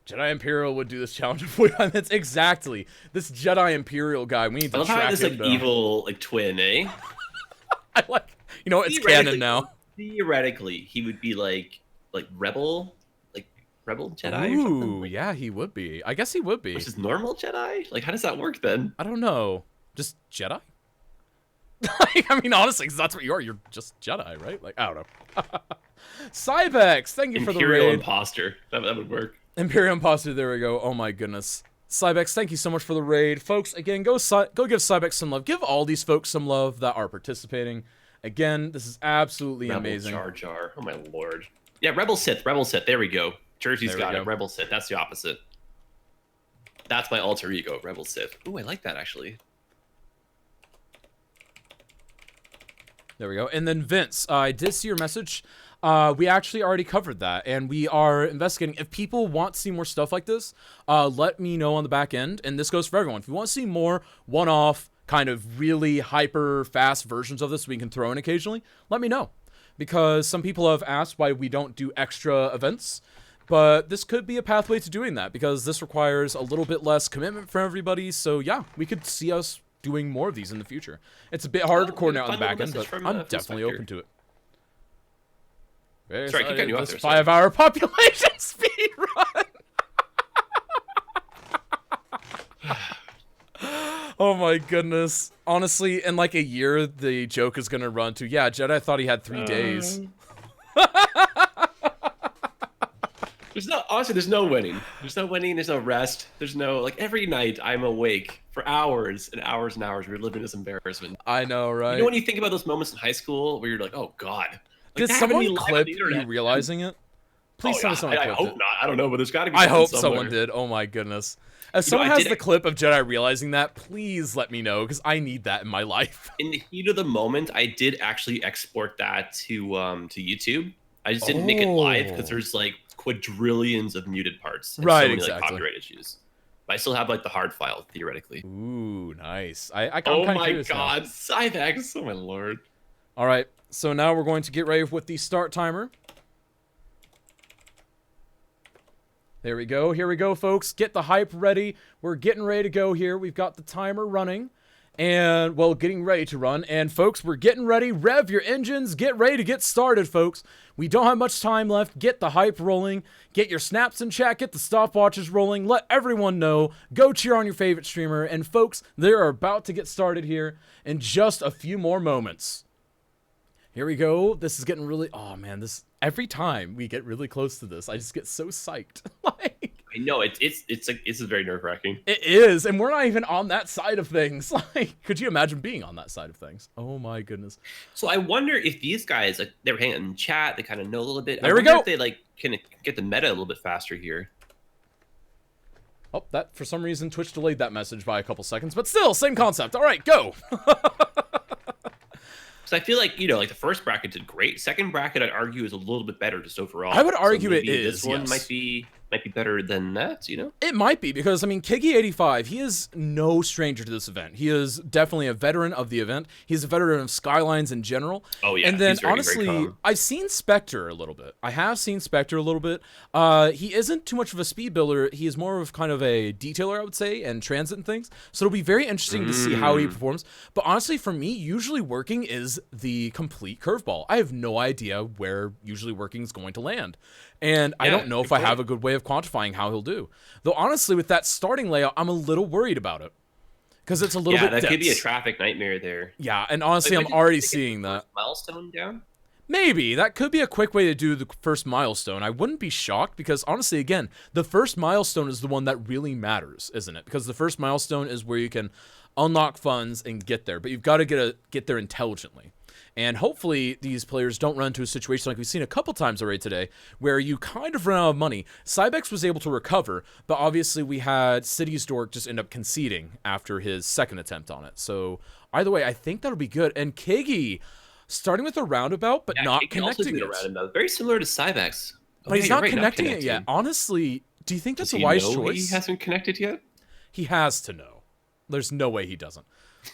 Jedi Imperial would do this challenge in 45 minutes. Exactly. This Jedi Imperial guy, we need to I love how track this him like down. evil like twin, eh? I like, You know, it's canon now. Theoretically, he would be like rebel Jedi or something. Ooh, yeah, he would be. I guess he would be. Versus normal Jedi? Like, how does that work then? I don't know. Just Jedi? Like, I mean, honestly, because that's what you are. You're just Jedi, right? Like, I don't know. Cybex, thank you for the raid. Imperial Imposter. That would work. Imperial Imposter, there we go. Oh my goodness. Cybex, thank you so much for the raid. Folks, again, go give Cybex some love. Give all these folks some love that are participating. Again, this is absolutely amazing. Jar Jar. Oh my lord. Yeah, Rebel Sith. There we go. Jersey's got it. Rebel Sith. That's the opposite. That's my alter ego, Rebel Sith. Ooh, I like that actually. There we go. And then Vince, I did see your message. We actually already covered that, and we are investigating. If people want to see more stuff like this, let me know on the back end. And this goes for everyone. If you want to see more one-off, kind of really hyper-fast versions of this we can throw in occasionally, let me know. Because some people have asked why we don't do extra events. But this could be a pathway to doing that, because this requires a little bit less commitment from everybody. So yeah, we could see us doing more of these in the future. It's a bit hard to coordinate on the back end, but I'm definitely open to it. Very sorry, keep cutting you off this there. 5-hour population speed run. Oh my goodness. Honestly, in like a year, the joke is gonna run to, yeah, Jedi thought he had 3 days. There's no winning. There's no winning. There's no rest. There's no, like, every night I'm awake for hours and hours and hours reliving this embarrassment. I know, right? You know when you think about those moments in high school where you're like, oh god. Like, did someone clip you realizing it? Please tell me someone clipped it. I hope not. I don't know, but there's got to be. I hope somewhere. someone did. Oh my goodness. If someone has the clip of Jedi realizing that, please let me know, because I need that in my life. In the heat of the moment, I did actually export that to YouTube. I just didn't make it live because there's like quadrillions of muted parts. And right, so many, exactly. Like, copyright issues. But I still have like the hard file theoretically. Ooh, nice. Oh my god, Cybex! Oh my lord. All right, so now we're going to get ready with the start timer. There we go. Here we go, folks. Get the hype ready. We're getting ready to go here. We've got the timer running. And, well, getting ready to run. And, folks, we're getting ready. Rev your engines. Get ready to get started, folks. We don't have much time left. Get the hype rolling. Get your snaps in chat. Get the stopwatches rolling. Let everyone know. Go cheer on your favorite streamer. And, folks, they are about to get started here in just a few more moments. Here we go. This is getting really... Oh, man, this... Every time we get really close to this, I just get so psyched. Like... I know, it's very nerve-wracking. It is, and we're not even on that side of things. Like, could you imagine being on that side of things? Oh my goodness. So I wonder if these guys, like, they were hanging in chat, they kind of know a little bit. There we go. If they, like, can get the meta a little bit faster here. Oh, that, for some reason, Twitch delayed that message by a couple seconds, but still, same concept. All right, go. So I feel like, you know, like the first bracket did great. Second bracket, I'd argue, is a little bit better just overall. I would argue so it is. This one yes. might be better than that, you know? It might be, because, I mean, Kiggy85, he is no stranger to this event. He is definitely a veteran of the event. He's a veteran of Skylines in general. Oh, yeah. And then, he's very, honestly, very calm. I've seen Spectre a little bit. I have seen Spectre a little bit. He isn't too much of a speed builder. He is more of kind of a detailer, I would say, and transit and things. So it'll be very interesting to see how he performs. But honestly, for me, usually working is the complete curveball. I have no idea where usually working is going to land. And I don't know if I have a good way of quantifying how he'll do. Though, honestly, with that starting layout, I'm a little worried about it. Because it's a little bit dense. That could be a traffic nightmare there. Yeah, and honestly, I'm already seeing that. Milestone down? Maybe. That could be a quick way to do the first milestone. I wouldn't be shocked, because honestly, again, the first milestone is the one that really matters, isn't it? Because the first milestone is where you can unlock funds and get there. But you've got to get there intelligently. And hopefully these players don't run into a situation like we've seen a couple times already today, where you kind of run out of money. Cybex was able to recover, but obviously we had City's Dork just end up conceding after his second attempt on it. So either way, I think that'll be good. And Kiggy, starting with a roundabout, but not connecting it. Very similar to Cybex. But he's not connecting it yet. Honestly, do you think that's a wise choice? He hasn't connected yet? He has to know. There's no way he doesn't.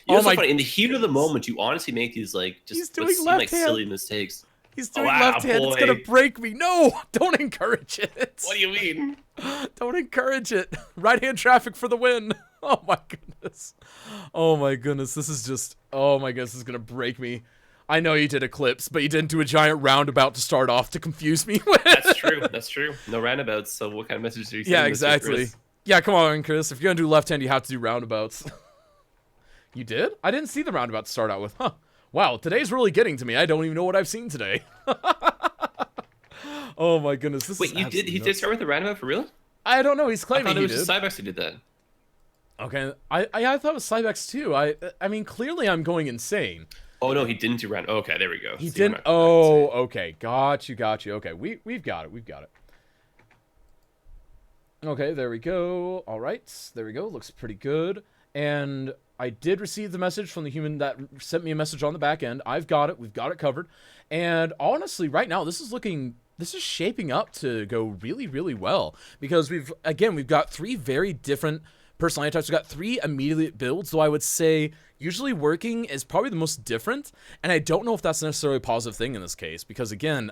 You know, funny. In the heat of the moment, you honestly make these like just what seem like silly mistakes. He's doing left hand. It's gonna break me. No, don't encourage it. What do you mean? Don't encourage it. Right hand traffic for the win. Oh my goodness. Oh my goodness. This is just. Oh my goodness. This is gonna break me. I know you did Eclipse, but you didn't do a giant roundabout to start off to confuse me with. That's true. That's true. No roundabouts. So what kind of message are you sending? Yeah, Mr. exactly. Chris? Yeah, come on, Chris. If you're gonna do left-hand, you have to do roundabouts. You did? I didn't see the roundabout to start out with. Huh. Wow, today's really getting to me. I don't even know what I've seen today. Oh my goodness. This Wait, is you did? He did start with the roundabout for real? I don't know. He's I claiming thought it he was did. just Cybex who did that. Okay, I thought it was Cybex too. I mean, clearly I'm going insane. Oh no, he didn't do round. Oh, okay, there we go. He See, I'm didn't. not- Oh, okay. Got you. Okay, we've got it. We've got it. Okay, there we go. All right, there we go. Looks pretty good. And I did receive the message from the human that sent me a message on the back end. I've got it. We've got it covered. And honestly, right now, this is shaping up to go really, really well because we've got 3 very different personality types. We've got 3 immediate builds, so I would say usually working is probably the most different, and I don't know if that's necessarily a positive thing in this case because again,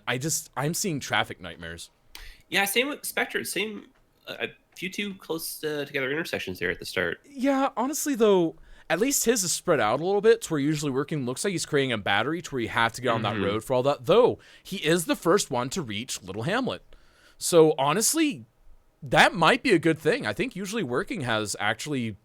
I'm seeing traffic nightmares. Yeah, same with Spectre. Same. A few too close together intersections there at the start. Yeah, honestly though, at least his is spread out a little bit to where usually working looks like he's creating a battery to where you have to get on that road for all that. Though he is the first one to reach Little Hamlet. So honestly, that might be a good thing. I think usually working has actually,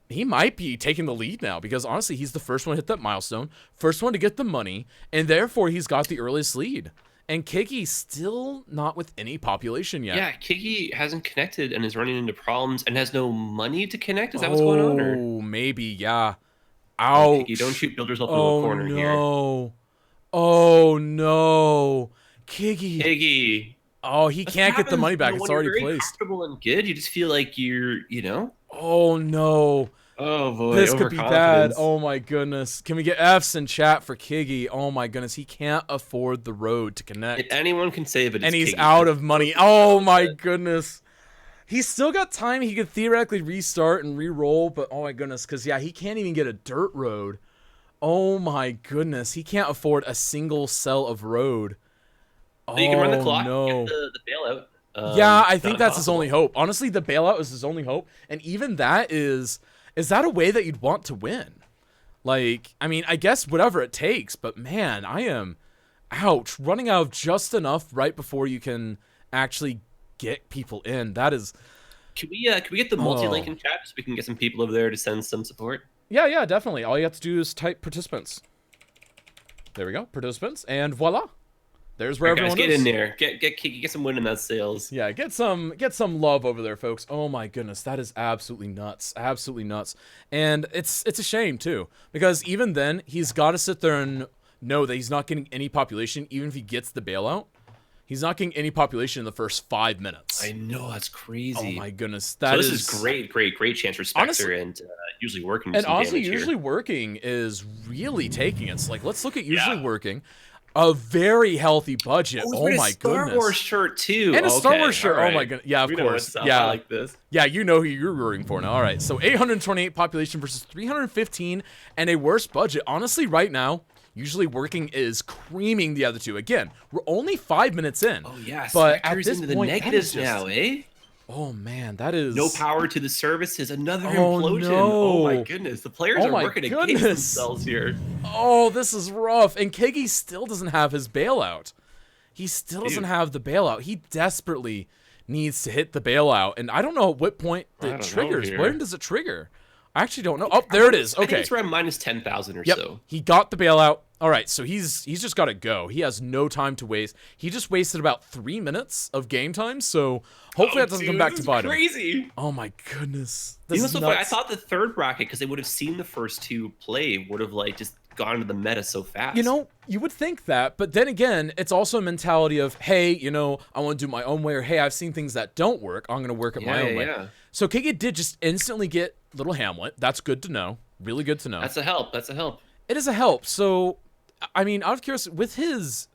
he might be taking the lead now because honestly, he's the first one to hit that milestone, first one to get the money, and therefore he's got the earliest lead. And Kiki's still not with any population yet. Yeah, Kiki hasn't connected and is running into problems and has no money to connect. Is that what's going on? Or? Oh, maybe, yeah. Oh, Ouch. Kiki, don't shoot build yourself into a corner here. Oh no. Kiki. Kiki. Oh, he can't get the money back. It's already when you're very placed. comfortable and good. You just feel like you're, Oh no. Oh boy, This could be bad. overconfidence. Oh my goodness. Can we get F's in chat for Kigi? Oh my goodness. He can't afford the road to connect. If anyone can save it, it's And he's Kiki. out of money. Oh my goodness. He's still got time. He could theoretically restart and re-roll, but oh my goodness. Because, yeah, he can't even get a dirt road. Oh my goodness. He can't afford a single cell of road. Oh, So you can run the clock, no. get the bailout. Yeah, I it's think not that's his impossible. only hope. Honestly, the bailout is his only hope. And even that is that a way that you'd want to win? Like, I mean, I guess whatever it takes, but man, I am, ouch, running out of just enough right before you can actually get people in. That is... Can we get the multi-link in chat so we can get some people over there to send some support? Yeah, definitely. All you have to do is type participants. There we go, participants, and voila. There's where All right, guys, everyone get is. in there. Get some win in that sales. Yeah, get some love over there, folks. Oh my goodness, that is absolutely nuts. Absolutely nuts. And it's a shame too, because even then he's got to sit there and know that he's not getting any population even if he gets the bailout. He's not getting any population in the first 5 minutes. I know, that's crazy. Oh my goodness, So that this is great chance for Spectre Honestly- and usually working. And some honestly, damage usually here. working is really taking it. So, like, let's look at usually working. A very healthy budget. he's Oh wearing a my Star goodness. Wars shirt too. And a Star Okay, Wars shirt. all Oh my right. goodness. Yeah, of We know course. what's up. Yeah. I like this. Yeah, you know who you're rooting for now. All right, so 828 population versus 315 and a worse budget. Honestly, right now, usually working is creaming the other two. Again, we're only 5 minutes in. Oh yeah, but at Spectre's this into the point, that negatives is just- now, eh? Oh man, that is No power to the services. Another Oh, implosion. no. Oh my goodness, the players Oh are my working against goodness. themselves here. Oh, this is rough. And Kigi still doesn't have his bailout. He still doesn't Dude. have the bailout. He desperately needs to hit the bailout. And I don't know at what point I it don't know triggers. here. When does it trigger? I actually don't know. Oh, there it is. I think Okay. it's around minus 10,000 or Yep. so. He got the bailout. All right, so he's just got to go. He has no time to waste. He just wasted about 3 minutes of game time, so hopefully that doesn't come back to bite him. Crazy. Oh my goodness. You This know is what's so funny? I nuts. thought the third bracket, because they would have seen the first two play, would have like just gone to the meta so fast. You know, you would think that, but then again, it's also a mentality of, hey, you know, I want to do my own way, or hey, I've seen things that don't work. I'm going to work it my own way. Yeah. So Kiki did just instantly get Little Hamlet. That's good to know. Really good to know. That's a help. That's a help. It is a help. So, I mean, out of curiosity, with his,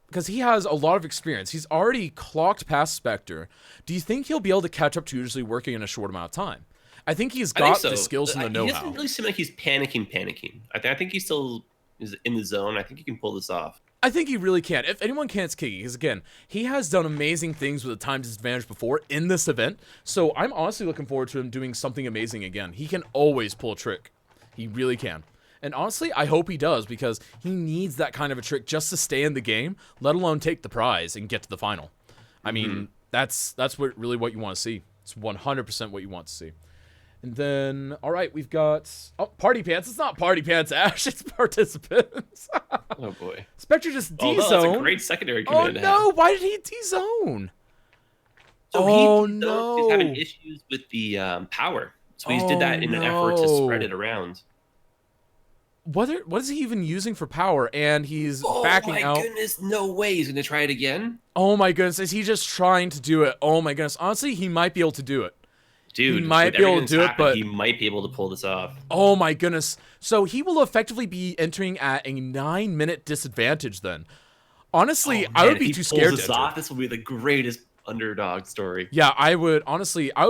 because he has a lot of experience, he's already clocked past Spectre. Do you think he'll be able to catch up to usually working in a short amount of time? I think he's I think got so. the skills and the He know-how. doesn't really seem like he's panicking. I think he still is in the zone. I think he can pull this off. I think he really can. If anyone can, it's Kiki. Because again, he has done amazing things with a time disadvantage before in this event. So I'm honestly looking forward to him doing something amazing again. He can always pull a trick. He really can. And honestly, I hope he does, because he needs that kind of a trick just to stay in the game, let alone take the prize and get to the final. I mean, that's really what you want to see. It's 100% what you want to see. And then, all right, we've got... Oh, Party Pants. It's not Party Pants, Ash. It's Participants. Oh, boy. Spectre just D-zone. Oh, that's a great secondary command. Oh, no. Why did he D-zone? So he's having issues with the power. So he did that in an effort to spread it around. What is he even using for power? And he's backing out. Oh, my goodness. No way. He's going to try it again? Oh, my goodness. Is he just trying to do it? Oh, my goodness. Honestly, he might be able to do it. Dude, he might be able to do it, but he might be able to pull this off. Oh my goodness. So he will effectively be entering at a 9-minute disadvantage then. Honestly, I would be too scared to enter. Off, this will be the greatest underdog story. Yeah, I would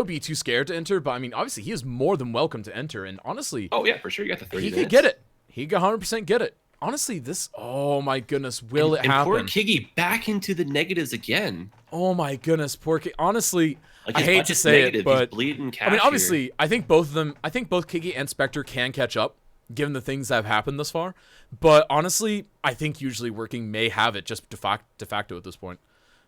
be too scared to enter, but I mean, obviously he is more than welcome to enter, and honestly... Oh yeah, for sure, you got the 30 minutes. He could get it. He could 100% get it. Honestly, this... Oh my goodness, will it happen? And poor Kiggy back into the negatives again. Oh my goodness, poor Kiggy. Honestly... Like I hate to say it, but I mean, obviously, I think both of them, both Kiggy and Spectre can catch up, given the things that have happened thus far. But honestly, I think usually Working may have it just de facto at this point.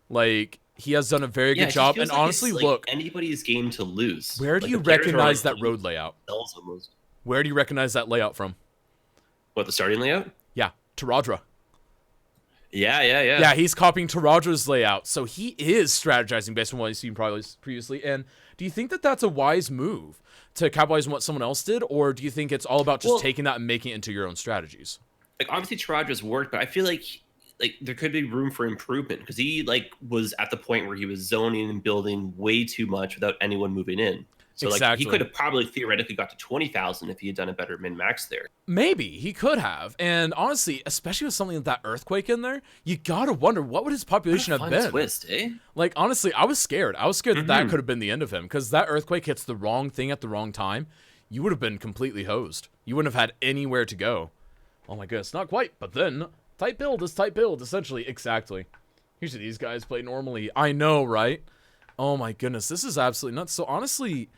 Like, he has done a very good job, and honestly, look, anybody's game to lose. Where do you recognize that road layout? Almost. Where do you recognize that layout from? What, the starting layout? Yeah, Taradra. Yeah. Yeah, he's copying Taradra's layout, so he is strategizing based on what he's seen probably previously. And do you think that that's a wise move to capitalize on what someone else did, or do you think it's all about just taking that and making it into your own strategies? Like, obviously Taradra's worked, but I feel like there could be room for improvement, because he was at the point where he was zoning and building way too much without anyone moving in. So he could have probably theoretically got to 20,000 if he had done a better min-max there. Maybe he could have, and honestly, especially with something like that earthquake in there, you gotta wonder what would his population have been. Twist, eh? Like, honestly, I was scared. I was scared that could have been the end of him, because that earthquake hits the wrong thing at the wrong time. You would have been completely hosed. You wouldn't have had anywhere to go. Oh my goodness, not quite, but then tight build is tight build, essentially. Exactly. Usually these guys play normally. I know, right? Oh my goodness, this is absolutely nuts. So honestly,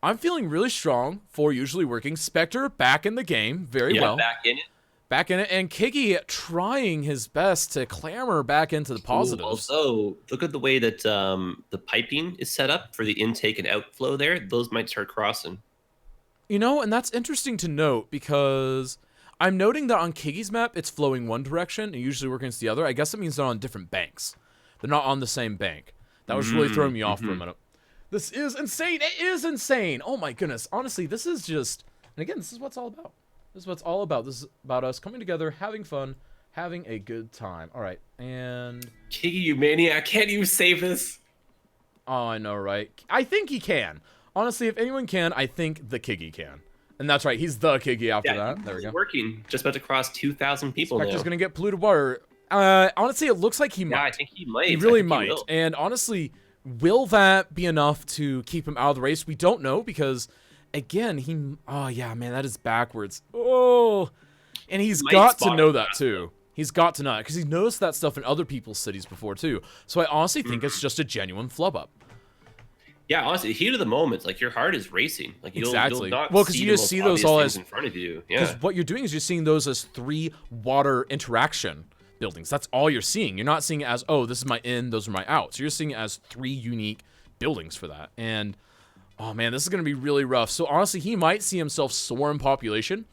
I'm feeling really strong for usually Working. Spectre back in the game very well. Back in it. And Kiggy trying his best to clamor back into the positives. Also, look at the way that the piping is set up for the intake and outflow there. Those might start crossing. You know, and that's interesting to note, because I'm noting that on Kiggy's map, it's flowing one direction and usually Working against the other. I guess it means they're on different banks. They're not on the same bank. That was really throwing me off for a minute. This is insane. It is insane. Oh my goodness. Honestly, this is just... And again, this is what it's all about. This is what it's all about. This is about us coming together, having fun, having a good time. All right, and... Kiggy, you maniac. Can't you save this? Oh, I know, right? I think he can. Honestly, if anyone can, I think the Kiggy can. And that's right. He's the Kiggy after that. There we go. Working. Just about to cross 2,000 people now. Spectre's going to get polluted water. Honestly, it looks like he might. Yeah, I think he might. He really might. And honestly... Will that be enough to keep him out of the race? We don't know, because, again, oh, yeah, man, that is backwards. Oh, and he's got to know that, too. He's got to know it, because he's noticed that stuff in other people's cities before, too. So I honestly think it's just a genuine flub-up. Yeah, honestly, heat of the moment, like, your heart is racing. Like, you'll not well, because you just see those all as... in front of you. Yeah. Because what you're doing is you're seeing those as 3 water interaction buildings. That's all you're seeing. You're not seeing it as, oh, this is my in, those are my out. So you're seeing it as 3 unique buildings for that. And, oh man, this is going to be really rough. So honestly, he might see himself soar in population,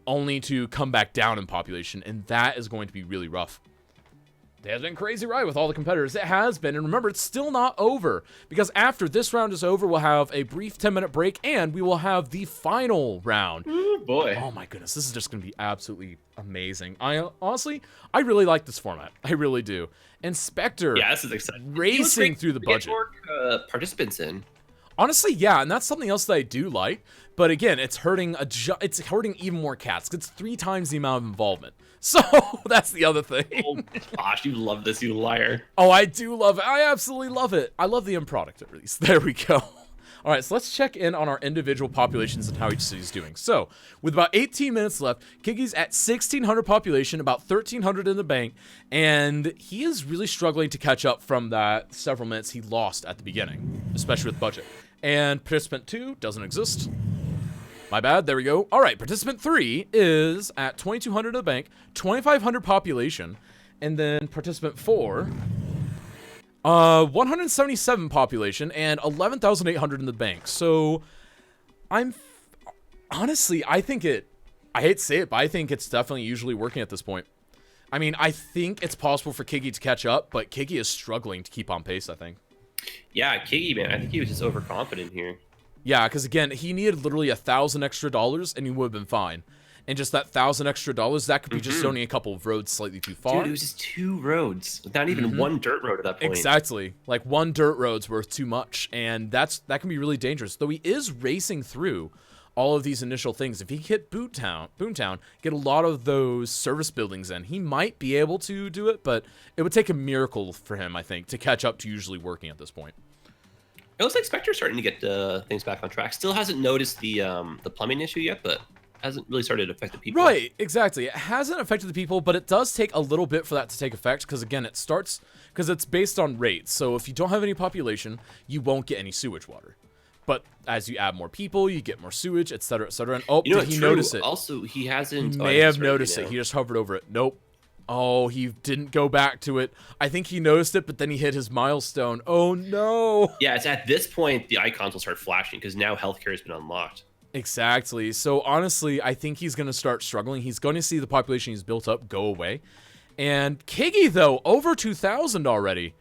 only to come back down in population. And that is going to be really rough. It has been crazy ride with all the competitors. It has been. And remember, it's still not over. Because after this round is over, we'll have a brief 10-minute break. And we will have the final round. Ooh, boy. Oh my goodness. This is just going to be absolutely amazing. Honestly, I really like this format. I really do. And Spectre, this is exciting, racing through the budget. Get more participants in. Honestly, yeah, and that's something else that I do like. But again, it's hurting even more cats. It's 3 times the amount of involvement. So that's the other thing. Oh gosh, you love this, you liar. Oh, I do love it. I absolutely love it. I love the end product, at least. There we go. All right, so let's check in on our individual populations and how each city is doing. So, with about 18 minutes left, Kiggy's at 1,600 population, about 1,300 in the bank, and he is really struggling to catch up from that several minutes he lost at the beginning, especially with budget. And Participant 2 doesn't exist. My bad. There we go. All right. Participant 3 is at 2,200 in the bank, 2,500 population. And then participant 4, 177 population and 11,800 in the bank. So honestly, I think I hate to say it, but I think it's definitely usually working at this point. I mean, I think it's possible for Kigi to catch up, but Kigi is struggling to keep on pace, I think. Yeah, Kigi, man, I think he was just overconfident here. Yeah, because again, he needed literally $1,000 extra and he would have been fine. And just that $1,000 extra, that could be just zoning a couple of roads slightly too far. Dude, it was just 2 roads, not even one dirt road at that point. Exactly, like one dirt road's worth too much, and that can be really dangerous. Though he is racing through all of these initial things. If he hit Boomtown, get a lot of those service buildings in, he might be able to do it, but it would take a miracle for him, I think, to catch up to usually working at this point. It looks like Spectre's starting to get things back on track. Still hasn't noticed the plumbing issue yet, but hasn't really started to affect the people. Right, exactly. It hasn't affected the people, but it does take a little bit for that to take effect, because again, because it's based on rates. So if you don't have any population, you won't get any sewage water. But as you add more people, you get more sewage, etc., etc. And did he notice it? Also, he hasn't. He may have noticed it. He just hovered over it. Nope. Oh, he didn't go back to it. I think he noticed it, but then he hit his milestone. Oh no. Yeah, it's at this point the icons will start flashing because now healthcare has been unlocked. Exactly. So honestly, I think he's going to start struggling. He's going to see the population he's built up go away. And Kigi, though, over 2,000 already.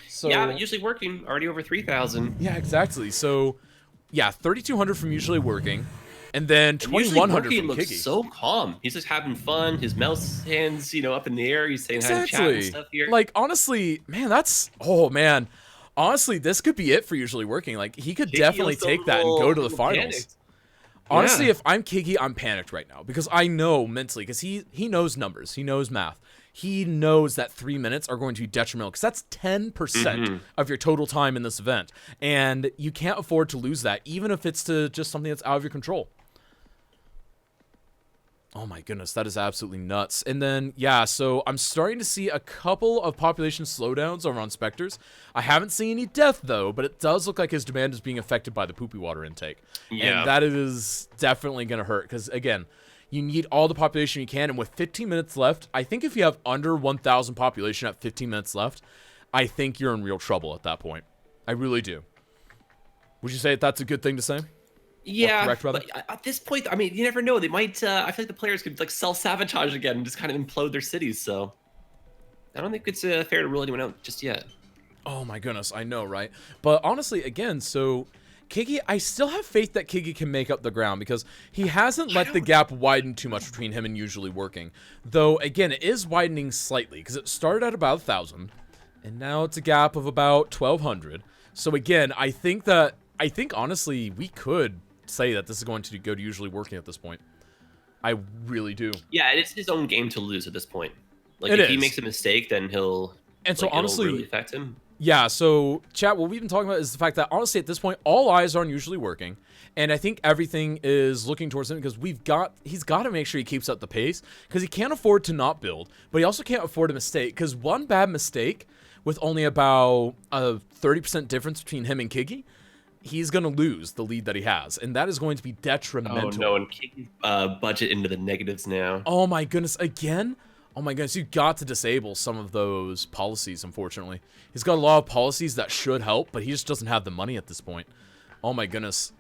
So, yeah, but usually working, already over 3,000. Yeah, exactly. So, yeah, 3,200 from usually working. And then 2,100 from looks Kigi. So calm. He's just having fun. His mouse hands, up in the air. He's saying hi to chat and stuff here. Like, honestly, man, oh, man. Honestly, this could be it for usually working. Like, he could definitely take that and go to the finals. Panicked. Honestly, if I'm Kigi, I'm panicked right now because I know mentally, because he knows numbers, he knows math, he knows that 3 minutes are going to be detrimental because that's 10% of your total time in this event, and you can't afford to lose that, even if it's to just something that's out of your control. Oh my goodness, that is absolutely nuts. And then, yeah, so I'm starting to see a couple of population slowdowns over on Spectres. I haven't seen any death, though, but it does look like his demand is being affected by the poopy water intake. Yeah. And that is definitely going to hurt, because, again, you need all the population you can, and with 15 minutes left, I think if you have under 1,000 population at 15 minutes left, I think you're in real trouble at that point. I really do. Would you say that's a good thing to say? Yeah, correct, but at this point, I mean, you never know. They might. I feel like the players could like self-sabotage again and just kind of implode their cities. So I don't think it's fair to rule anyone out just yet. Oh my goodness, I know, right? But honestly, again, so Kigi, I still have faith that Kigi can make up the ground because he hasn't let the gap widen too much between him and usually working. Though, again, it is widening slightly because it started at about 1,000, and now it's a gap of about 1,200. So again, I think honestly we could say that this is going to go to usually working at this point. I really do. Yeah, it's his own game to lose at this point. Like if he makes a mistake, then he'll. And so honestly, it'll really affect him. Yeah. So chat, what we've been talking about is the fact that honestly at this point, all eyes are on usually working, and I think everything is looking towards him because he's got to make sure he keeps up the pace because he can't afford to not build, but he also can't afford a mistake because one bad mistake with only about a 30% difference between him and Kigi, he's going to lose the lead that he has, and that is going to be detrimental. Oh, no, and Kigi's budget into the negatives now. Oh, my goodness, again? Oh, my goodness, you've got to disable some of those policies, unfortunately. He's got a lot of policies that should help, but he just doesn't have the money at this point. Oh, my goodness.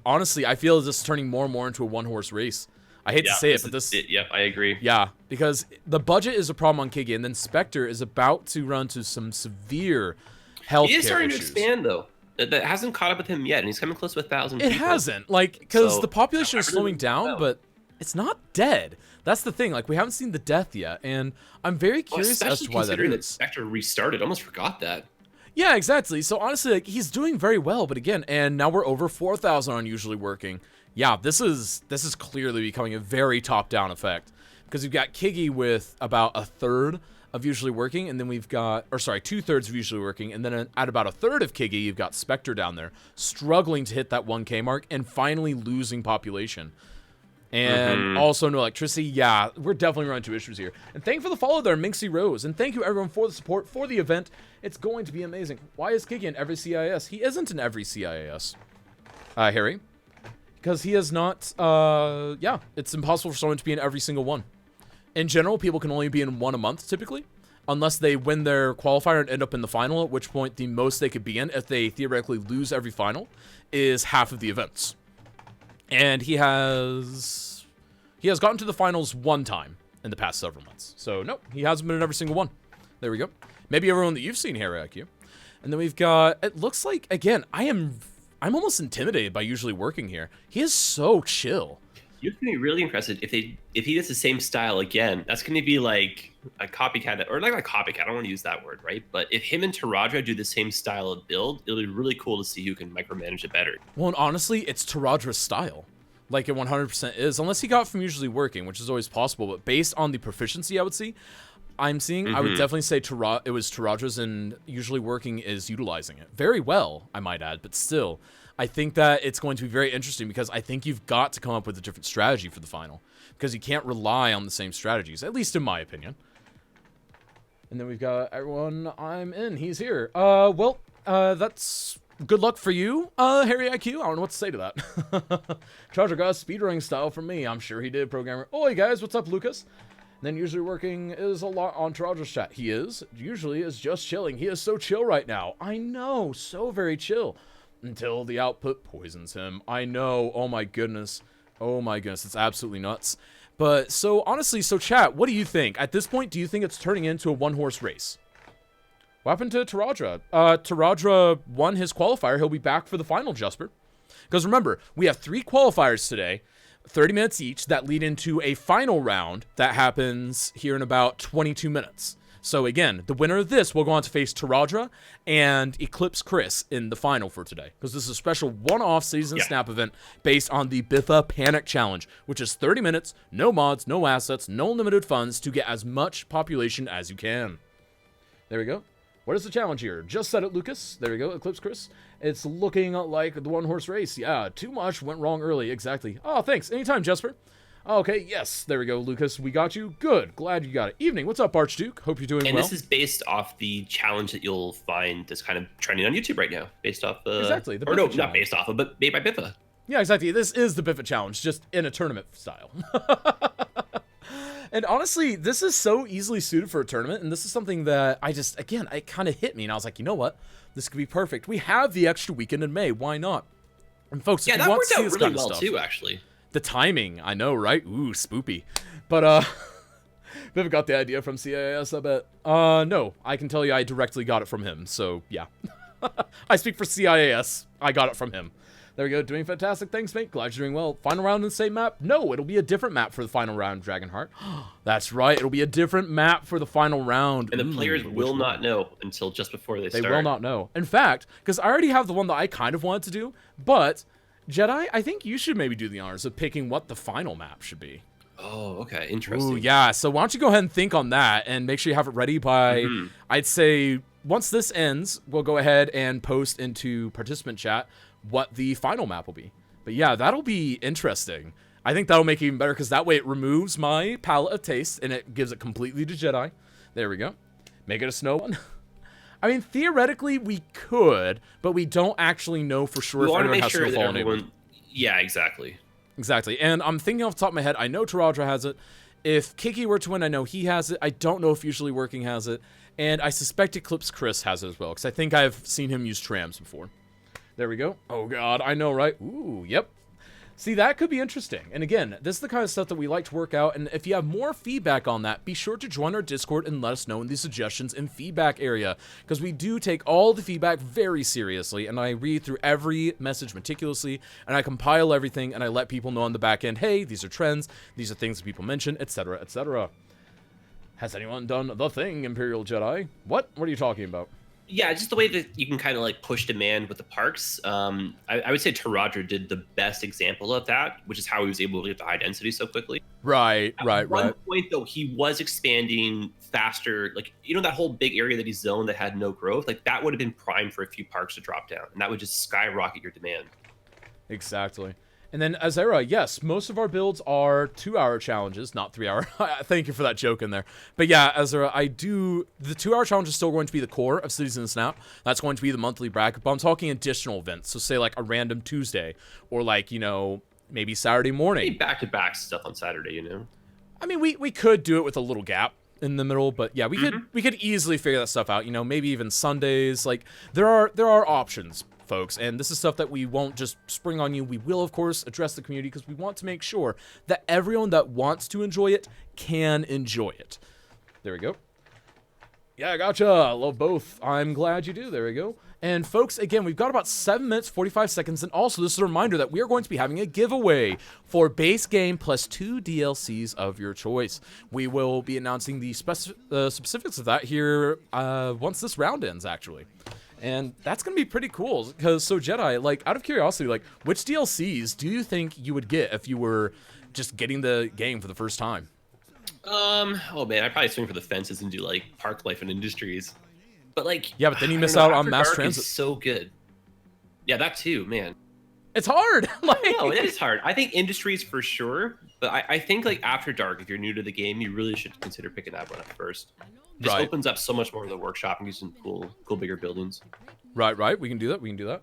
Honestly, I feel this is turning more and more into a one-horse race. I hate to say it, but this... Yep, I agree. Yeah, because the budget is a problem on Kigi, and then Spectre is about to run to some severe health issues. He is starting to expand, though. That hasn't caught up with him yet, and he's coming close to 1,000 people. It hasn't, like, because the population is slowing down, but it's not dead. That's the thing, like, we haven't seen the death yet, and I'm very curious as to why that is. That Spectre restarted, almost forgot that. Yeah, exactly. So honestly, like, he's doing very well, but again, and now we're over 4,000 on usually working. Yeah, this is clearly becoming a very top-down effect, because we've got Kigi with about a third of usually working, and then we've got, or sorry, 2/3 of usually working, and then at about a third of Kigi, you've got Spectre down there, struggling to hit that 1K mark, and finally losing population. And also no electricity. Yeah, we're definitely running into issues here. And thank you for the follow there, Minxie Rose, and thank you everyone for the support for the event. It's going to be amazing. Why is Kigi in every CIS? He isn't in every CIS. Harry? Because he has not, yeah, it's impossible for someone to be in every single one. In general, people can only be in one a month, typically, unless they win their qualifier and end up in the final, at which point the most they could be in, if they theoretically lose every final, is half of the events. And he has gotten to the finals one time in the past several months. So, no, he hasn't been in every single one. There we go. Maybe everyone that you've seen here, IQ. And then we've got, it looks like, again, I'm almost intimidated by usually working here. He is so chill. You're going to be really impressive if he does the same style again. That's going to be like a copycat, or like a copycat. I don't want to use that word, right? But if him and Taradra do the same style of build, it'll be really cool to see who can micromanage it better. Well, and honestly, it's Taradra's style. Like it 100% is, unless he got it from usually working, which is always possible. But based on the proficiency I'm seeing, I would definitely say it was Taradra's, and usually working is utilizing it very well, I might add. But still, I think that it's going to be very interesting because I think you've got to come up with a different strategy for the final, because you can't rely on the same strategies, at least in my opinion. And then we've got everyone. I'm in. He's here. Well, that's good luck for you, Harry IQ. I don't know what to say to that. Charger got a speedrunning style from me. I'm sure he did, programmer. Oh, hey guys, what's up, Lucas? And then usually working is a lot on Taradra's chat. He is. Usually is just chilling. He is so chill right now. I know, so very chill. Until the output poisons him. I know. Oh my goodness. Oh my goodness. It's absolutely nuts. But so honestly, so chat, what do you think? At this point, do you think it's turning into a one-horse race? What happened to Taradra? Taradra won his qualifier. He'll be back for the final, Jasper. Because remember, we have 3 qualifiers today, 30 minutes each, that lead into a final round that happens here in about 22 minutes. So again, the winner of this will go on to face Taradra and Eclipse Chris in the final for today. Because this is a special one-off season snap event based on the Biffa Panic Challenge, which is 30 minutes, no mods, no assets, no limited funds to get as much population as you can. There we go. What is the challenge here? Just said it, Lucas. There we go, Eclipse Chris. It's looking like the one-horse race. Yeah, too much went wrong early. Exactly. Oh, thanks. Anytime, Jesper. Okay, yes, there we go, Lucas. We got you. Good. Glad you got it. Evening. What's up, Archduke? Hope you're doing well. And this is based off the challenge that you'll find that's kind of trending on YouTube right now, based off the... Exactly. Or no, not based off of, but made by Biffa. Yeah, exactly. This is the Biffa challenge, just in a tournament style. And honestly, this is so easily suited for a tournament, and this is something that again, it kind of hit me, and I was like, you know what? This could be perfect. We have the extra weekend in May. Why not? And folks, if you want to see this really kind of well stuff, too, actually. the timing, I know, right? Ooh, spoopy. But, Viv got the idea from CIS, I bet. No, I can tell you I directly got it from him, so, yeah. I speak for CIS. I got it from him. There we go, doing fantastic. Thanks, mate. Glad you're doing well. Final round in the same map? No, it'll be a different map for the final round, Dragonheart. That's right, it'll be a different map for the final round. And the players will not know until just before they start. They will not know. In fact, because I already have the one that I kind of wanted to do, but, Jedi, I think you should maybe do the honors of picking what the final map should be. Oh, okay, interesting. Ooh, yeah, so why don't you go ahead and think on that, and make sure you have it ready by, I'd say, once this ends, we'll go ahead and post into participant chat what the final map will be. But yeah, that'll be interesting. I think that'll make it even better, because that way it removes my palette of taste, and it gives it completely to Jedi. There we go. Make it a snow one. I mean, theoretically, we could, but we don't actually know for sure if everyone has Snowfall enabled. Yeah, exactly. Exactly. And I'm thinking off the top of my head, I know Taradra has it. If Kiki were to win, I know he has it. I don't know if Usually Working has it. And I suspect Eclipse Chris has it as well, because I think I've seen him use trams before. There we go. Oh, God. I know, right? Ooh, yep. See, that could be interesting. And again, this is the kind of stuff that we like to work out. And if you have more feedback on that, be sure to join our Discord and let us know in the suggestions and feedback area. Because we do take all the feedback very seriously. And I read through every message meticulously. And I compile everything. And I let people know on the back end, hey, these are trends. These are things that people mention, etc., etc. Has anyone done the thing, Imperial Jedi? What? What are you talking about? Yeah, just the way that you can kind of like push demand with the parks. I would say Taradra did the best example of that, which is how he was able to get the high density so quickly. Right. At one point, though, he was expanding faster. Like, you know, that whole big area that he zoned that had no growth, like that would have been prime for a few parks to drop down, and that would just skyrocket your demand. Exactly. And then Azera, yes, most of our builds are 2-hour challenges, not 3-hour. Thank you for that joke in there. But yeah, Azera, the 2-hour challenge is still going to be the core of Cities in the Snap. That's going to be the monthly bracket, but I'm talking additional events. So say like a random Tuesday, or like, you know, maybe Saturday morning. Back-to-back stuff on Saturday, you know? I mean, we could do it with a little gap in the middle, but yeah, we could easily figure that stuff out. You know, maybe even Sundays. Like there are options, folks, and this is stuff that we won't just spring on you. We will, of course, address the community because we want to make sure that everyone that wants to enjoy it can enjoy it. There we go. Yeah, gotcha. Love both. I'm glad you do. There we go. And folks, again, we've got about 7 minutes, 45 seconds. And also, this is a reminder that we are going to be having a giveaway for base game plus 2 DLCs of your choice. We will be announcing the specifics of that here once this round ends, actually. And that's going to be pretty cool. Because, so Jedi, like, out of curiosity, like, which DLCs do you think you would get if you were just getting the game for the first time? Oh man, I'd probably swing for the fences and do like Park Life and Industries. But like, yeah, but then you miss out on mass transit. So good. Yeah, that too, man. It's hard. Like, no, it is hard. I think Industries for sure, but I think like After Dark, if you're new to the game, you really should consider picking that one up first. It just opens up so much more of the workshop and gives some cool bigger buildings. Right. We can do that.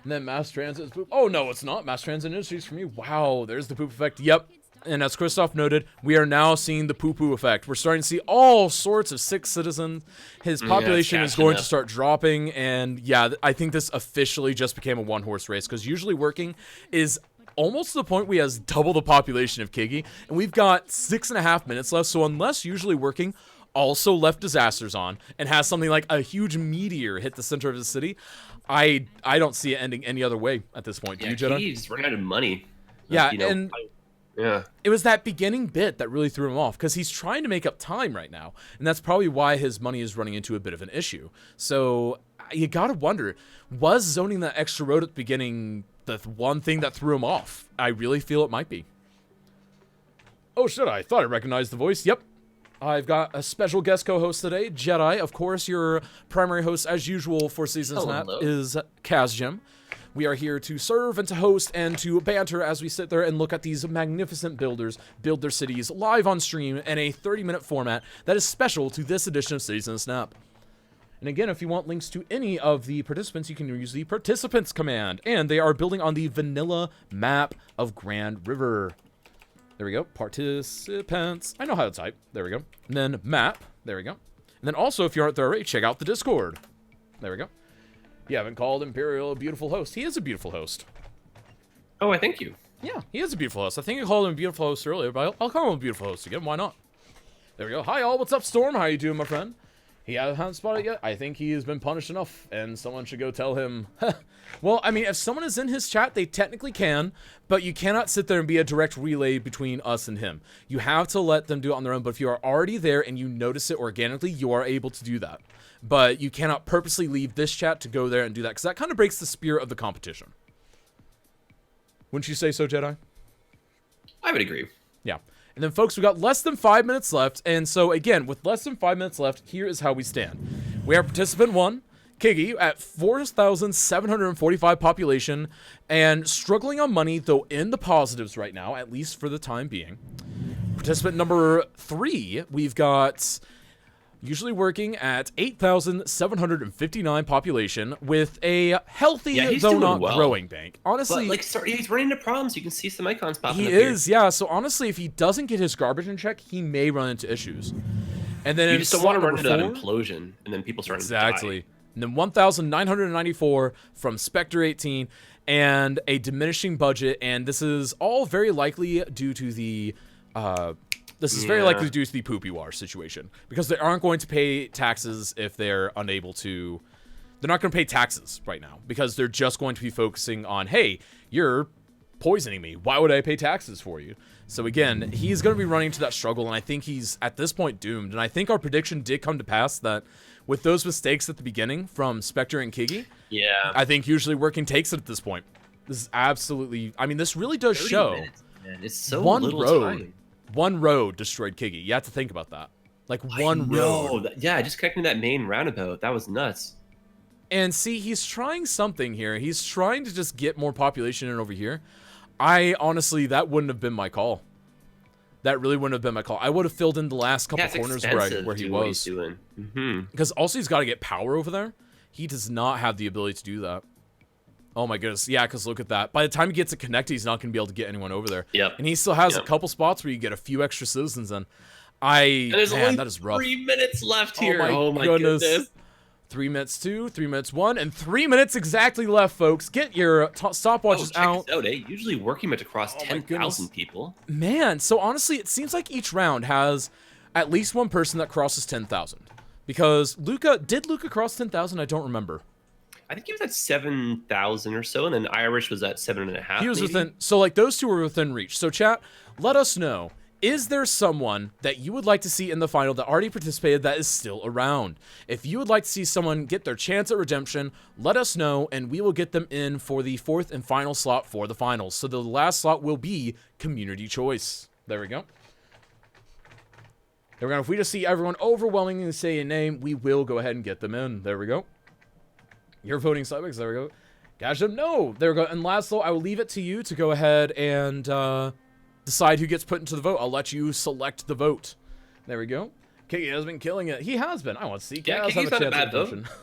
And then mass transit is poop. Oh no, it's not. Mass transit Industries for me. Wow, there's the poop effect. Yep. And as Christoph noted, we are now seeing the poo-poo effect. We're starting to see all sorts of sick citizens. His population is going to start dropping. And yeah, I think this officially just became a one-horse race. Because usually working is almost to the point we has double the population of Kigi. And we've got 6.5 minutes left. So unless usually working also left disasters on and has something like a huge meteor hit the center of the city, I don't see it ending any other way at this point. Do you, Jedi? He's running out of money. Yeah, you know, and... yeah. It was that beginning bit that really threw him off because he's trying to make up time right now. And that's probably why his money is running into a bit of an issue. So you got to wonder, was zoning that extra road at the beginning the one thing that threw him off? I really feel it might be. Oh, shit, I thought I recognized the voice. Yep. I've got a special guest co-host today, Jedi. Of course, your primary host, as usual, for Season Snap is KazJim. We are here to serve and to host and to banter as we sit there and look at these magnificent builders build their cities live on stream in a 30-minute format that is special to this edition of Season Snap. And again, if you want links to any of the participants, you can use the Participants command. And they are building on the vanilla map of Grand River. There we go. Participants. I know how to type. There we go. And then map. There we go. And then also, if you aren't there already, check out the Discord. There we go. You haven't called Imperial a beautiful host. He is a beautiful host. Oh, I thank you. Yeah, he is a beautiful host. I think I called him a beautiful host earlier, but I'll call him a beautiful host again. Why not? There we go. Hi, all. What's up, Storm? How you doing, my friend? He hasn't spotted yet? I think he has been punished enough, and someone should go tell him. Well, I mean, if someone is in his chat, they technically can, but you cannot sit there and be a direct relay between us and him. You have to let them do it on their own, but if you are already there and you notice it organically, you are able to do that. But you cannot purposely leave this chat to go there and do that, because that kind of breaks the spirit of the competition. Wouldn't you say so, Jedi? I would agree. Yeah. And then, folks, we got less than 5 minutes left. And so, again, with less than 5 minutes left, here is how we stand. We are participant 1, Kigi, at 4,745 population and struggling on money, though in the positives right now, at least for the time being. Participant number 3, we've got usually working at 8,759 population with a healthy, though not growing bank. Honestly, but, like, he's running into problems. You can see some icons popping up here. He is, yeah. So honestly, if he doesn't get his garbage in check, he may run into issues. And then you just don't want to run into that implosion, and then people start exactly. To die. And then 1,994 from Spectre 18, and a diminishing budget. And this is all very likely due to the very likely due to the Poopy War situation, because they aren't going to pay taxes if they're unable to. They're not going to pay taxes right now because they're just going to be focusing on, hey, you're poisoning me. Why would I pay taxes for you? So again, he's going to be running into that struggle, and I think he's at this point doomed. And I think our prediction did come to pass that with those mistakes at the beginning from Spectre and Kigi, I think usually working takes it at this point. This is absolutely. I mean, this really does show. Minutes, man. It's so little time. One road destroyed Kigi. You have to think about that. Like one road. Yeah, just connecting that main roundabout. That was nuts. And see, he's trying something here. He's trying to just get more population in over here. I honestly, that wouldn't have been my call. That really wouldn't have been my call. I would have filled in the last couple corners where he was. Doing. Because also he's got to get power over there. He does not have the ability to do that. Oh my goodness, yeah, because look at that. By the time he gets it connected, he's not going to be able to get anyone over there. Yep. And he still has a Yep. couple spots where you get a few extra citizens in. And there's only that is rough. 3 minutes left here. Oh my goodness. 3 minutes 2, 3 minutes 1, and 3 minutes exactly left, folks. Get your stopwatches check out. this out, eh? Usually working match across my 10,000 people. Man, so honestly, it seems like each round has at least one person that crosses 10,000. Because did Luca cross 10,000? I don't remember. I think he was at 7,000 or so, and then Irish was at 7.5. He was maybe? within, so like those two were within reach. So chat, let us know. Is there someone that you would like to see in the final that already participated that is still around? If you would like to see someone get their chance at redemption, let us know, and we will get them in for the 4th and final slot for the finals. So the last slot will be community choice. There we go. There we go. If we just see everyone overwhelmingly say a name, we will go ahead and get them in. There we go. You're voting Cybex. There we go. Gotcha. No. There we go. And Laszlo, I will leave it to you to go ahead and decide who gets put into the vote. I'll let you select the vote. There we go. Kiki has been killing it. He has been. I want to see Yeah, Kaz Kiki's have a not a chance at bad vote. redemption.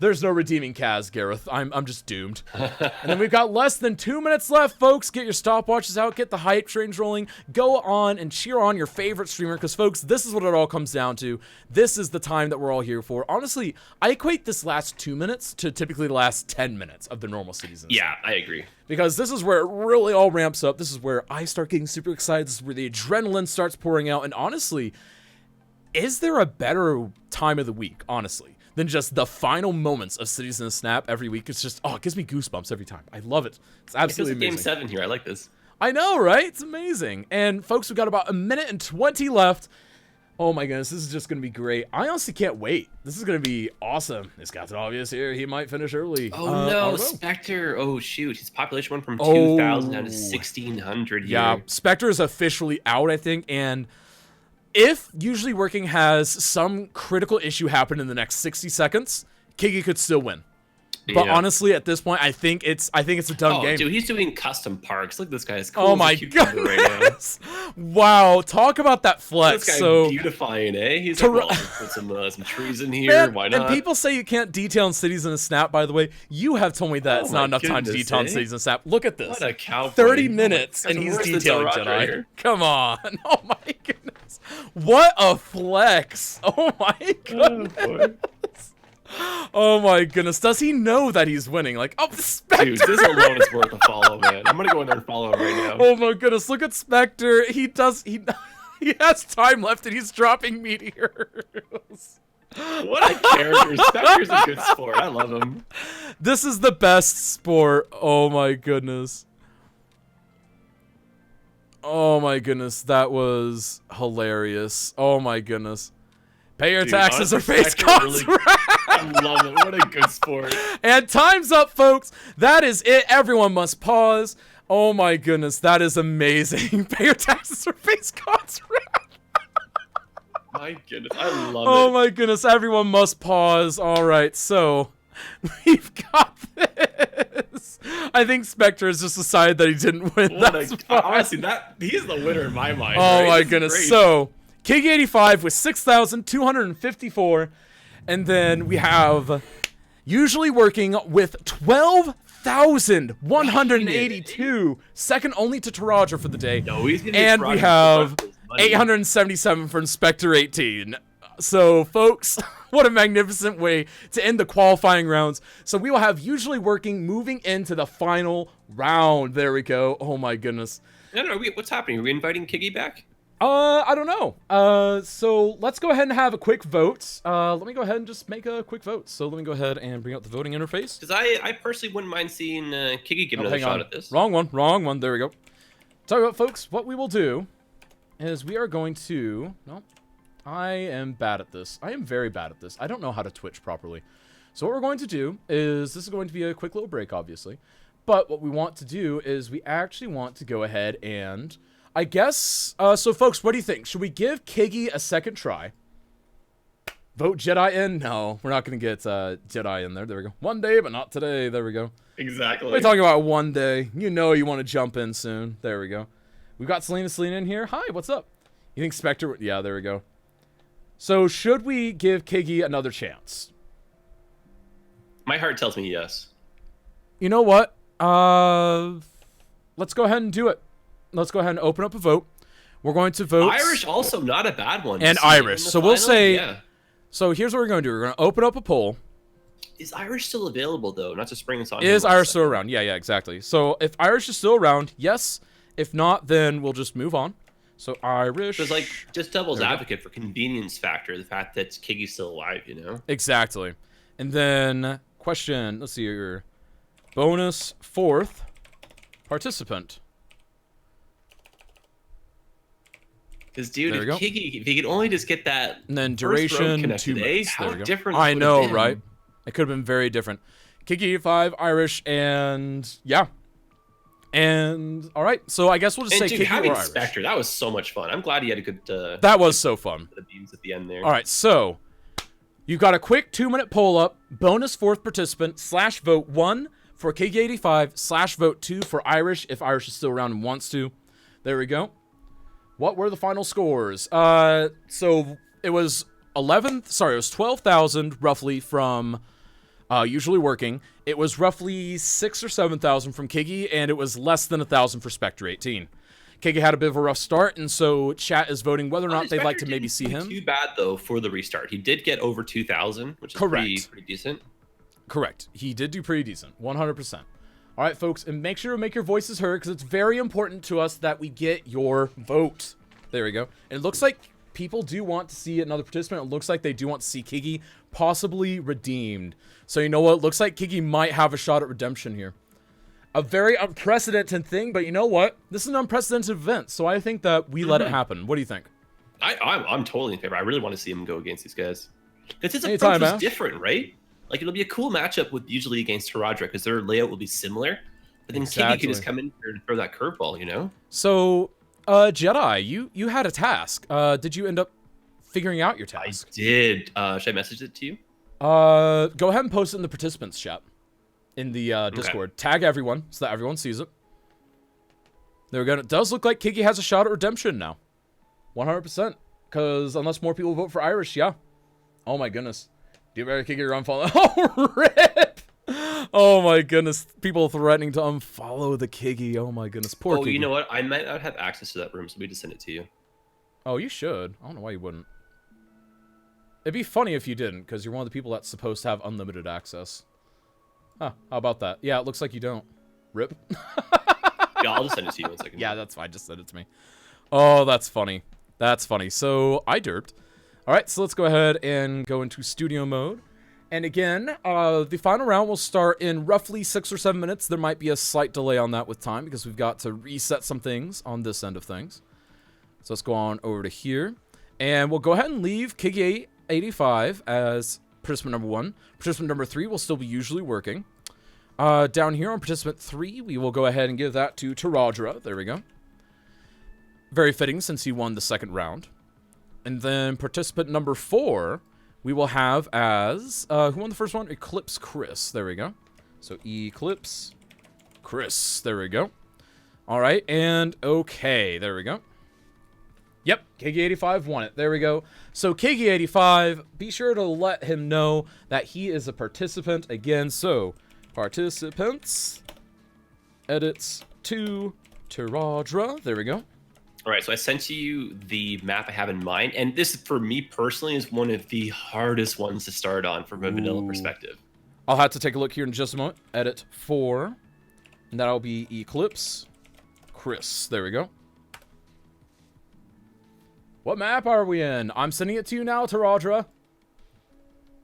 There's no redeeming Kaz, Gareth. I'm just doomed. And then we've got less than 2 minutes left, folks. Get your stopwatches out. Get the hype trains rolling. Go on and cheer on your favorite streamer because, folks, this is what it all comes down to. This is the time that we're all here for. Honestly, I equate this last 2 minutes to typically the last 10 minutes of the normal season. Yeah, I agree. Because this is where it really all ramps up. This is where I start getting super excited. This is where the adrenaline starts pouring out. And honestly, is there a better time of the week, honestly, than just the final moments of Cities in a Snap every week? It's just, it gives me goosebumps every time. I love it. It's absolutely It feels like amazing. Game 7 here. I like this. I know, right? It's amazing. And folks, we've got about 1:20 left. Oh my goodness, this is just going to be great. I honestly can't wait. This is going to be awesome. It's Captain Obvious here. He might finish early. Oh I no, don't know. Spectre. Oh shoot, his population went from 2,000 down to 1,600 here. Yeah, Spectre is officially out, I think, and if Usually Working has some critical issue happen in the next 60 seconds, Kiki could still win. But Yeah. honestly, at this point, I think it's a done game. Dude, he's doing custom parks. Look at this guy's cool. Oh as a my cucumber right now. Wow, talk about that flex. This guy So beautifying, eh? He's like, well, put some trees in here. man, Why not? and people say you can't detail in Cities in a Snap, by the way. You have told me that Oh it's my not enough time to goodness, detail in eh? Cities in a Snap. Look at this. What a cowboy. 30 Oh my- minutes that's and he's worse than detailing Rock Jedi. right here. Come on. Oh my goodness. What a flex. Oh my goodness. Oh my goodness. Does he know that he's winning? Like, Spectre. Dude, this alone is worth a follow, man. I'm gonna go in there and follow him right now. Oh my goodness. Look at Spectre. He has time left and he's dropping meteors. What a character. Spectre's a good sport. I love him. This is the best sport. Oh my goodness. Oh my goodness. That was hilarious. Oh my goodness. Pay your Dude, taxes or honestly, face Spectre cons. really- I love it. What a good sport. And time's up, folks. That is it. Everyone must pause. Oh my goodness. That is amazing. Pay your taxes or face cons. My goodness. I love Oh it. my goodness. Everyone must pause. All right. So we've got this. I think Spectre has just decided that he didn't win. That's fine. Honestly, he's the winner in my mind. Oh right? my This is goodness. great. So, Kiki85 with 6,254. And then we have Usually Working with 12,182. Second only to Taraja for the day. No, he's gonna And be we trying have to his money. 877 from Spectre 18. So, folks, what a magnificent way to end the qualifying rounds. So we will have Usually Working moving into the final round. There we go. Oh my goodness. No, what's happening? Are we inviting Kiggy back? I don't know. So let's go ahead and have a quick vote. Let me go ahead and just make a quick vote. So let me go ahead and bring up the voting interface. Because I personally wouldn't mind seeing Kiggy give another hang shot on. at this. Wrong one. There we go. Tell you what, folks, what we will do is we are going to... No, I am bad at this. I am very bad at this. I don't know how to Twitch properly. So what we're going to do is... This is going to be a quick little break, obviously. But what we want to do is we actually want to go ahead and... I guess, so folks, what do you think? Should we give Kiggy a second try? Vote Jedi in? No, we're not going to get Jedi in there. There we go. One day, but not today. There we go. Exactly. We're talking about one day. You know you want to jump in soon. There we go. We've got Selena in here. Hi, what's up? You think Spectre... Yeah, there we go. So, should we give Kiggy another chance? My heart tells me yes. You know what? Let's go ahead and do it. Let's go ahead and open up a vote. We're going to vote. Irish also not a bad one. And See Irish. in the So we'll final? say. Yeah. So here's what we're going to do. We're going to open up a poll. Is Irish still available though? Not to spring this on. Is him Irish still second. around? Yeah, exactly. So if Irish is still around, yes. If not, then we'll just move on. So Irish. There's like just devil's There we go. advocate for convenience factor, the fact that Kiggy's still alive, you know. Exactly. And then question. Let's see here. Bonus fourth participant. Because dude, There if we go. Kiggy, if he could only just get that, And then first road duration connected, 2 minutes. how There we go. different I would it know, have been? right? It could have been very different. Kiki 5, Irish, and yeah. And all right, so I guess we'll just And say dude, Kiki having or Irish. Spectre, that was so much fun. I'm glad he had a good. That was so fun. The beams at the end there. All right, so you've got a quick 2-minute poll up. Bonus fourth participant / vote 1 for Kiki 85 / vote 2 for Irish if Irish is still around and wants to. There we go. What were the final scores? So it was 12,000 roughly from usually working. It was roughly 6,000 or 7,000 from Kiggy, and it was less than 1,000 for Spectre 18. Kiggy had a bit of a rough start, and so chat is voting whether or not they'd like to Spectre maybe didn't see do him. Too bad though for the restart. He did get over 2,000, which is Correct. pretty decent. Correct. He did do pretty decent. 100%. All right, folks, and make sure to make your voices heard because it's very important to us that we get your vote. There we go. And it looks like people do want to see another participant. It looks like they do want to see Kiggy possibly redeemed. So you know what? It looks like Kiggy might have a shot at redemption here. A very unprecedented thing, but you know what? This is an unprecedented event, so I think that we let it happen. What do you think? I'm totally in favor. I really want to see him go against these guys. Because his Anytime, approach is Ash. different, right? Like it'll be a cool matchup with usually against Taradra because their layout will be similar. But then Kiggy Exactly. can just come in here and throw that curveball, you know? So, Jedi, you had a task. Did you end up figuring out your I task? did. Should I message it to you? Go ahead and post it in the participants chat in the Discord. Tag everyone so that everyone sees it. There we go. It does look like Kiki has a shot at redemption now. 100%. Because unless more people vote for Irish, yeah. Oh my goodness. Do you better Kiki or unfollow? Oh, rip! Oh my goodness. People threatening to unfollow the Kiki. Oh my goodness. Poor Kiki. You know what? I might not have access to that room, so we just send it to you. Oh, you should. I don't know why you wouldn't. It'd be funny if you didn't, because you're one of the people that's supposed to have unlimited access. Huh, how about that? Yeah, it looks like you don't. Rip. Yeah, I'll just send it to you in 1 second. Yeah, that's fine. Just send it to me. Oh, that's funny. That's funny. So, I derped. Alright, so let's go ahead and go into studio mode. And again, the final round will start in roughly 6 or 7 minutes. There might be a slight delay on that with time, because we've got to reset some things on this end of things. So let's go on over to here. And we'll go ahead and leave Kiki 85 as participant number 1. Participant number 3 will still be usually working. Down here on participant 3, we will go ahead and give that to Taradra. There we go. Very fitting since he won the second round. And then participant number 4, we will have as, who won the first one? Eclipse Chris. There we go. So Eclipse Chris. There we go. All right, and okay. There we go. Yep, Kiki85 won it. There we go. So Kiki85, be sure to let him know that he is a participant again. So participants, edits to Taradra. There we go. All right, so I sent you the map I have in mind, and this, for me personally, is one of the hardest ones to start on from a vanilla perspective. I'll have to take a look here in just a moment. Edit 4, and that'll be Eclipse Chris. There we go. What map are we in? I'm sending it to you now, Taradra.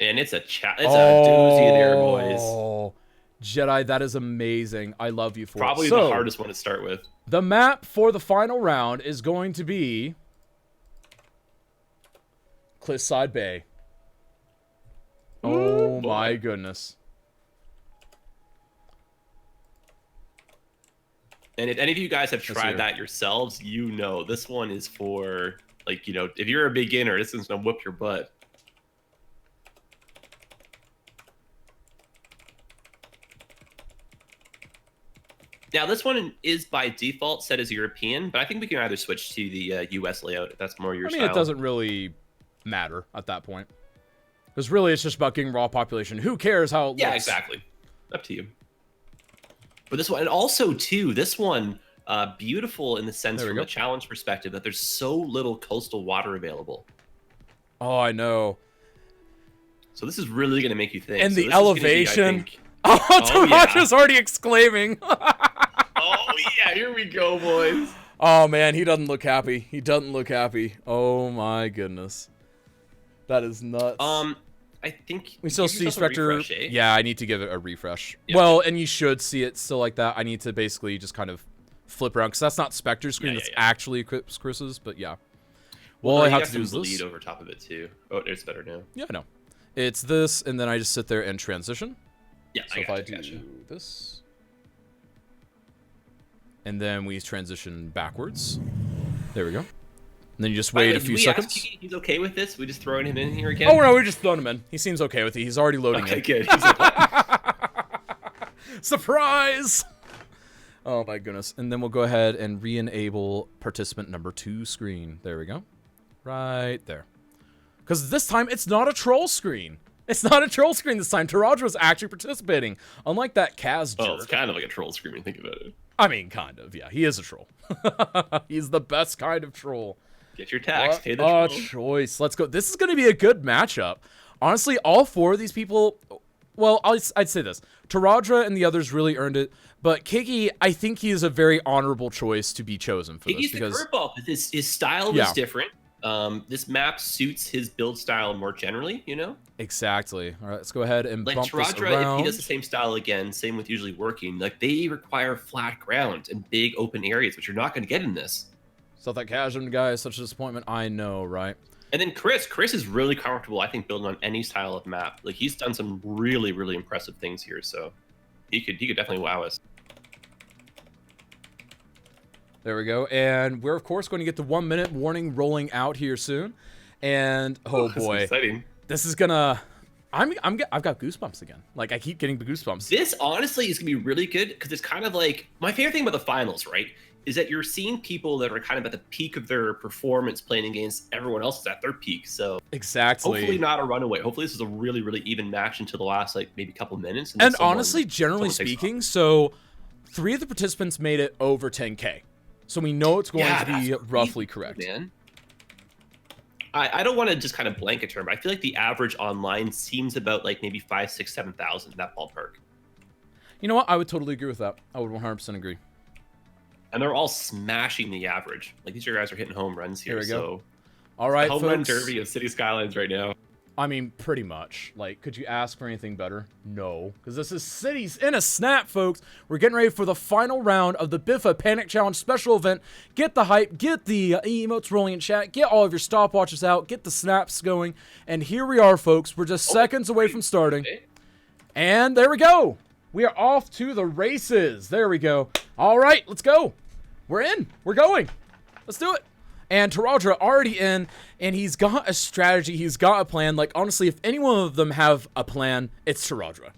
And it's a doozy there, boys. Oh, Jedi, that is amazing. I love you for Probably it. the So, hardest one to start with. the map for the final round is going to be Cliffside Bay. Oh my goodness. And if any of you guys have hear tried it. that yourselves, you know this one is for, like, you know, if you're a beginner, this is going to whoop your butt. Now, this one is by default set as European, but I think we can either switch to the US layout if that's more your I mean, style. it doesn't really matter at that point. Because really, it's just about getting raw population. Who cares how it Yeah, looks? exactly. Up to you. for this one. And also, too, this one, beautiful in the sense There we from go. a challenge perspective that there's so little coastal water available. Oh, I know. So this is really going to make you think. And So the this is gonna be, I elevation. think- Oh, yeah. Taradra's already exclaiming. Oh, yeah, here we go, boys. Oh, man, he doesn't look happy. He doesn't look happy. Oh, my goodness. That is nuts. I think We still give see yourself a Spectre. refresh, eh? Yeah, I need to give it a refresh. Yeah. Well, and you should see it still like that. I need to basically just kind of flip around because that's not Spectre's screen. Yeah, that's yeah. actually Chris's. But yeah. Well, All I you have got to do is some this. bleed over top of it too. Oh, it's better now. Yeah, I know. It's this, and then I just sit there and transition. Yeah, So if I do this, and then we transition backwards. There we go. And then you just wait a few seconds. He's okay with this? We just throwing him in here again? Oh no, we're just throwing him in. He seems okay with it. He's already loading Okay, it. good. He's like, Surprise! Oh my goodness. And then we'll go ahead and re-enable participant number 2 screen. There we go. Right there. Because this time, it's not a troll screen. It's not a troll screen this time. Taradra was actually participating. Unlike that Kaz jerk. oh, it's kind of like a troll screen when you think about it. I mean, kind of. Yeah, he is a troll. He's the best kind of troll. Get your tax, pay the What troll. a choice. Let's go. This is going to be a good matchup. Honestly, all 4 of these people... Well, I'd say this. Taradra and the others really earned it. But Kiki, I think he is a very honorable choice to be chosen for He's this. the Because curveball. His style was Yeah. different. This map suits his build style more generally, you know? Exactly. All right, let's go ahead and Like bump this Taradra, around. if he does the same style again, same with usually working, like they require flat ground and big open areas, which you're not going to get in this. So that Kazim guy is such a disappointment. I know, right? And then Chris is really comfortable, I think, building on any style of map. Like he's done some really, really impressive things here, so he could definitely wow us. There we go. And we're, of course, going to get the 1-minute warning rolling out here soon. And, oh This is boy, exciting. this is going to... I've got goosebumps again. Like, I keep getting the goosebumps. This honestly is gonna be really good because it's kind of like my favorite thing about the finals, right? Is that you're seeing people that are kind of at the peak of their performance playing against everyone else is at their peak. So Exactly. hopefully not a runaway. Hopefully this is a really, really even match until the last like maybe couple minutes. then And honestly, generally someone takes speaking, so 3 of the participants made it over 10K. So we know it's going to be that's roughly crazy, correct. man. I don't want to just kind of blanket term, but I feel like the average online seems about like maybe 5, 6, 7,000 in that ballpark. You know what? I would totally agree with that. I would 100% agree. And they're all smashing the average. Like these guys are hitting home runs here. Here we go. So All right, home run folks. derby of City Skylines right now. I mean, pretty much. Like, could you ask for anything better? No. Because this is Cities in a Snap, folks. We're getting ready for the final round of the Biffa Panic Challenge special event. Get the hype, get the emotes rolling in chat, get all of your stopwatches out, get the snaps going. And here we are, folks. We're just seconds away from starting. Okay. And there we go. We are off to the races. There we go. All right, let's go. We're in. We're going. Let's do it. And Taradra already in, and he's got a strategy. He's got a plan. Like, honestly, if any one of them have a plan, it's Taradra.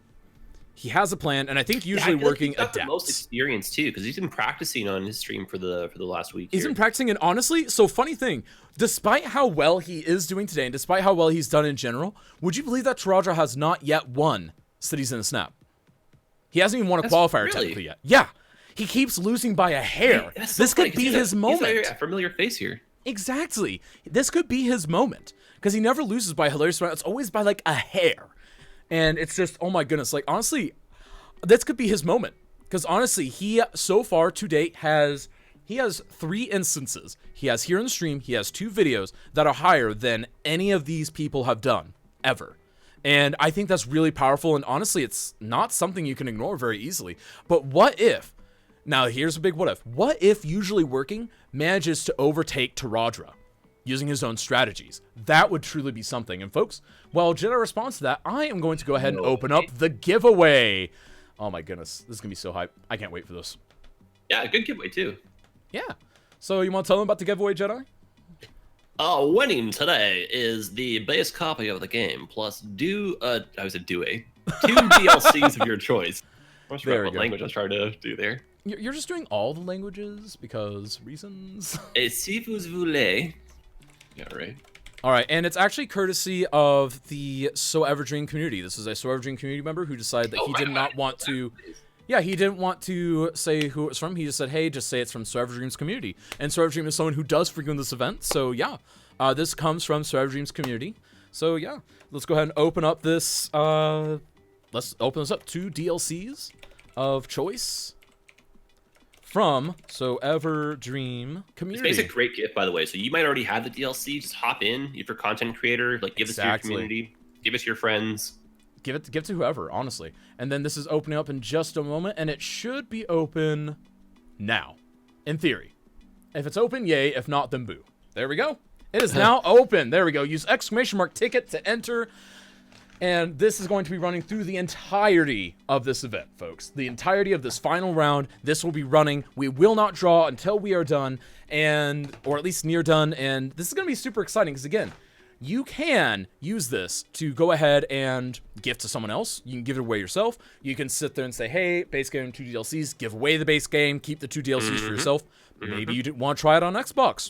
He has a plan, and I think usually I feel like working he's got the most adapts. experience too, because he's been practicing on his stream for the last week. He's here. been practicing, and honestly, so funny thing, despite how well he is doing today, and despite how well he's done in general, would you believe that Taradra has not yet won Cities in a Snap? He hasn't even won a That's qualifier really? technically yet. Yeah. He keeps losing by a hair. That's so This funny, could 'cause be his moment. He's a familiar face here. Exactly. This could be his moment. Because he never loses by a hilarious amount. It's always by like a hair. And it's just, oh my goodness. Like, honestly, this could be his moment. Because honestly, he so far to date has 3 instances. He has here in the stream, he has 2 videos that are higher than any of these people have done ever. And I think that's really powerful. And honestly, it's not something you can ignore very easily. But what if, now here's a big what if. What if usually working manages to overtake Taradra using his own strategies? That would truly be something. And folks, while Jedi responds to that, I am going to go ahead and open up the giveaway. Oh my goodness, this is going to be so hype. I can't wait for this. Yeah, good giveaway too. Yeah. So you want to tell them about the giveaway, Jedi? Winning today is the base copy of the game plus two DLCs of your choice. I was There we what go. language I was trying to do there. You're just doing all the languages because reasons. Et si vous voulez. Yeah, right. All right, and it's actually courtesy of the So Ever Dream community. This is a So Ever Dream community member who decided that he did not want to. Yeah, he didn't want to say who it was from. He just said, hey, just say it's from Survivor Dreams community. And Survivor Dream is someone who does frequent this event. So, yeah, this comes from Survivor Dreams community. So, yeah, let's go ahead and open up this. Let's open this up. 2 DLCs of choice from Survivor Dream community. It's a great gift, by the way. So you might already have the DLC. Just hop in. If you're a content creator, like give this to your community. Give it to your friends. Give it to whoever, honestly. And then this is opening up in just a moment, and it should be open now, in theory. If it's open, yay. If not, then boo. There we go. It is now open. There we go. Use exclamation mark ticket to enter. And this is going to be running through the entirety of this event, folks. The entirety of this final round. This will be running. We will not draw until we are done, or at least near done. And this is going to be super exciting because, again, you can use this to go ahead and gift to someone else. You can give it away yourself. You can sit there and say, hey, base game, 2 DLCs, give away the base game, keep the 2 DLCs for yourself. Maybe you didn't want to try it on Xbox.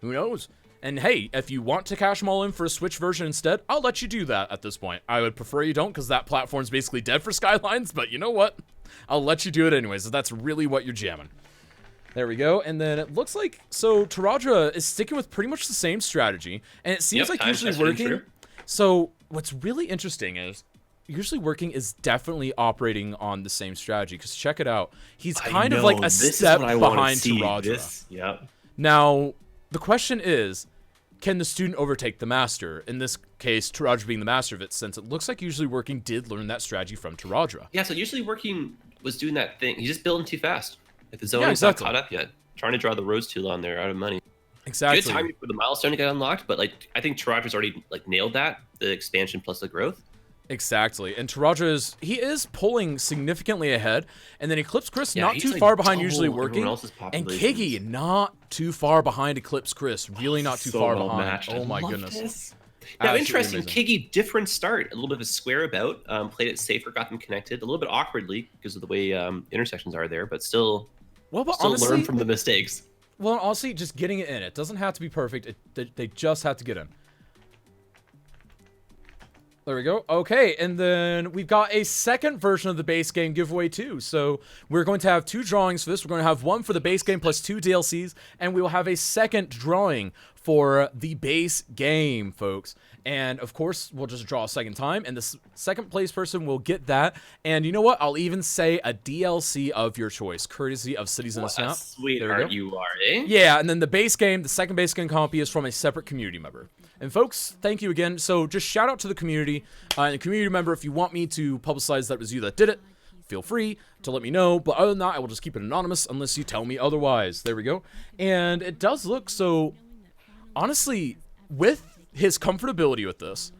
Who knows? And hey, if you want to cash them all in for a Switch version instead, I'll let you do that at this point. I would prefer you don't because that platform's basically dead for Skylines, but you know what? I'll let you do it anyways, if that's really what you're jamming. There we go. And then it looks like, so Taradra is sticking with pretty much the same strategy, and it seems like usually working. So what's really interesting is usually working is definitely operating on the same strategy, because check it out. He's kind of like a step behind Taradra. Yep. Now, the question is, can the student overtake the master? In this case, Taradra being the master of it, since it looks like usually working did learn that strategy from Taradra. Yeah, so usually working was doing that thing. He's just building too fast. If the zone is not caught up yet. Trying to draw the roads too long there, out of money. Exactly. Good timing for the milestone to get unlocked, but like I think Taradra's already like nailed that, the expansion plus the growth. Exactly. And Taradra is pulling significantly ahead, and then Eclipse Chris not too like far behind usually working. And populations. Kiggy not too far behind Eclipse Chris. Really not too far well behind. matched. Oh I my love goodness. this. Now, Absolutely interesting, amazing. Kiggy, different start. A little bit of a square about. Played it safer, got them connected. A little bit awkwardly because of the way intersections are there, but still, Well, but still honestly, learn from the mistakes. Well, honestly, just getting it in. It doesn't have to be perfect. They just have to get in. There we go. Okay, and then we've got a second version of the base game giveaway too. So we're going to have 2 drawings for this. We're going to have one for the base game plus 2 DLCs, and we will have a second drawing for the base game, folks. And of course, we'll just draw a second time, and the second place person will get that. And you know what? I'll even say a DLC of your choice, courtesy of Cities in a Snap. Sweetheart you are, eh? Yeah, and then the base game, the second base game copy is from a separate community member. And folks, thank you again. So just shout out to the community. And the community member, if you want me to publicize that it was you that did it, feel free to let me know. But other than that, I will just keep it anonymous unless you tell me otherwise. There we go. And it does look so, honestly, with his comfortability with this,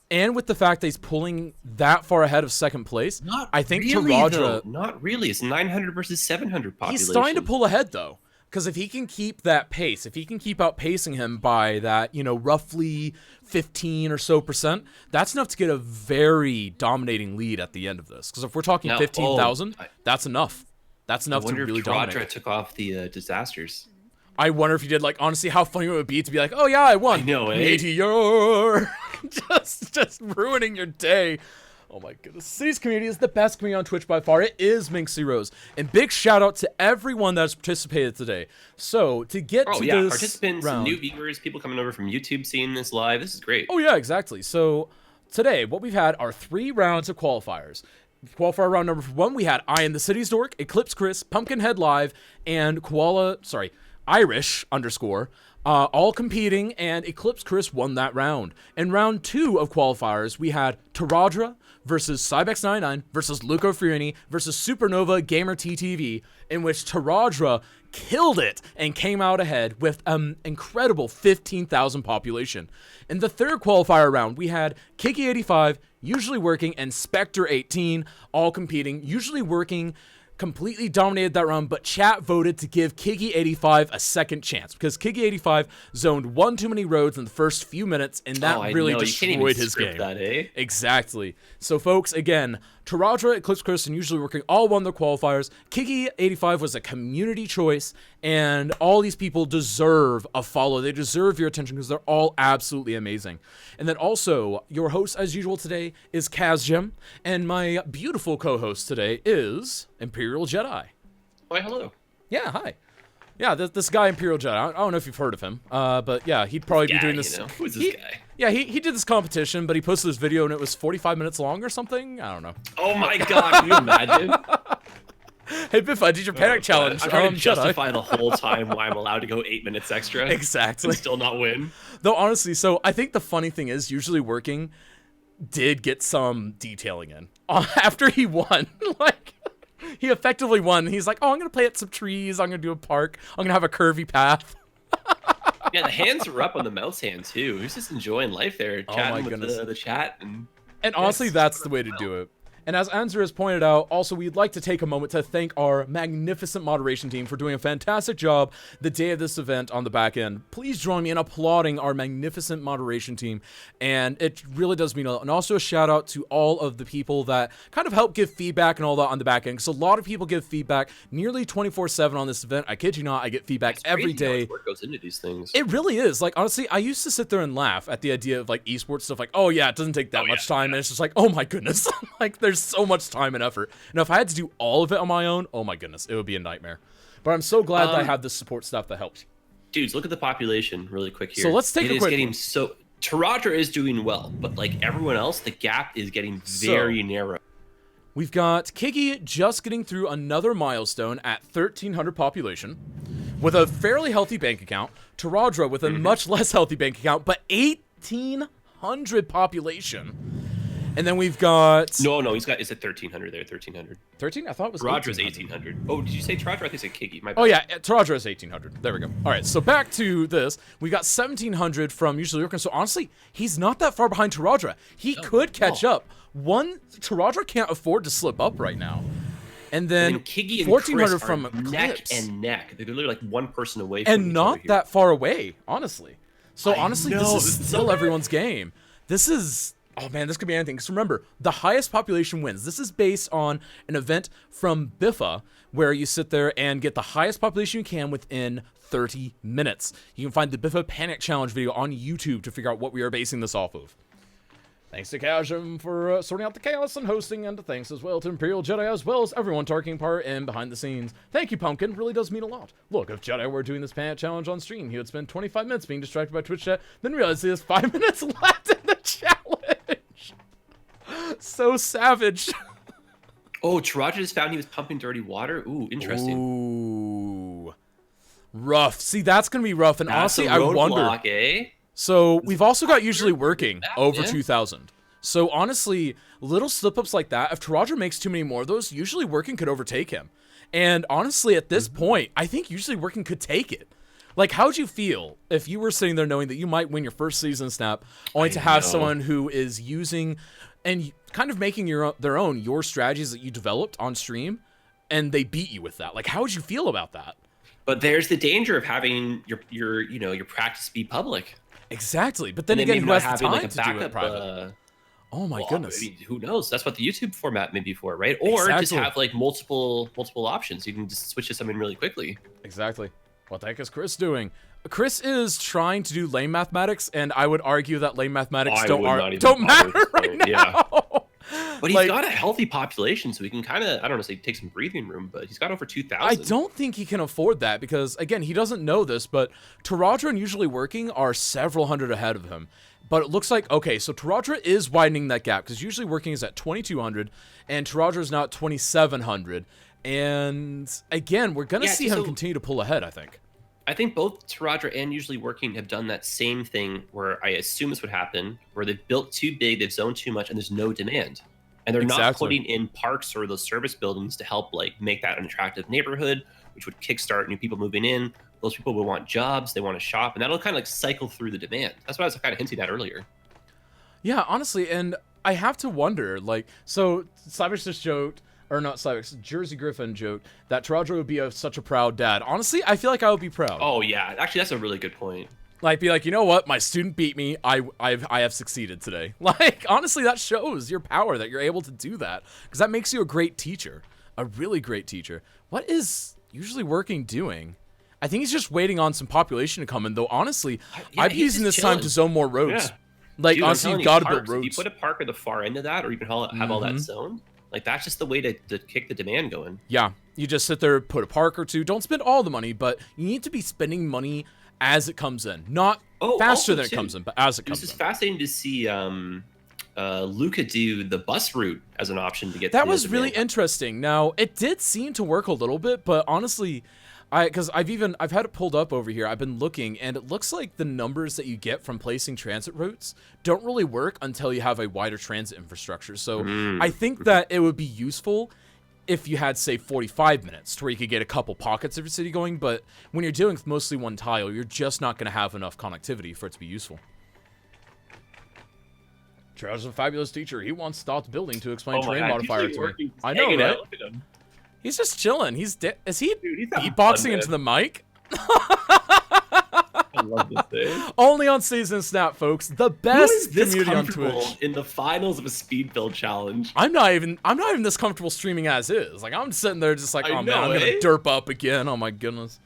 and with the fact that he's pulling that far ahead of second place, I think really, Taradra... Not really. It's 900 versus 700 population. He's starting to pull ahead, though. Because if he can keep that pace, if he can keep outpacing him by that, you know, roughly 15 or so %, that's enough to get a very dominating lead at the end of this. Because if we're talking 15,000, that's enough. That's enough to really dominate. I wonder if Taradra took off the disasters. I wonder if he did. Like, honestly, how funny it would be to be like, oh yeah, I won. I know, eh? Meteor. just ruining your day. Oh my goodness. Cities community is the best community on Twitch by far. It is Minxie Rose. And big shout out to everyone that has participated today. So to get to this participants, round, new viewers, people coming over from YouTube seeing this live. This is great. Oh yeah, exactly. So today what we've had are 3 rounds of qualifiers. Qualifier round number 1, we had I Am the City's Dork, Eclipse Chris, Pumpkinhead Live, and Irish _ all competing, and Eclipse Chris won that round. In round 2 of qualifiers, we had Taradra versus Cybex99 versus Luco Fiorini versus Supernova Gamer TTV, in which Taradra killed it and came out ahead with an incredible 15,000 population. In the third qualifier round, we had Kiki85, Usually Working, and Spectre18 all competing. Usually Working completely dominated that round, but chat voted to give Kiggy85 a second chance because Kiggy85 zoned one too many roads in the first few minutes, and that really destroyed his game. That, eh? Exactly. So, folks, again, Taradra, Eclipse Chris, and Usually Working all won their qualifiers. Kiggy85 was a community choice, and all these people deserve a follow. They deserve your attention because they're all absolutely amazing. And then also, your host, as usual today, is Kazjim, and my beautiful co-host today is Imperial Jedi. Why, hello. Yeah, hi. Yeah, this guy, Imperial Jedi, I don't know if you've heard of him, but yeah, he'd probably be doing this. Who's this guy? Yeah, he did this competition, but he posted this video and it was 45 minutes long or something. I don't know. Oh my god, can you imagine? Hey, Biffa, did your panic challenge. I'm trying to justify the whole time why I'm allowed to go 8 minutes extra. Exactly. And still not win. Though, honestly, so I think the funny thing is, Usually Working did get some detailing in after he won. Like, he effectively won. He's like, oh, I'm going to plant some trees. I'm going to do a park. I'm going to have a curvy path. Yeah, the hands were up on the mouse hand, too. He was just enjoying life there, chatting with the chat. And honestly, that's the way to do it. And as Anzer has pointed out, also, we'd like to take a moment to thank our magnificent moderation team for doing a fantastic job the day of this event on the back end. Please join me in applauding our magnificent moderation team, and it really does mean a lot. And also a shout out to all of the people that kind of help give feedback and all that on the back end, because a lot of people give feedback nearly 24/7 on this event. I kid you not, I get feedback every day. How much work goes into these things. It really is. Like, honestly, I used to sit there and laugh at the idea of, like, esports stuff, like, oh yeah, it doesn't take that much time, and it's just like, oh my goodness. Like, there's so much time and effort. Now, if I had to do all of it on my own, oh my goodness, it would be a nightmare. But I'm so glad that I have this support staff that helps. Dudes, look at the population really quick here. So let's take a quick... Taradra is doing well, but like everyone else, the gap is getting very narrow. We've got Kiggy just getting through another milestone at 1,300 population with a fairly healthy bank account. Taradra with a much less healthy bank account, but 1,800 population. And then we've got... No, it's at 1,300 there, 1,300. 13? I thought it was Taradra's 1,800. Oh, did you say Taradra? I think it's Kiggy. My bad. Oh, yeah, Taradra is 1,800. There we go. All right, so back to this. We got 1,700 from Usually Working. So honestly, he's not that far behind Taradra. He could catch up. Taradra can't afford to slip up right now. And then Kiggy and 1,400 Chris from are neck and neck. They're literally like one person away from and each not other that far away, honestly. So honestly, this is still everyone's game. This is... Oh man, this could be anything. Because remember, the highest population wins. This is based on an event from Biffa, where you sit there and get the highest population you can within 30 minutes. You can find the Biffa Panic Challenge video on YouTube to figure out what we are basing this off of. Thanks to Kazjim for sorting out the chaos and hosting, and thanks as well to Imperial Jedi, as well as everyone taking part in behind the scenes. Thank you, Pumpkin. Really does mean a lot. Look, if Jedi were doing this Panic Challenge on stream, he would spend 25 minutes being distracted by Twitch chat, then realize he has 5 minutes left in the challenge. So savage. Oh, Taradra just found he was pumping dirty water? Ooh, interesting. Ooh. Rough. See, that's going to be rough, and honestly, I wonder... Block, eh? So we've also got Usually Working over 2,000. So honestly, little slip-ups like that, if Taradra makes too many more of those, Usually Working could overtake him. And honestly, at this point, I think Usually Working could take it. Like, how'd you feel if you were sitting there knowing that you might win your first season snap, only to have someone who is using and kind of making their own strategies that you developed on stream, and they beat you with that? Like, how would you feel about that? But there's the danger of having your practice be public. Exactly, but then again, who has the time to do it private? Oh my goodness! I mean, who knows? That's what the YouTube format may be for, right? Or just have like multiple options. You can just switch to something really quickly. Exactly. What the heck is Chris doing? Chris is trying to do lane mathematics, and I would argue that lane mathematics don't matter right now. Yeah. But he's got a healthy population, so he can kind of, I don't know, say take some breathing room, but he's got over 2,000. I don't think he can afford that because, again, he doesn't know this, but Taradra and Usually Working are several hundred ahead of him. But it looks like, okay, so Taradra is widening that gap because Usually Working is at 2,200 and Taradra is now at 2,700. And again, we're going to see him continue to pull ahead, I think. I think both Taradra and Usually Working have done that same thing where I assume this would happen, where they've built too big, they've zoned too much, and there's no demand. And they're not putting in parks or those service buildings to help like make that an attractive neighborhood, which would kickstart new people moving in. Those people will want jobs, they want to shop, and that'll kind of like cycle through the demand. That's what I was kind of hinting at earlier. Yeah, honestly, and I have to wonder, like, so Savage just joked, or not Cybex, Jersey Griffin joke that Tarajo would be such a proud dad. Honestly, I feel like I would be proud. Oh yeah, actually that's a really good point. Like, be like, you know what? My student beat me. I have succeeded today. Like, honestly, that shows your power that you're able to do that, because that makes you a great teacher, a really great teacher. What is usually working doing? I think he's just waiting on some population to come in. Though honestly, I'm using this time to zone more roads. Yeah. Like, Dude, honestly, you've got to build If roads. you put a park at the far end of that, or even have all that zone, like that's just the way to kick the demand going. Yeah, you just sit there, put a park or two. Don't spend all the money, but you need to be spending money as it comes in, not faster than it comes in, but as it comes in. This is fascinating to see Luca do the bus route as an option to get. That was really interesting. Now, it did seem to work a little bit, but honestly, because I've had it pulled up over here. I've been looking, and it looks like the numbers that you get from placing transit routes don't really work until you have a wider transit infrastructure. So I think that it would be useful if you had, say, 45 minutes to where you could get a couple pockets of your city going, but when you're dealing with mostly one tile, you're just not going to have enough connectivity for it to be useful. Charles is a fabulous teacher. He once stopped building to explain terrain modifier to me. I know, right? He's just chilling. Is he beatboxing into the mic? I love this thing. Only on Season Snap, folks. The best community on Twitch. In the finals of a speed build challenge. I'm not even this comfortable streaming as is. Like, I'm sitting there just like, oh man, I'm gonna derp up again. Oh my goodness.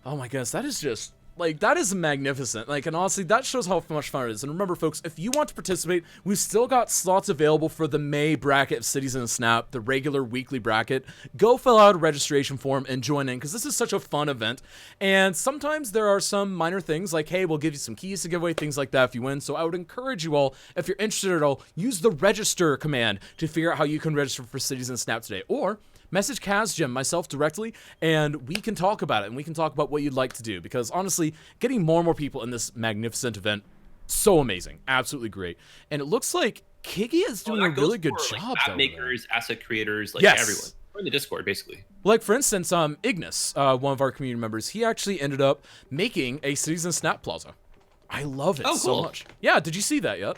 Oh my goodness, that is just like, that is magnificent. Like, and honestly, that shows how much fun it is. And remember, folks, if you want to participate, we've still got slots available for the May bracket of Cities in the Snap, the regular weekly bracket. Go fill out a registration form and join in, because this is such a fun event. And sometimes there are some minor things like, hey, we'll give you some keys to give away, things like that if you win. So I would encourage you all, if you're interested at all, use the register command to figure out how you can register for Cities in the Snap today. Or message Kazjim, myself, directly, and we can talk about it, and we can talk about what you'd like to do, because honestly, getting more and more people in this magnificent event, so amazing, absolutely great. And it looks like Kiki is doing a really good job. Like, app makers, asset creators, like everyone. We're in the Discord, basically. Like, for instance, Ignis, one of our community members, he actually ended up making a Cities in Snap Plaza. I love it so much. Yeah, did you see that yet?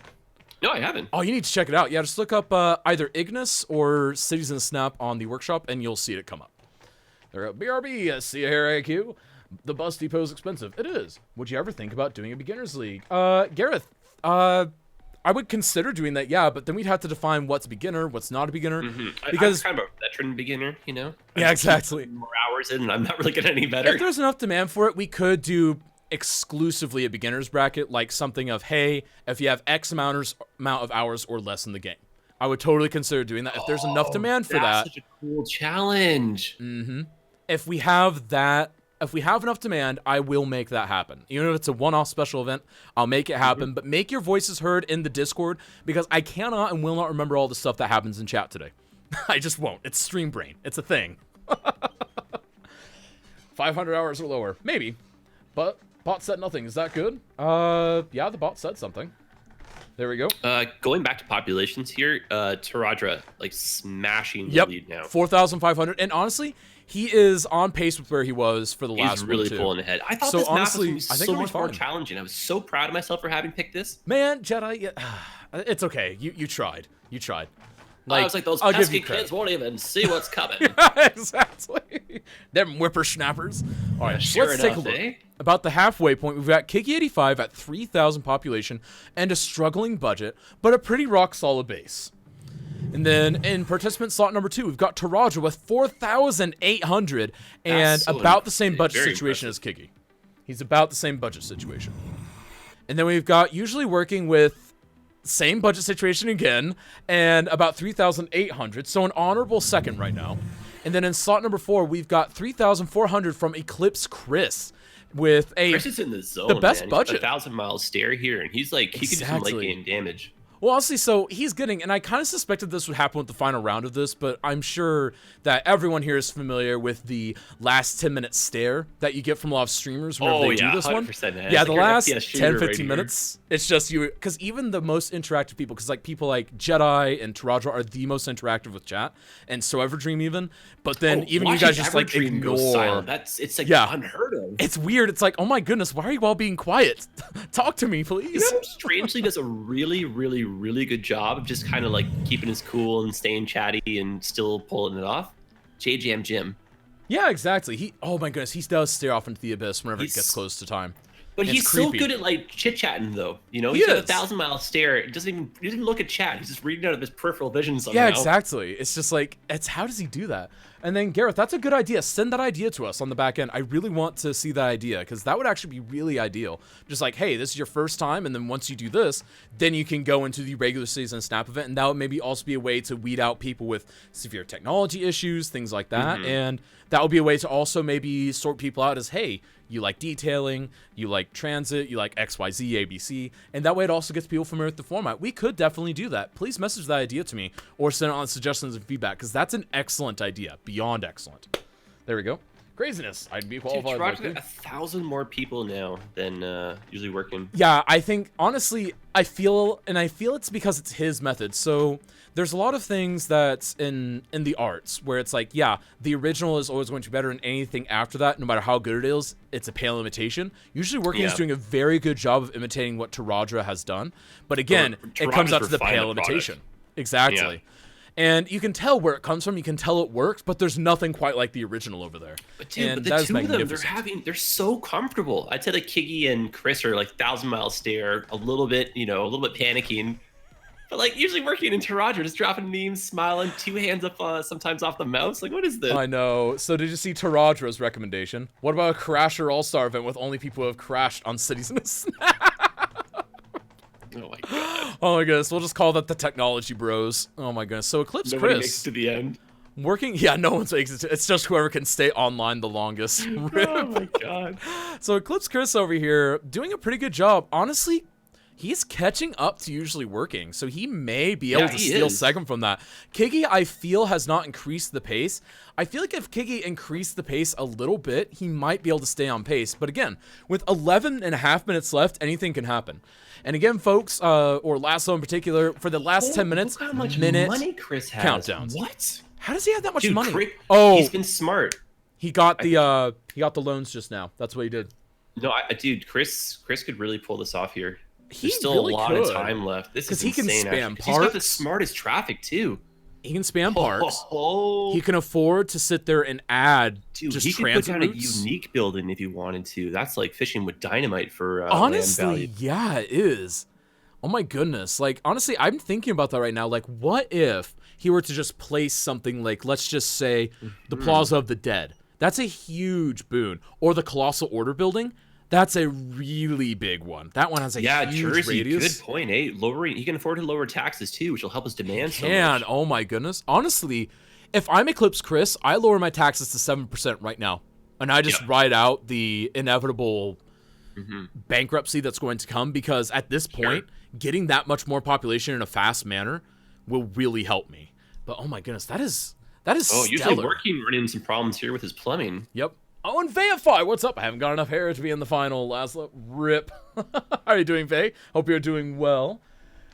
No, I haven't. Oh, you need to check it out. Yeah, just look up either Ignis or Cities in the Snap on the workshop, and you'll see it come up. There, BRB, see you here, AQ. The bus depot is expensive. It is. Would you ever think about doing a beginner's league? Gareth, I would consider doing that, yeah, but then we'd have to define what's a beginner, what's not a beginner. Because I'm kind of a veteran beginner, you know? Yeah, exactly. More hours in, and I'm not really getting any better. If there's enough demand for it, we could do exclusively a beginner's bracket, like something of, hey, if you have X amount of hours or less in the game. I would totally consider doing that if there's enough demand for that. That's such a cool challenge. If we have enough demand, I will make that happen. Even if it's a one-off special event, I'll make it happen. But make your voices heard in the Discord, because I cannot and will not remember all the stuff that happens in chat today. I just won't. It's stream brain. It's a thing. 500 hours or lower. Maybe. But bot said nothing. Is that good? Yeah, the bot said something. There we go. Going back to populations here, Taradra, like, smashing the lead now. 4,500. And honestly, he is on pace with where he was for the last one, He's really pulling ahead. I thought so this honestly, map was so much more challenging. I was so proud of myself for having picked this. Man, Jedi, yeah, it's okay. You tried. You tried. Like, I was like, those pesky kids won't even see what's coming. Exactly. Them whippersnappers. All right, sure let's enough, take a look. About the halfway point, we've got Kiki85 at 3,000 population and a struggling budget, but a pretty rock-solid base. And then in participant slot number 2, we've got Taraja with 4,800 and about the same budget situation as Kiki. He's about the same budget situation. And then we've got usually working with same budget situation again, and about 3,800, so an honorable second right now. And then in slot number 4, we've got 3,400 from Eclipse Chris, with Chris is in the zone, the best man. budget. He's 1,000-mile stare here, and he's like, he can do some late game damage. Well, honestly, so he's getting, and I kind of suspected this would happen with the final round of this, but I'm sure that everyone here is familiar with the last 10-minute stare that you get from a lot of streamers whenever they do this one. Man. Yeah, the last 10, 15 minutes, it's just you, because even the most interactive people, because like people like Jedi and Taraja are the most interactive with chat, and so Everdream even, but then even you guys just like ignore. It's like unheard of. It's weird. It's like, oh my goodness, why are you all being quiet? Talk to me, please. You know, strangely does a really, really, a really good job of just kind of like keeping his cool and staying chatty and still pulling it off. J-Jam Jim. Yeah, exactly. Oh my goodness, he does stare off into the abyss whenever it gets close to time. But It's he's so creepy. good at like chit-chatting though. You know, He he's got a is. 1,000-mile stare. He doesn't even look at chat. He's just reading out of his peripheral vision somehow. Yeah, exactly. It's just like, how does he do that? And then Gareth, that's a good idea. Send that idea to us on the back end. I really want to see that idea because that would actually be really ideal. Just like, hey, this is your first time, and then once you do this, then you can go into the regular season Snap event, and that would maybe also be a way to weed out people with severe technology issues, things like that. And that would be a way to also maybe sort people out as, hey, you like detailing, you like transit, you like XYZ, ABC, and that way it also gets people familiar with the format. We could definitely do that. Please message that idea to me or send it on suggestions and feedback because that's an excellent idea. Beyond excellent. There we go. Craziness. I'd be qualified. Dude, Toronto's got 1,000 more people now than usually working. Yeah, I think, honestly, I feel it's because it's his method. So there's a lot of things that's in the arts where it's like, yeah, the original is always going to be better than anything after that, no matter how good it is. It's a pale imitation. Usually Working is doing a very good job of imitating what Taradra has done. But again, it comes out to the pale imitation. Exactly. Yeah. And you can tell where it comes from. You can tell it works, but there's nothing quite like the original over there. But dude, the two of them, they're so comfortable. I'd say like Kiggy and Chris are like 1,000-mile stare, a little bit panicking. But like usually Working in Taradra, just dropping memes, smiling, 2 hands up, sometimes off the mouse. Like, what is this? I know. So did you see Taradra's recommendation? What about a Crasher All-Star event with only people who have crashed on Cities in a Snap? Oh my god. Oh my goodness. We'll just call that the technology bros. Oh my goodness. So Eclipse Nobody Chris. makes it to the end. Working, yeah, no one's makes it. It's just whoever can stay online the longest. Oh my god. So Eclipse Chris over here doing a pretty good job. Honestly, he's catching up to usually Working, so he may be able to steal second from that. Kiggy, I feel, has not increased the pace. I feel like if Kiggy increased the pace a little bit, he might be able to stay on pace. But again, with 11 and a half minutes left, anything can happen. And again, folks, or Lasso in particular, for the last 10 minutes, look how much money Chris has. Countdowns. What? How does he have that much Dude, money? He's been smart. He got the loans just now. That's what he did. No, dude, Chris could really pull this off here. He There's still really a lot could. of time left. This is he can insane, spam actually. He's got the parks. smartest traffic too. He can spam parks. Oh, He can afford to sit there and add dude, just he could put transit down routes. a unique building if he wanted to. That's like fishing with dynamite for land Honestly, value. yeah, it is. Oh my goodness. Like, honestly, I'm thinking about that right now. Like, what if he were to just place something like, let's just say, the Plaza of the Dead? That's a huge boon. Or the Colossal Order building. That's a really big one. That one has a huge Jersey, radius. good point, eh? He can afford to lower taxes too, which will help his demand so And much. oh my goodness. Honestly, if I'm Eclipse Chris, I lower my taxes to 7% right now. And I just ride out the inevitable bankruptcy that's going to come because at this point, getting that much more population in a fast manner will really help me. But oh my goodness, that is stellar. Usually Working running into some problems here with his plumbing. Yep. Oh, and Vayify, what's up? I haven't got enough hair to be in the final. Last rip. How are you doing, Vay? Hope you're doing well.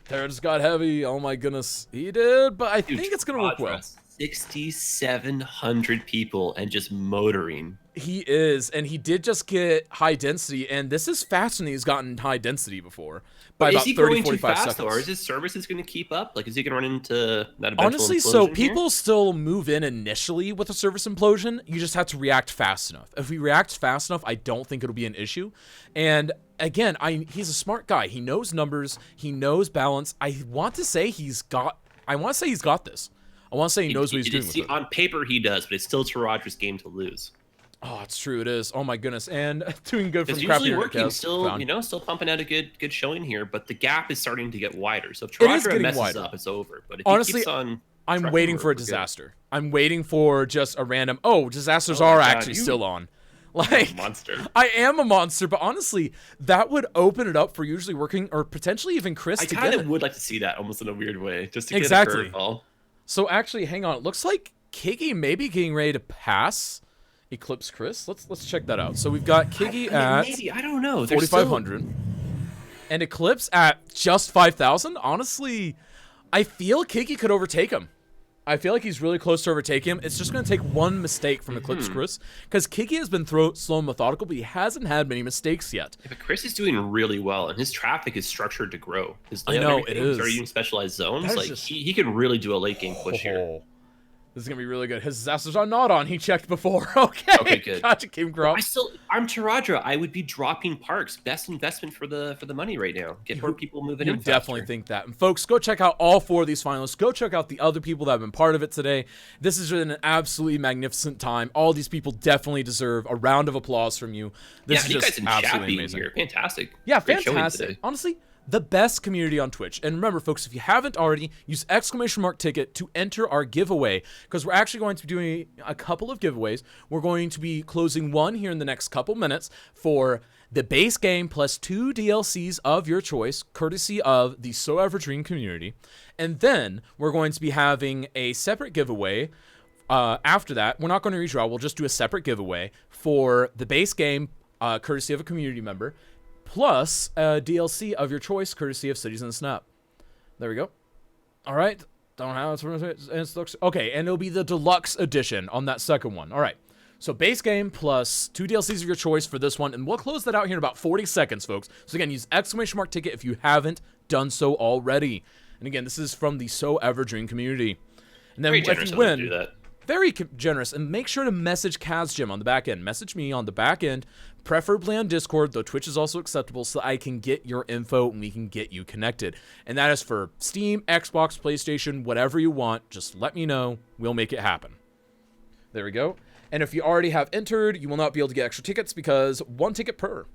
Terrence got heavy. Oh my goodness, he did. But I think it's gonna work well. 6,700 people and just motoring. He is, and he did just get high density, and this is faster than he's gotten high density before. By Is about he 30, going too 45 fast, seconds. or is his services going to keep up? Like, is he going to run into that eventual Honestly, so implosion people here? still move in initially with a service implosion. You just have to react fast enough. If we react fast enough, I don't think it'll be an issue. And again, he's a smart guy. He knows numbers. He knows balance. I want to say he's got this. I want to say he knows what he's doing with it. On paper, he does, but it's still Taradra's game to lose. Oh, it's true. It is. Oh my goodness. And doing good from It's Crappy usually Working, Internet still pumping out a good showing here, but the gap is starting to get wider. So if It is Taradra getting messes wider. up, it's over. But if Honestly, he keeps on I'm trucking, waiting for a we're good. disaster. I'm waiting for just a random, disasters Oh my are God, actually still on. Like, monster. I am a monster, but honestly, that would open it up for usually Working or potentially even Chris I to kind get of it. would like to see that almost in a weird way, just to Exactly. get a curveball. So actually, hang on. It looks like Kiggy may be getting ready to pass Eclipse Chris. Let's check that out. So we've got Kiggy at Maybe, I don't know. There's 4,500 and Eclipse at just 5,000. Honestly, I feel Kiggy could overtake him. I feel like he's really close to overtaking him. It's just going to take one mistake from Eclipse Chris, because Kiki has been slow and methodical, but he hasn't had many mistakes yet. Yeah, but Chris is doing really well, and his traffic is structured to grow. I know, it is. He's already using specialized zones. Like, just... he can really do a late game push here. This is going to be really good. His disasters are not on. He checked before. Okay, good. Gotcha, King Grump. I'm Taradra. I would be dropping parks. Best investment for the money right now. Get more people moving in. You definitely think that. And folks, go check out all 4 of these finalists. Go check out the other people that have been part of it today. This has been an absolutely magnificent time. All these people definitely deserve a round of applause from you. This is just absolutely amazing. Here. Fantastic. Yeah, fantastic. Honestly, the best community on Twitch. And remember, folks, if you haven't already, use !ticket to enter our giveaway, because we're actually going to be doing a couple of giveaways. We're going to be closing one here in the next couple minutes for the base game plus 2 DLCs of your choice, courtesy of the So Ever Dream community. And then we're going to be having a separate giveaway. After that, we're not going to redraw. We'll just do a separate giveaway for the base game, courtesy of a community member, plus a DLC of your choice, courtesy of Cities in the Snap. There we go. All right. Don't have it. Okay, and it'll be the deluxe edition on that second one. All right. So base game plus 2 DLCs of your choice for this one, and we'll close that out here in about 40 seconds, folks. So again, use !ticket if you haven't done so already. And again, this is from the So Ever Dream community. And then if you win, very generous, and make sure to message KazJim on the back end. Message me on the back end, preferably on Discord, though Twitch is also acceptable, so I can get your info and we can get you connected. And that is for Steam, Xbox, PlayStation, whatever you want. Just let me know. We'll make it happen. There we go. And if you already have entered, you will not be able to get extra tickets because 1 ticket per.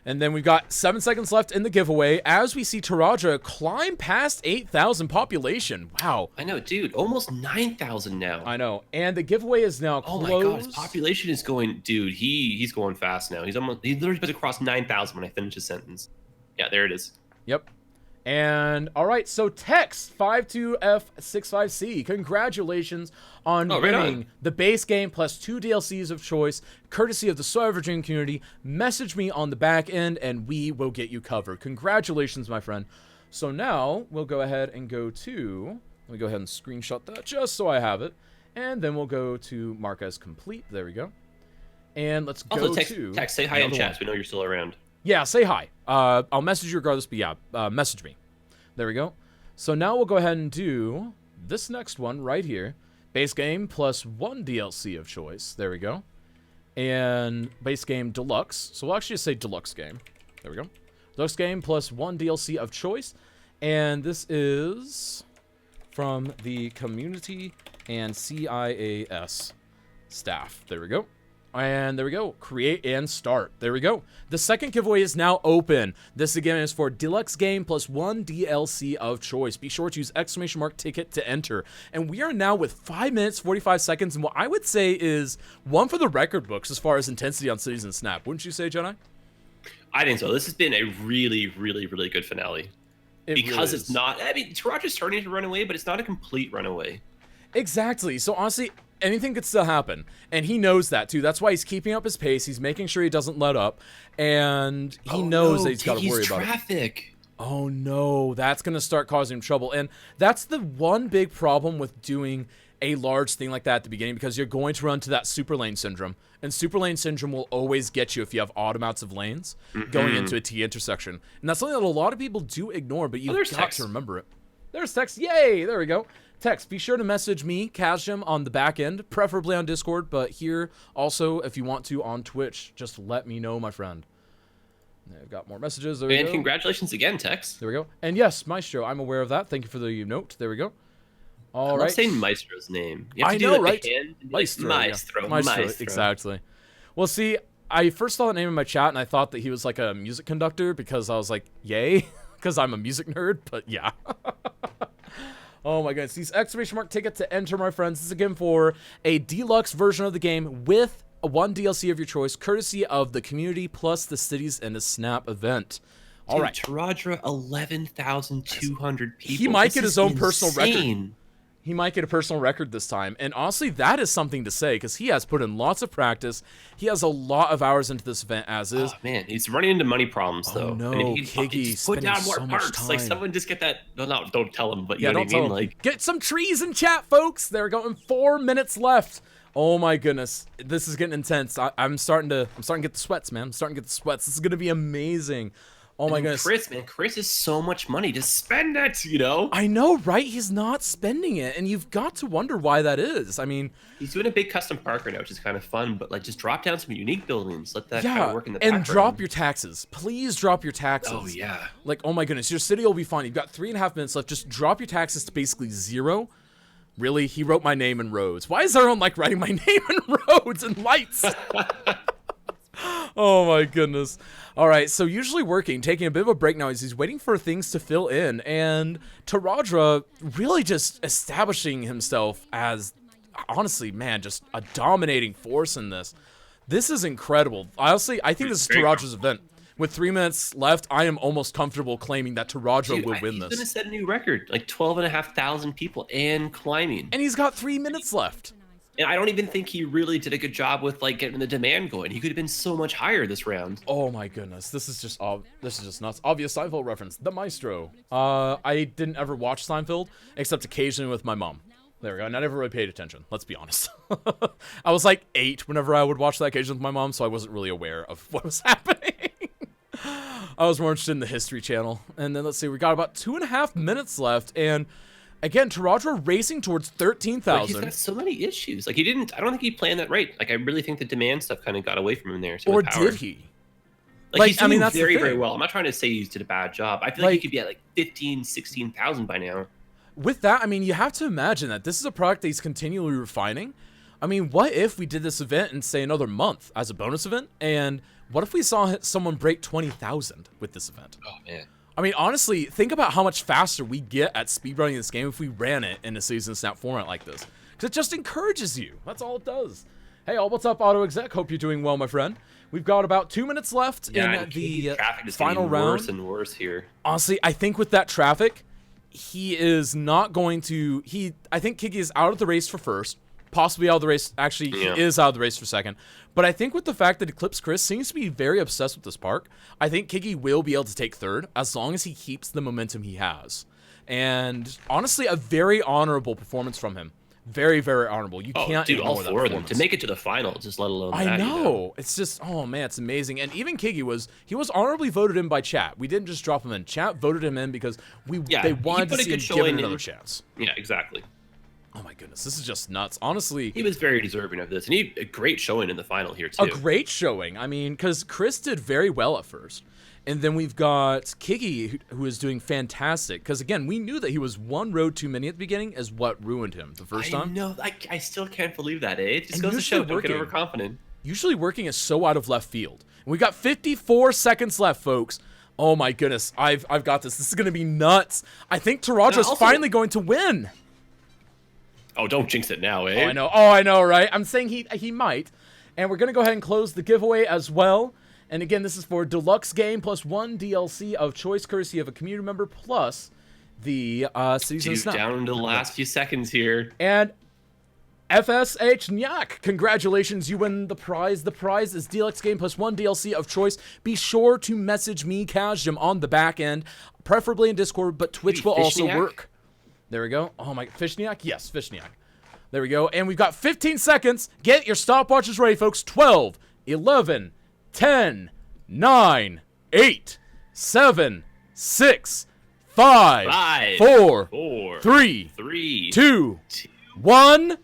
And then we've got 7 seconds left in the giveaway as we see Taradra climb past 8,000 population. Wow. I know, dude. Almost 9,000 now. I know. And the giveaway is now closed. Oh my god, his population is going... Dude, he's going fast now. He's literally about to cross 9,000 when I finish his sentence. Yeah, there it is. Yep. And, all right, so Tex 52F65C, congratulations on winning the base game plus 2 DLCs of choice, courtesy of the So Ever Dream community. Message me on the back end, and we will get you covered. Congratulations, my friend. So now, we'll go ahead and go to... Let me go ahead and screenshot that just so I have it. And then we'll go to mark as complete. There we go. And let's go to... Tex, say hi in chat so we know you're still around. Yeah, say hi. I'll message you regardless, but yeah, message me. There we go. So now we'll go ahead and do this next one right here. Base game plus 1 DLC of choice. There we go. And base game deluxe. So we'll actually just say deluxe game. There we go. Deluxe game plus 1 DLC of choice. And this is from the community and CIAS staff. There we go. And there we go. Create and start. There we go. The second giveaway is now open. This again is for deluxe game plus 1 DLC of choice. Be sure to use !ticket to enter. And we are now with 5 minutes, 45 seconds, and what I would say is one for the record books as far as intensity on Cities and Snap. Wouldn't you say, Jedi? I think so. This has been a really, really, really good finale. Because really it's not... I mean, Taradra's starting to run away, but it's not a complete runaway. Exactly. So honestly... anything could still happen, and he knows that too. That's why he's keeping up his pace. He's making sure he doesn't let up, and he knows that he's got to worry about traffic. Oh no, that's going to start causing him trouble, and that's the one big problem with doing a large thing like that at the beginning, because you're going to run to that super lane syndrome, and super lane syndrome will always get you if you have odd amounts of lanes going into a T intersection, and that's something that a lot of people do ignore, but you've got to remember it. There's Tex. Yay! There we go. Tex, be sure to message me, KazJim, on the back end, preferably on Discord, but here also, if you want to, on Twitch. Just let me know, my friend. I've got more messages. There we go. And congratulations again, Tex. There we go. And yes, Maestro, I'm aware of that. Thank you for the note. There we go. All right. I'm saying Maestro's name. You have to I do know, like right? The hand, Maestro. Maestro. Maestro. Exactly. Well, see, I first saw that name in my chat, and I thought that he was like a music conductor, because I was like, yay, because I'm a music nerd, but yeah. Oh my goodness, these !ticket to enter, my friends. This is again for a deluxe version of the game with a 1 DLC of your choice, courtesy of the community plus the Cities and the Snap event. All right. Taradra, 11,200 people. He might get his own personal record. He might get a personal record this time. And honestly, that is something to say because he has put in lots of practice. He has a lot of hours into this event as is. Oh, man, he's running into money problems, though. No, and if Kiggy, just put down more so much parts. Like, time. someone just get that. No, don't tell him, but you Yeah, know don't what I tell mean? him. Like, Get some trees in chat, folks. They're going 4 minutes left. Oh my goodness, this is getting intense. I'm starting to get the sweats, man. I'm starting to get the sweats. This is gonna be amazing. Oh my goodness. Chris is so much money. Just spend it, you know? I know, right? He's not spending it, and you've got to wonder why that is. I mean, he's doing a big custom park right now, which is kind of fun, but like just drop down some unique buildings. Let that kind of work in the background. and drop your taxes. Please drop your taxes. Oh, yeah. Like, oh my goodness, your city will be fine. You've got 3.5 minutes left. Just drop your taxes to basically 0. Really? He wrote my name in roads. Why is everyone like writing my name in roads and lights? Oh my goodness. All right, so usually working, taking a bit of a break now as he's waiting for things to fill in, and Taradra really just establishing himself as, honestly, man, just a dominating force in this. This is incredible. Honestly, I think this is Taradra's event. With 3 minutes left, I am almost comfortable claiming that Taradra will win this. He's gonna set a new record, like 12,500 people and climbing. And he's got 3 minutes left. And I don't even think he really did a good job with like getting the demand going. He could have been so much higher this round. Oh my goodness, this is just nuts. Obvious Seinfeld reference, the Maestro. I didn't ever watch Seinfeld except occasionally with my mom. There we go. And I never really paid attention. Let's be honest. I was like 8 whenever I would watch that occasionally with my mom, so I wasn't really aware of what was happening. I was more interested in the History Channel. And then let's see, we got about 2.5 minutes left, and again, Taradra racing towards 13,000. He's got so many issues. Like I don't think he planned that right. Like I really think the demand stuff kind of got away from him there. Or did he? Like he's doing that's very, very well. I'm not trying to say he did a bad job. I feel like he could be at like 15, 16,000 by now. With that, I mean, you have to imagine that this is a product that he's continually refining. I mean, what if we did this event in, say, another month as a bonus event? And what if we saw someone break 20,000 with this event? Oh, man. I mean, honestly, think about how much faster we get at speedrunning this game if we ran it in a season snap format like this. Because it just encourages you. That's all it does. Hey, what's up, Auto Exec? Hope you're doing well, my friend. We've got about 2 minutes left in the final round. Worse and worse here. Honestly, I think with that traffic, he is not going to... I think Kiggy is out of the race for first. Possibly out of the race. Actually, he is out of the race for second. But I think with the fact that Eclipse Chris seems to be very obsessed with this park, I think Kiggy will be able to take third as long as he keeps the momentum he has. And honestly, a very honorable performance from him. Very, very honorable. You can't ignore all that 4 of them. performance. To make it to the final, just let alone I that. know. You know. It's just, oh man, it's amazing. And even Kiggy was honorably voted in by chat. We didn't just drop him in. Chat voted him in because they wanted to see him given another chance. Yeah, exactly. Oh my goodness, this is just nuts. Honestly, he was very deserving of this, and he had a great showing in the final here too. A great showing. I mean, because Chris did very well at first, and then we've got Kiggy who is doing fantastic. Because again, we knew that he was one road too many at the beginning, is what ruined him the first time. No, I still can't believe that. It just goes to show, don't get overconfident. Usually working is so out of left field. And we got 54 seconds left, folks. Oh my goodness, I've got this. This is gonna be nuts. I think Taradra's finally going to win. Oh, don't jinx it now, eh? Oh, I know, right? I'm saying he might. And we're going to go ahead and close the giveaway as well. And again, this is for Deluxe Game plus 1 DLC of choice courtesy of a community member plus the Season Snap. Down to the last few seconds here. And FSH Nyak, congratulations, you win the prize. The prize is Deluxe Game plus 1 DLC of choice. Be sure to message me, Kazjim, on the back end, preferably in Discord, but Twitch will also work. There we go. Oh my, Fishniak? Yes, Fishniak. There we go. And we've got 15 seconds. Get your stopwatches ready, folks. 12, 11, 10, 9, 8, 7, 6, 5, 4, 3, 2, 1.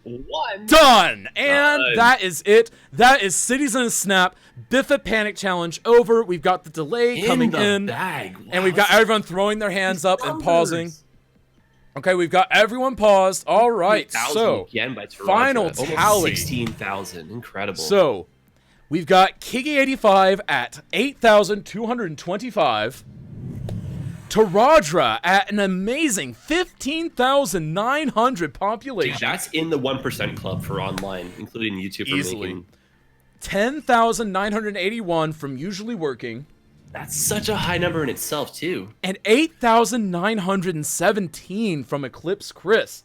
Done. And that is it. That is Cities in a Snap. Biffa Panic Challenge over. We've got the delay coming in. Bag. Wow, and we've got everyone throwing their hands up and pausing. Okay, we've got everyone paused. All right, so final tally. 16,000, incredible. So we've got Kiggy85 at 8,225. Taradra at an amazing 15,900 population. Dude, that's in the 1% club for online, including YouTube. Easily. 10,981 from Usually Working. That's such a high number in itself, too. And 8,917 from Eclipse Chris.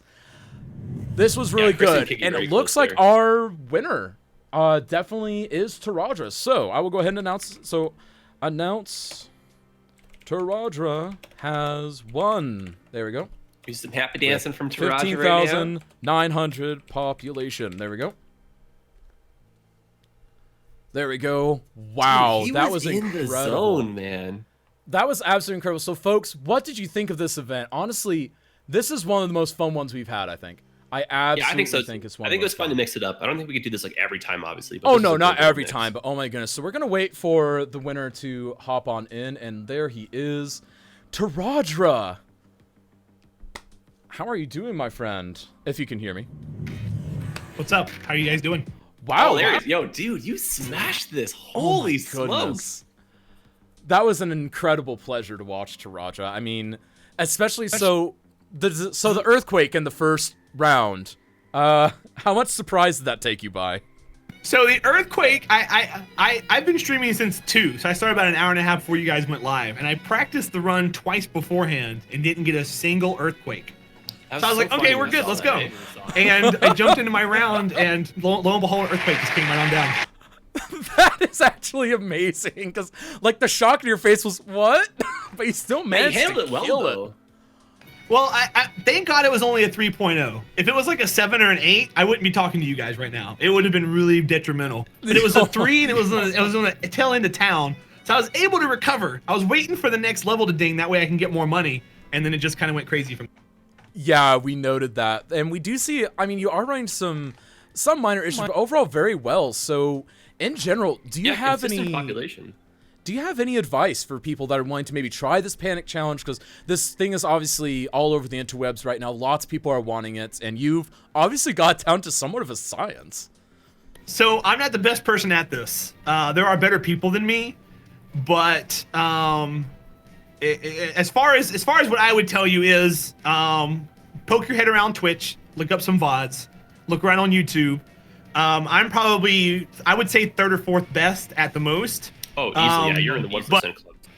This was really Chris and good, Kiki and very it looks close like there. our winner definitely is Taradra. So I will go ahead and announce. So announce Taradra has won. There we go. Here's some happy dancing from Taraji right now. 15,900 population. There we go. There we go. Wow, Dude, he that was in incredible. the zone, man. That was absolutely incredible. So, folks, what did you think of this event? Honestly, this is one of the most fun ones we've had, I think. I absolutely Yeah, I think so. think it's one I think of it was fun to mix it up. I don't think we could do this like every time, obviously. But Oh, this is no, a not good every mix. time, but oh my goodness. So we're going to wait for the winner to hop on in, and there he is. Taradra. How are you doing, my friend? If you can hear me. What's up? How are you guys doing? Wow. Oh, there he is. Yo, dude, you smashed this. Holy smokes. That was an incredible pleasure to watch, Taradra. I mean, especially so the earthquake in the first round. How much surprise did that take you by? So the earthquake, I've been streaming since 2, so I started about an hour and a half before you guys went live, and I practiced the run twice beforehand and didn't get a single earthquake. So I was like, okay, we're good, let's go. And I jumped into my round, and lo and behold, earthquake just came right on down. That is actually amazing, because like the shock in your face was what, but you still managed handled to it well, kill though. it. Well, I thank God it was only a 3.0. If it was like a 7 or an 8, I wouldn't be talking to you guys right now. It would have been really detrimental. But it was a 3, and it was on the tail end of town, so I was able to recover. I was waiting for the next level to ding, that way I can get more money, and then it just kind of went crazy from. Yeah, we noted that, and we do see. I mean, you are running some minor issues, but overall very well. So, in general, do you have any population? Do you have any advice for people that are wanting to maybe try this panic challenge? Because this thing is obviously all over the interwebs right now. Lots of people are wanting it, and you've obviously got down to somewhat of a science. So I'm not the best person at this. There are better people than me, but as far as what I would tell you is, poke your head around Twitch, look up some VODs, look around on YouTube. I'm probably, I would say, 3rd or 4th best at the most. Oh, easily. Yeah, you're in the 1% club.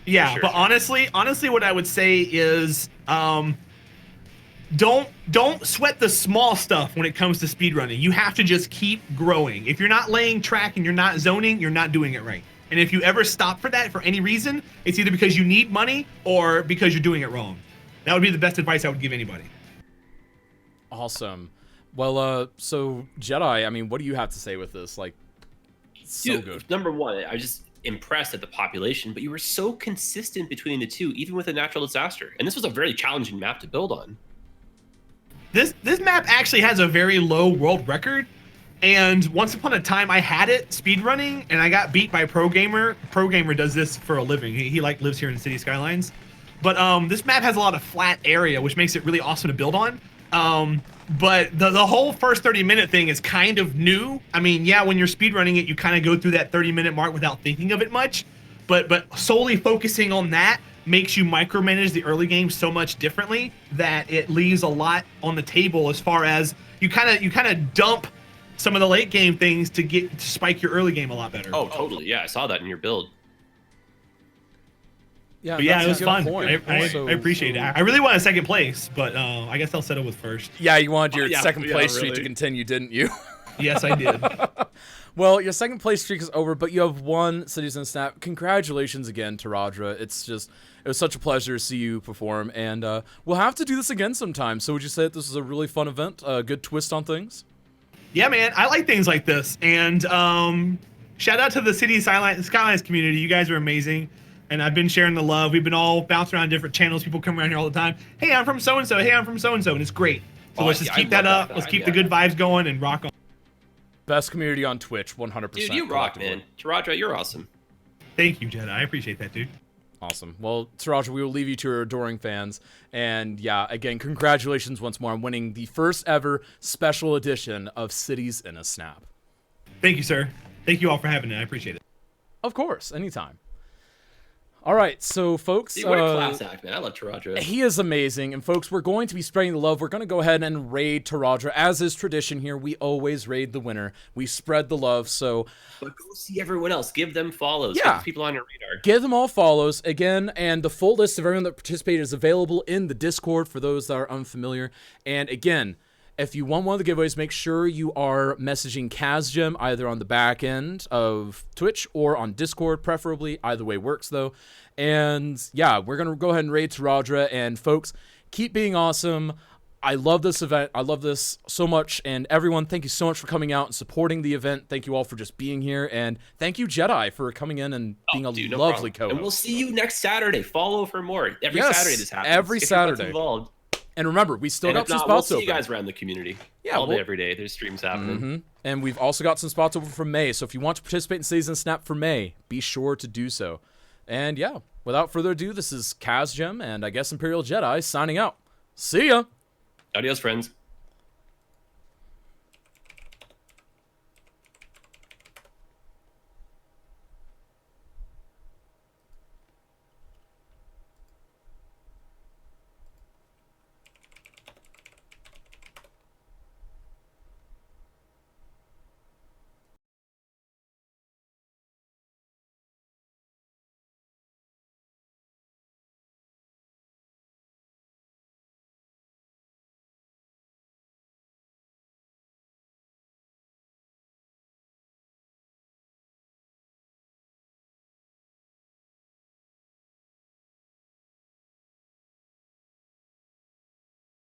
Yeah, Sure. but honestly, what I would say is, don't sweat the small stuff when it comes to speedrunning. You have to just keep growing. If you're not laying track and you're not zoning, you're not doing it right. And if you ever stop for that for any reason, it's either because you need money or because you're doing it wrong. That would be the best advice I would give anybody. Awesome. Well, so Jedi, I mean, what do you have to say with this? Like, so Dude, good. Number one, I was just impressed at the population, but you were so consistent between the two, even with a natural disaster. And this was a very challenging map to build on. This map actually has a very low world record, and once upon a time I had it speedrunning, and I got beat by Pro Gamer. Pro Gamer does this for a living. He like lives here in City Skylines, but this map has a lot of flat area, which makes it really awesome to build on. But the whole first 30-minute thing is kind of new. I mean, yeah, when you're speedrunning it, you kind of go through that 30-minute mark without thinking of it much, but solely focusing on that makes you micromanage the early game so much differently that it leaves a lot on the table as far as you kind of dump some of the late game things to spike your early game a lot better. Oh, totally. Yeah, I saw that in your build. Yeah, But yeah, that's it was a good fun. point. I appreciate it. I really wanted 2nd place, but I guess I'll settle with 1st. Yeah, you wanted your Yeah, second yeah, place streak to really. continue, didn't you? Yes, I did. Well, your second place streak is over, but you have 1 Cities in a Snap. Congratulations again, Taradra. It was such a pleasure to see you perform, and we'll have to do this again sometime. So would you say that this was a really fun event, a good twist on things? Yeah, man, I like things like this. And shout out to the City Skylines community. You guys are amazing. And I've been sharing the love. We've been all bouncing around different channels. People come around here all the time. Hey, I'm from so-and-so. Hey, I'm from so-and-so. And it's great. So let's just keep that up. Let's keep the good vibes going and rock on. Best community on Twitch, 100%. Dude, you rock, man. Taradra, you're awesome. Thank you, Jedi. I appreciate that, dude. Awesome. Well, Taradra, we will leave you to your adoring fans. And yeah, again, congratulations once more on winning the first ever special edition of Cities in a Snap. Thank you, sir. Thank you all for having me. I appreciate it. Of course, anytime. All right, so folks, Dude, what a class act, man. I love Taradra. he is amazing, and folks, we're going to be spreading the love. We're going to go ahead and raid Taradra, as is tradition here. We always raid the winner. We spread the love, so But go see everyone else. Give them follows. Yeah. Get people on your radar. give them all follows again, and the full list of everyone that participated is available in the Discord for those that are unfamiliar. And again, if you want one of the giveaways, make sure you are messaging KazJim either on the back end of Twitch or on Discord, preferably. Either way works, though. And yeah, we're going to go ahead and raid Taradra. And folks, keep being awesome. I love this event. I love this so much. And everyone, thank you so much for coming out and supporting the event. Thank you all for just being here. And thank you, Jedi, for coming in and being a lovely co-host. And we'll see you next Saturday. Follow for more. Every Saturday this happens. Every Saturday. Involved. And remember, we still got some spots we'll see open. you guys around the community. Yeah, all day, every day. There's streams happening. And we've also got some spots open for May. So if you want to participate in Season Snap for May, be sure to do so. And yeah, without further ado, this is KazJim and I guess Imperial Jedi signing out. See ya! Adios, friends.